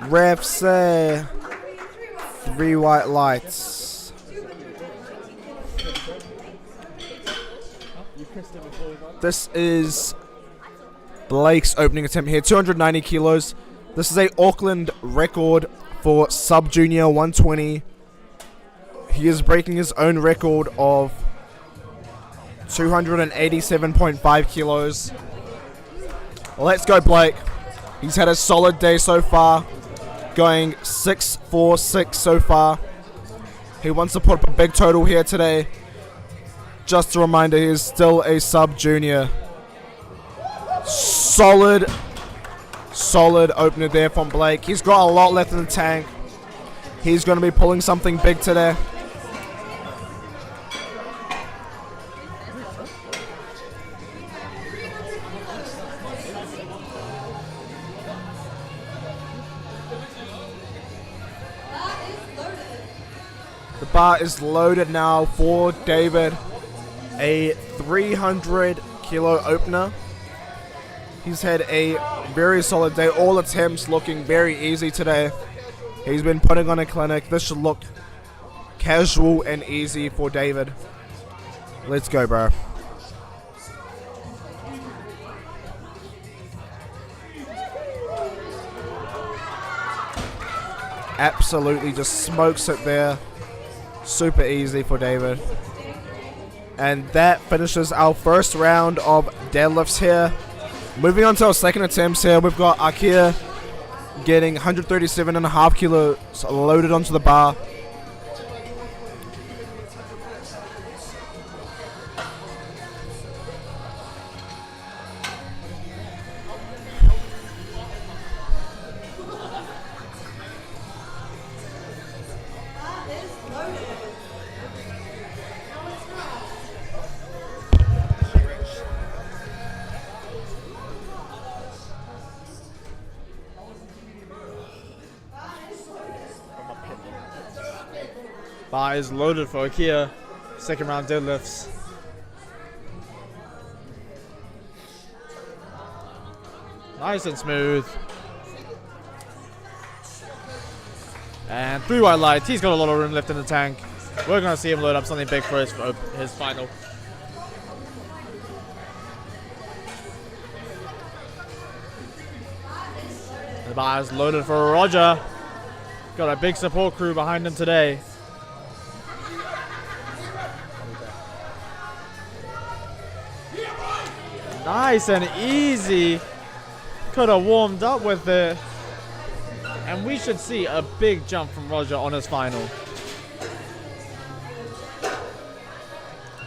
Refs say 3 white lights. This is Blake's opening attempt here. 290 kilos. This is a Auckland record for sub-junior 120. He is breaking his own record of 287.5 kilos. Let's go, Blake. He's had a solid day so far, going 6'4", so far. He wants to put up a big total here today. Just a reminder, he is still a sub-junior. Solid opener there from Blake. He's got a lot left in the tank. He's going to be pulling something big today. The bar is loaded now for David. A 300 kilo opener. He's had a very solid day. All attempts looking very easy today. He's been putting on a clinic. This should look casual and easy for David. Let's go, bro. Absolutely just smokes it there. Super easy for David. And that finishes our first round of deadlifts here. Moving on to our second attempts here, we've got Akir getting 137.5 kilos loaded onto the bar. Bar is loaded for Akia. Second round deadlifts. Nice and smooth. And 3 white lights. He's got a lot of room left in the tank. We're going to see him load up something big for his final. The bar is loaded for Roger. Got a big support crew behind him today. Nice and easy. Could have warmed up with it. And we should see a big jump from Roger on his final.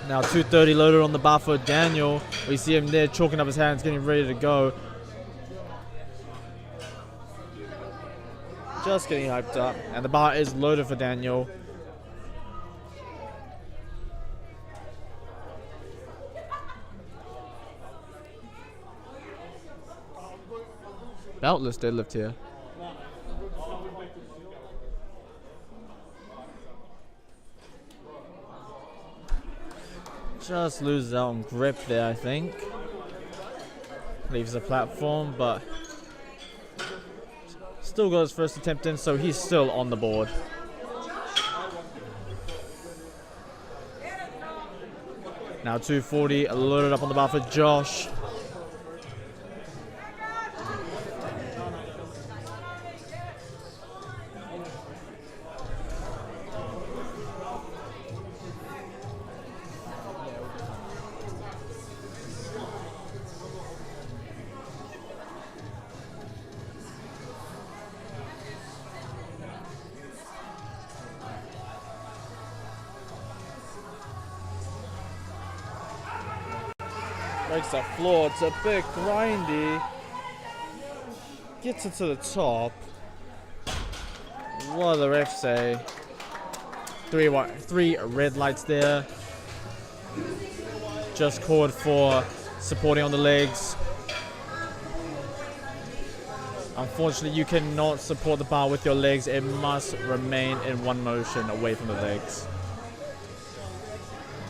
Now 230 loaded on the bar for Daniel. We see him there chalking up his hands, getting ready to go. Just getting hyped up. And the bar is loaded for Daniel. Beltless deadlift here. Just loses out on grip there, I think. Leaves the platform, but still got his first attempt in, so he's still on the board. Now 240 loaded up on the bar for Josh. Breaks the floor, it's a bit grindy. Gets it to the top. What do the refs say? Three red lights there. Just called for supporting on the legs. Unfortunately, you cannot support the bar with your legs. It must remain in one motion away from the legs.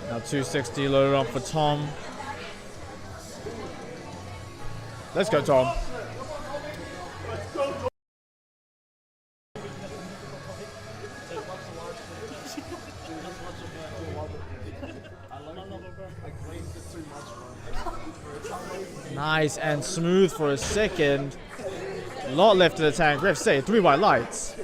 Now 260 loaded on for Tom. Let's go, Tom. Nice and smooth for a second. A lot left in the tank. Refs say 3 white lights.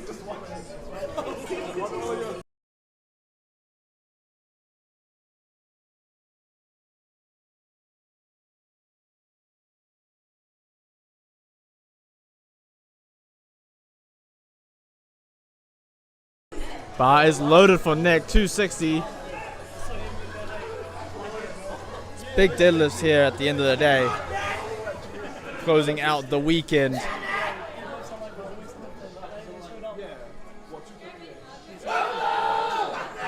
Bar is loaded for Nick, 260. It's big deadlifts here at the end of the day. Closing out the weekend.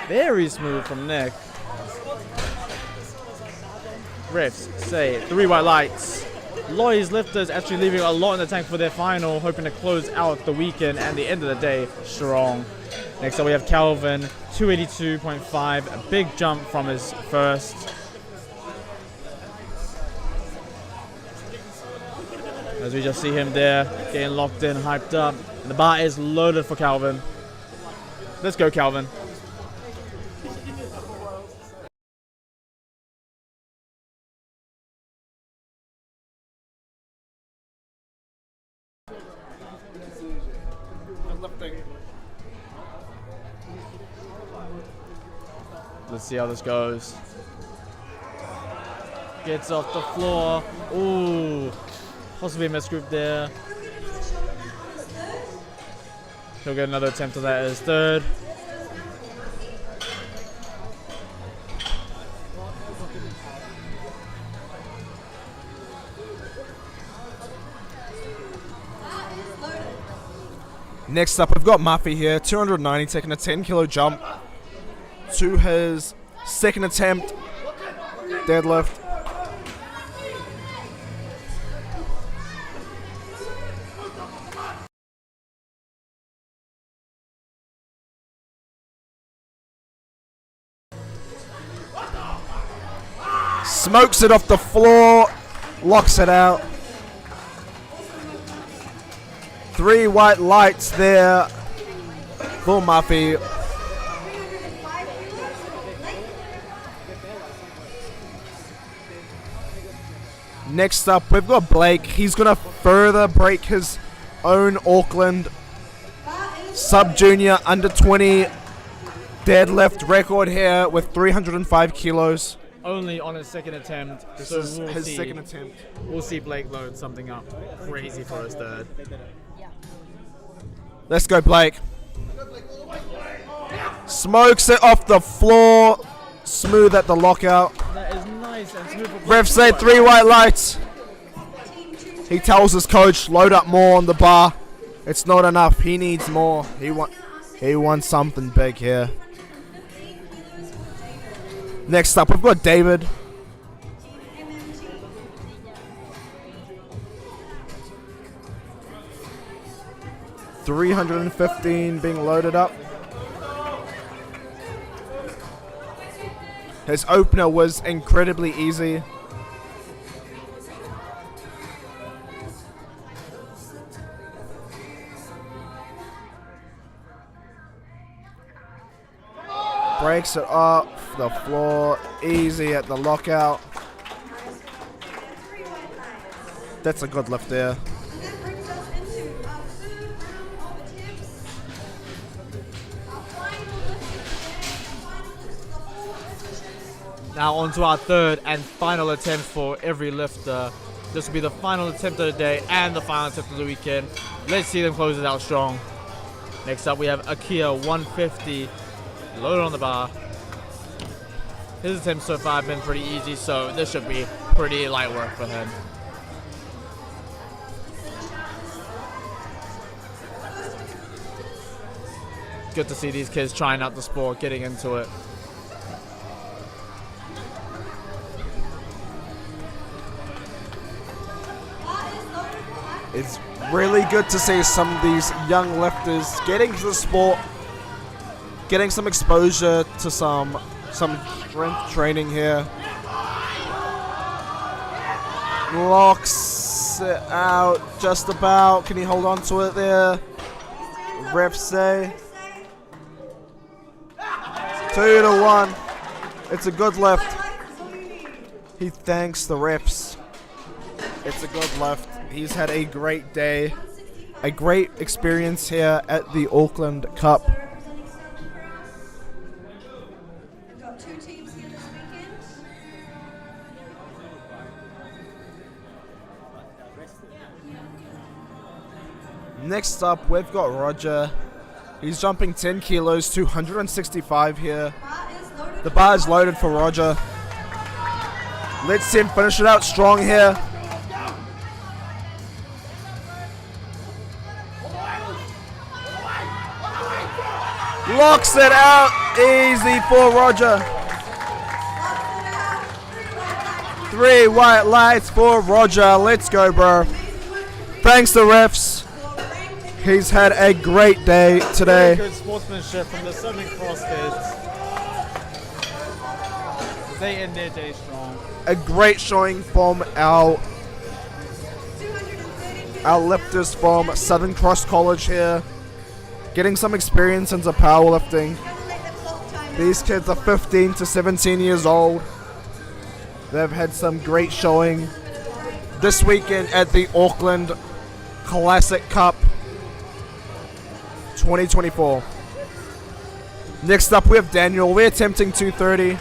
Very smooth from Nick. Refs say 3 white lights. Loy's lifters actually leaving a lot in the tank for their final, hoping to close out the weekend and the end of the day strong. Next up we have Calvin, 282.5, a big jump from his first. As we just see him there, getting locked in, hyped up. And the bar is loaded for Calvin. Let's go, Calvin. Let's see how this goes. Gets off the floor. Ooh, possibly a misgroup there. He'll get another attempt at that as third. Next up, we've got Muffy here, 290, taking a 10 kilo jump to his second attempt deadlift. Smokes it off the floor. Locks it out. 3 white lights there for Muffy. Next up, we've got Blake. He's going to further break his own Auckland sub-junior under 20 deadlift record here with 305 kilos. Only on his second attempt. This so is we'll his see. second attempt. We'll see Blake load something up crazy for his third. Let's go, Blake. Smokes it off the floor. Smooth at the lockout. That is nice and smooth. for Ref said 3 white lights. He tells his coach, load up more on the bar. It's not enough. He needs more. He wants something big here. Next up, we've got David. $315 being loaded up. His opener was incredibly easy. Breaks it off the floor, easy at the lockout. That's a good lift there. And that brings us into our third round of attempts. Our final lift of the day, Now on to our third and final attempt for every lifter. This will be the final attempt of the day and the final attempt of the weekend. Let's see them close it out strong. Next up we have Akia 150 loaded on the bar. His attempts so far have been pretty easy, so this should be pretty light work for him. Good to see these kids trying out the sport, getting into it. It's really good to see some of these young lifters getting to the sport, getting some exposure to some strength training here. Locks it out just about. Can he hold on to it there? Refs say 2-1. It's a good lift. He thanks the refs. It's a good lift. He's had a great day, a great experience here at the Auckland Cup. we've got 2 teams here this weekend. Next up, we've got Roger. He's jumping 10 kilos, 265 here. The bar is loaded for Roger. Let's see him finish it out strong here. Locks it out easy for Roger. 3 white lights for Roger. Let's go, bro. Thanks to refs. He's had a great day today. Very good sportsmanship from the Southern Cross kids. They end their day strong. A great showing from our lifters from Southern Cross College here. Getting some experience into powerlifting. These kids are 15 to 17 years old. They've had some great showing this weekend at the Auckland Classic Cup 2024. Next up we have Daniel. We're attempting 230.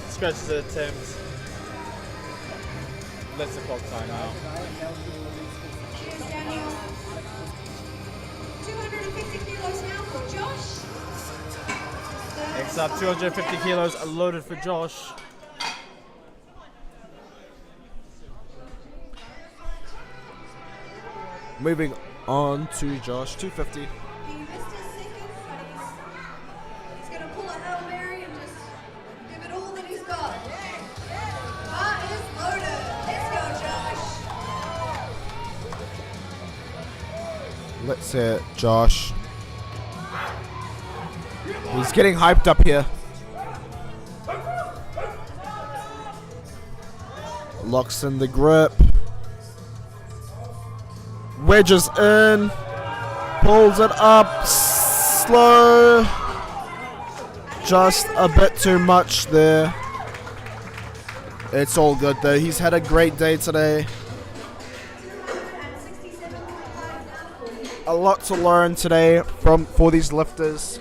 Scratch the attempt. Let's the clock time out. Cheers, Daniel. 250 kilos now for Josh. Next up, 250 kilos loaded for Josh. Moving on to Josh, 250. He missed his second, but he's going to pull a Hail Mary and just give it all that he's got. Bar is loaded. Let's go, Josh. Let's hear Josh. He's getting hyped up here. Locks in the grip. Wedges in. Pulls it up. Slow. Just a bit too much there. It's all good though. He's had a great day today. A lot to learn today for these lifters.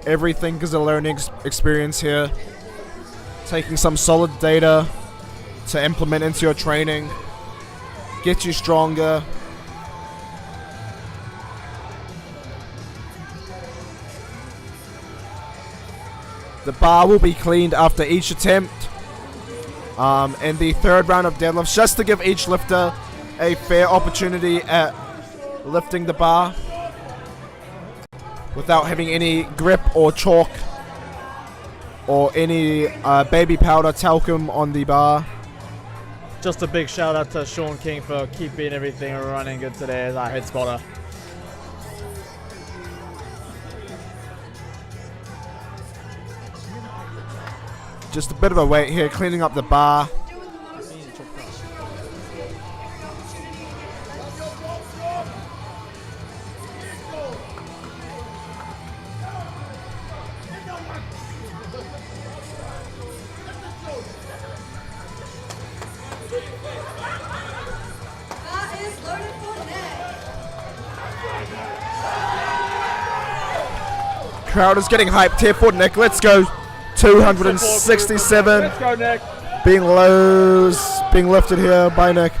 Everything is a learning experience here. Taking some solid data to implement into your training. Get you stronger. The bar will be cleaned after each attempt. In the third round of deadlifts, just to give each lifter a fair opportunity at lifting the bar without having any grip or chalk or any baby powder talcum on the bar. Just a big shout out to Sean King for keeping everything running good today as our head spotter. Just a bit of a wait here, cleaning up the bar. Bar is loaded for neck. Crowd is getting hyped here for Nick. Let's go. 267. Let's go, Nick. Being lifted here by Nick.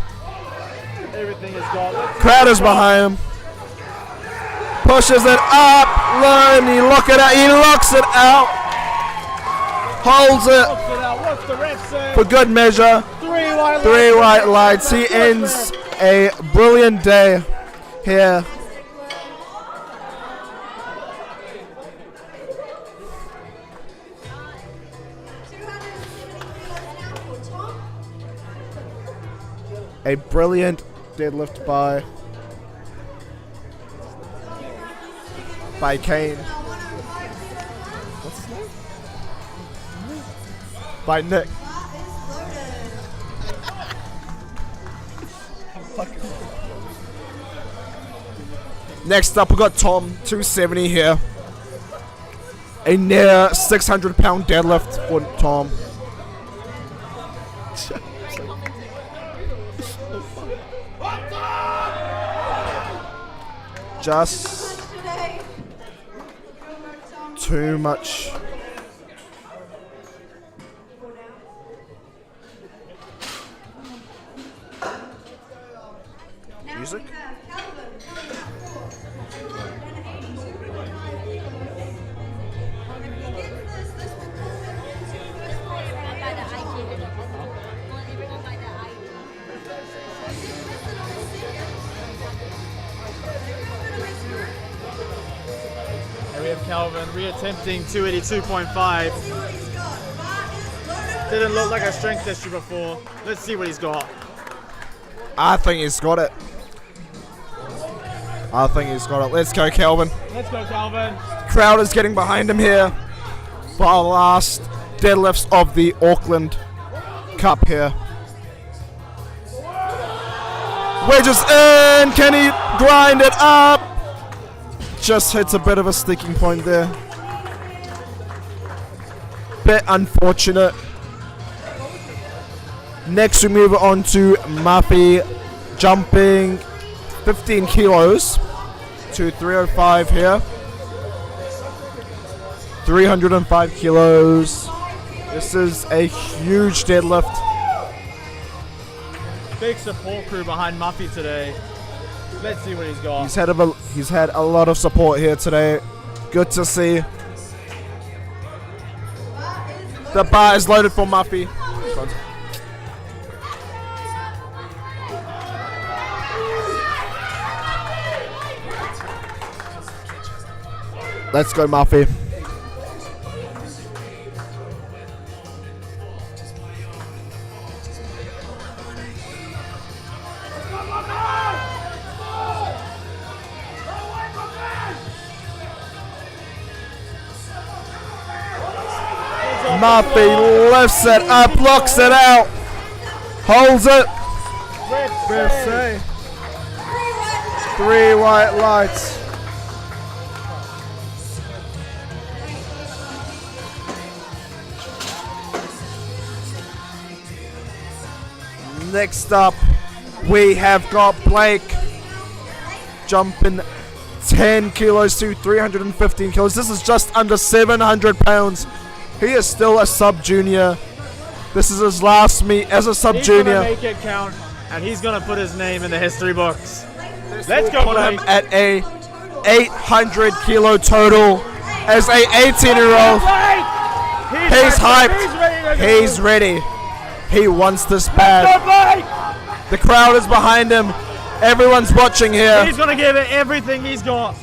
Everything is gone. Crowd is behind him. Pushes it up. Low, and he locks it out. Holds it What's the ref say? for good measure. 3 white lights. He ends a brilliant day here. A brilliant deadlift by Kane. What's his name? By Nick. Next up, we got Tom, 270 here. A near 600-pound deadlift for Tom. Just too much. Music? We have Calvin reattempting 282.5. Didn't look like a strength issue before. Let's see what he's got. I think he's got it. Let's go, Calvin. Let's go, Calvin. Crowd is getting behind him here for our last deadlifts of the Auckland Cup here. Wedges in. Can he grind it up? Just hits a bit of a sticking point there. Bit unfortunate. Next we move on to Murphy, jumping 15 kilos to 305 here. 305 kilos. This is a huge deadlift. Big support crew behind Muffy today. Let's see what he's got. He's had a lot of support here today. Good to see. The bar is loaded for Muffy. Let's go, Muffy. Murphy lifts it up, blocks it out. Holds it. Ref say. 3 white lights. Next up, we have got Blake jumping 10 kilos to 315 kilos. This is just under 700 pounds. He is still a sub-junior. This is his last meet as a sub-junior. He's gonna make it count, and he's gonna put his name in the history books. Let's go, Put him Blake. at a 800 kilo total as a 18-year-old. He's hyped. He's ready. He wants this bad. The crowd is behind him. Everyone's watching here. He's gonna give it everything he's got. He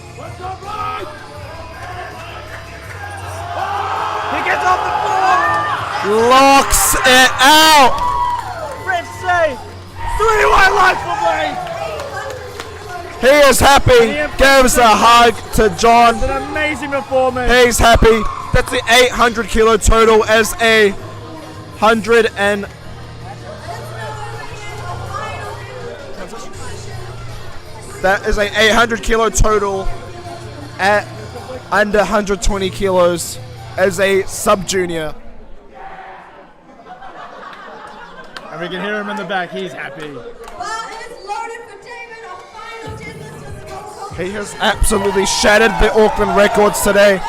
gets off the floor. Locks it out. Ref say 3 white lights for Blake. He is happy. Gives a hug to John. It's an amazing performance. He's happy. That's the 800 kilo total as a 100 and that is a 800 kilo total at under 120 kilos as a sub-junior. And we can hear him in the back. He's happy. Well, it is loaded for David. Our final 10 minutes of the Gold Coast. He has absolutely shattered the Auckland records today.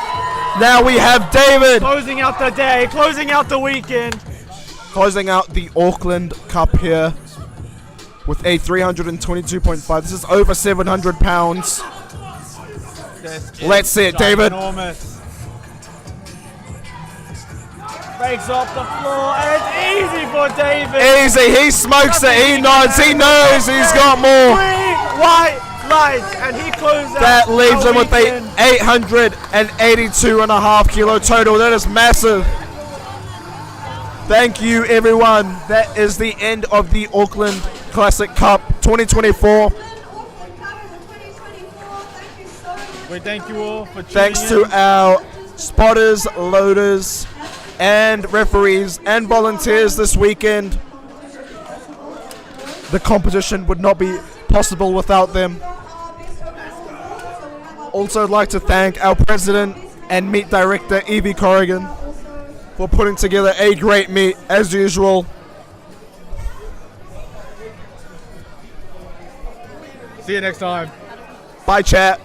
Now we have David Closing out the day, closing out the weekend. closing out the Auckland Cup here with a 322.5. This is over 700 pounds. Let's see it, David. Enormous. Breaks off the floor, and it's easy for David. Easy, he smokes it, he nods, he knows he's got more. 3 white lights, and he closes That out leaves our him with weekend. a 882.5 kilo total. That is massive. Thank you, everyone. That is the end of the Auckland Classic Cup 2024. We thank you all for tuning Thanks in. to our spotters, loaders, and referees and volunteers this weekend. The competition would not be possible without them. Also, I'd like to thank our president and meet director, Evie Corrigan, for putting together a great meet as usual. See you next time. Bye, chat.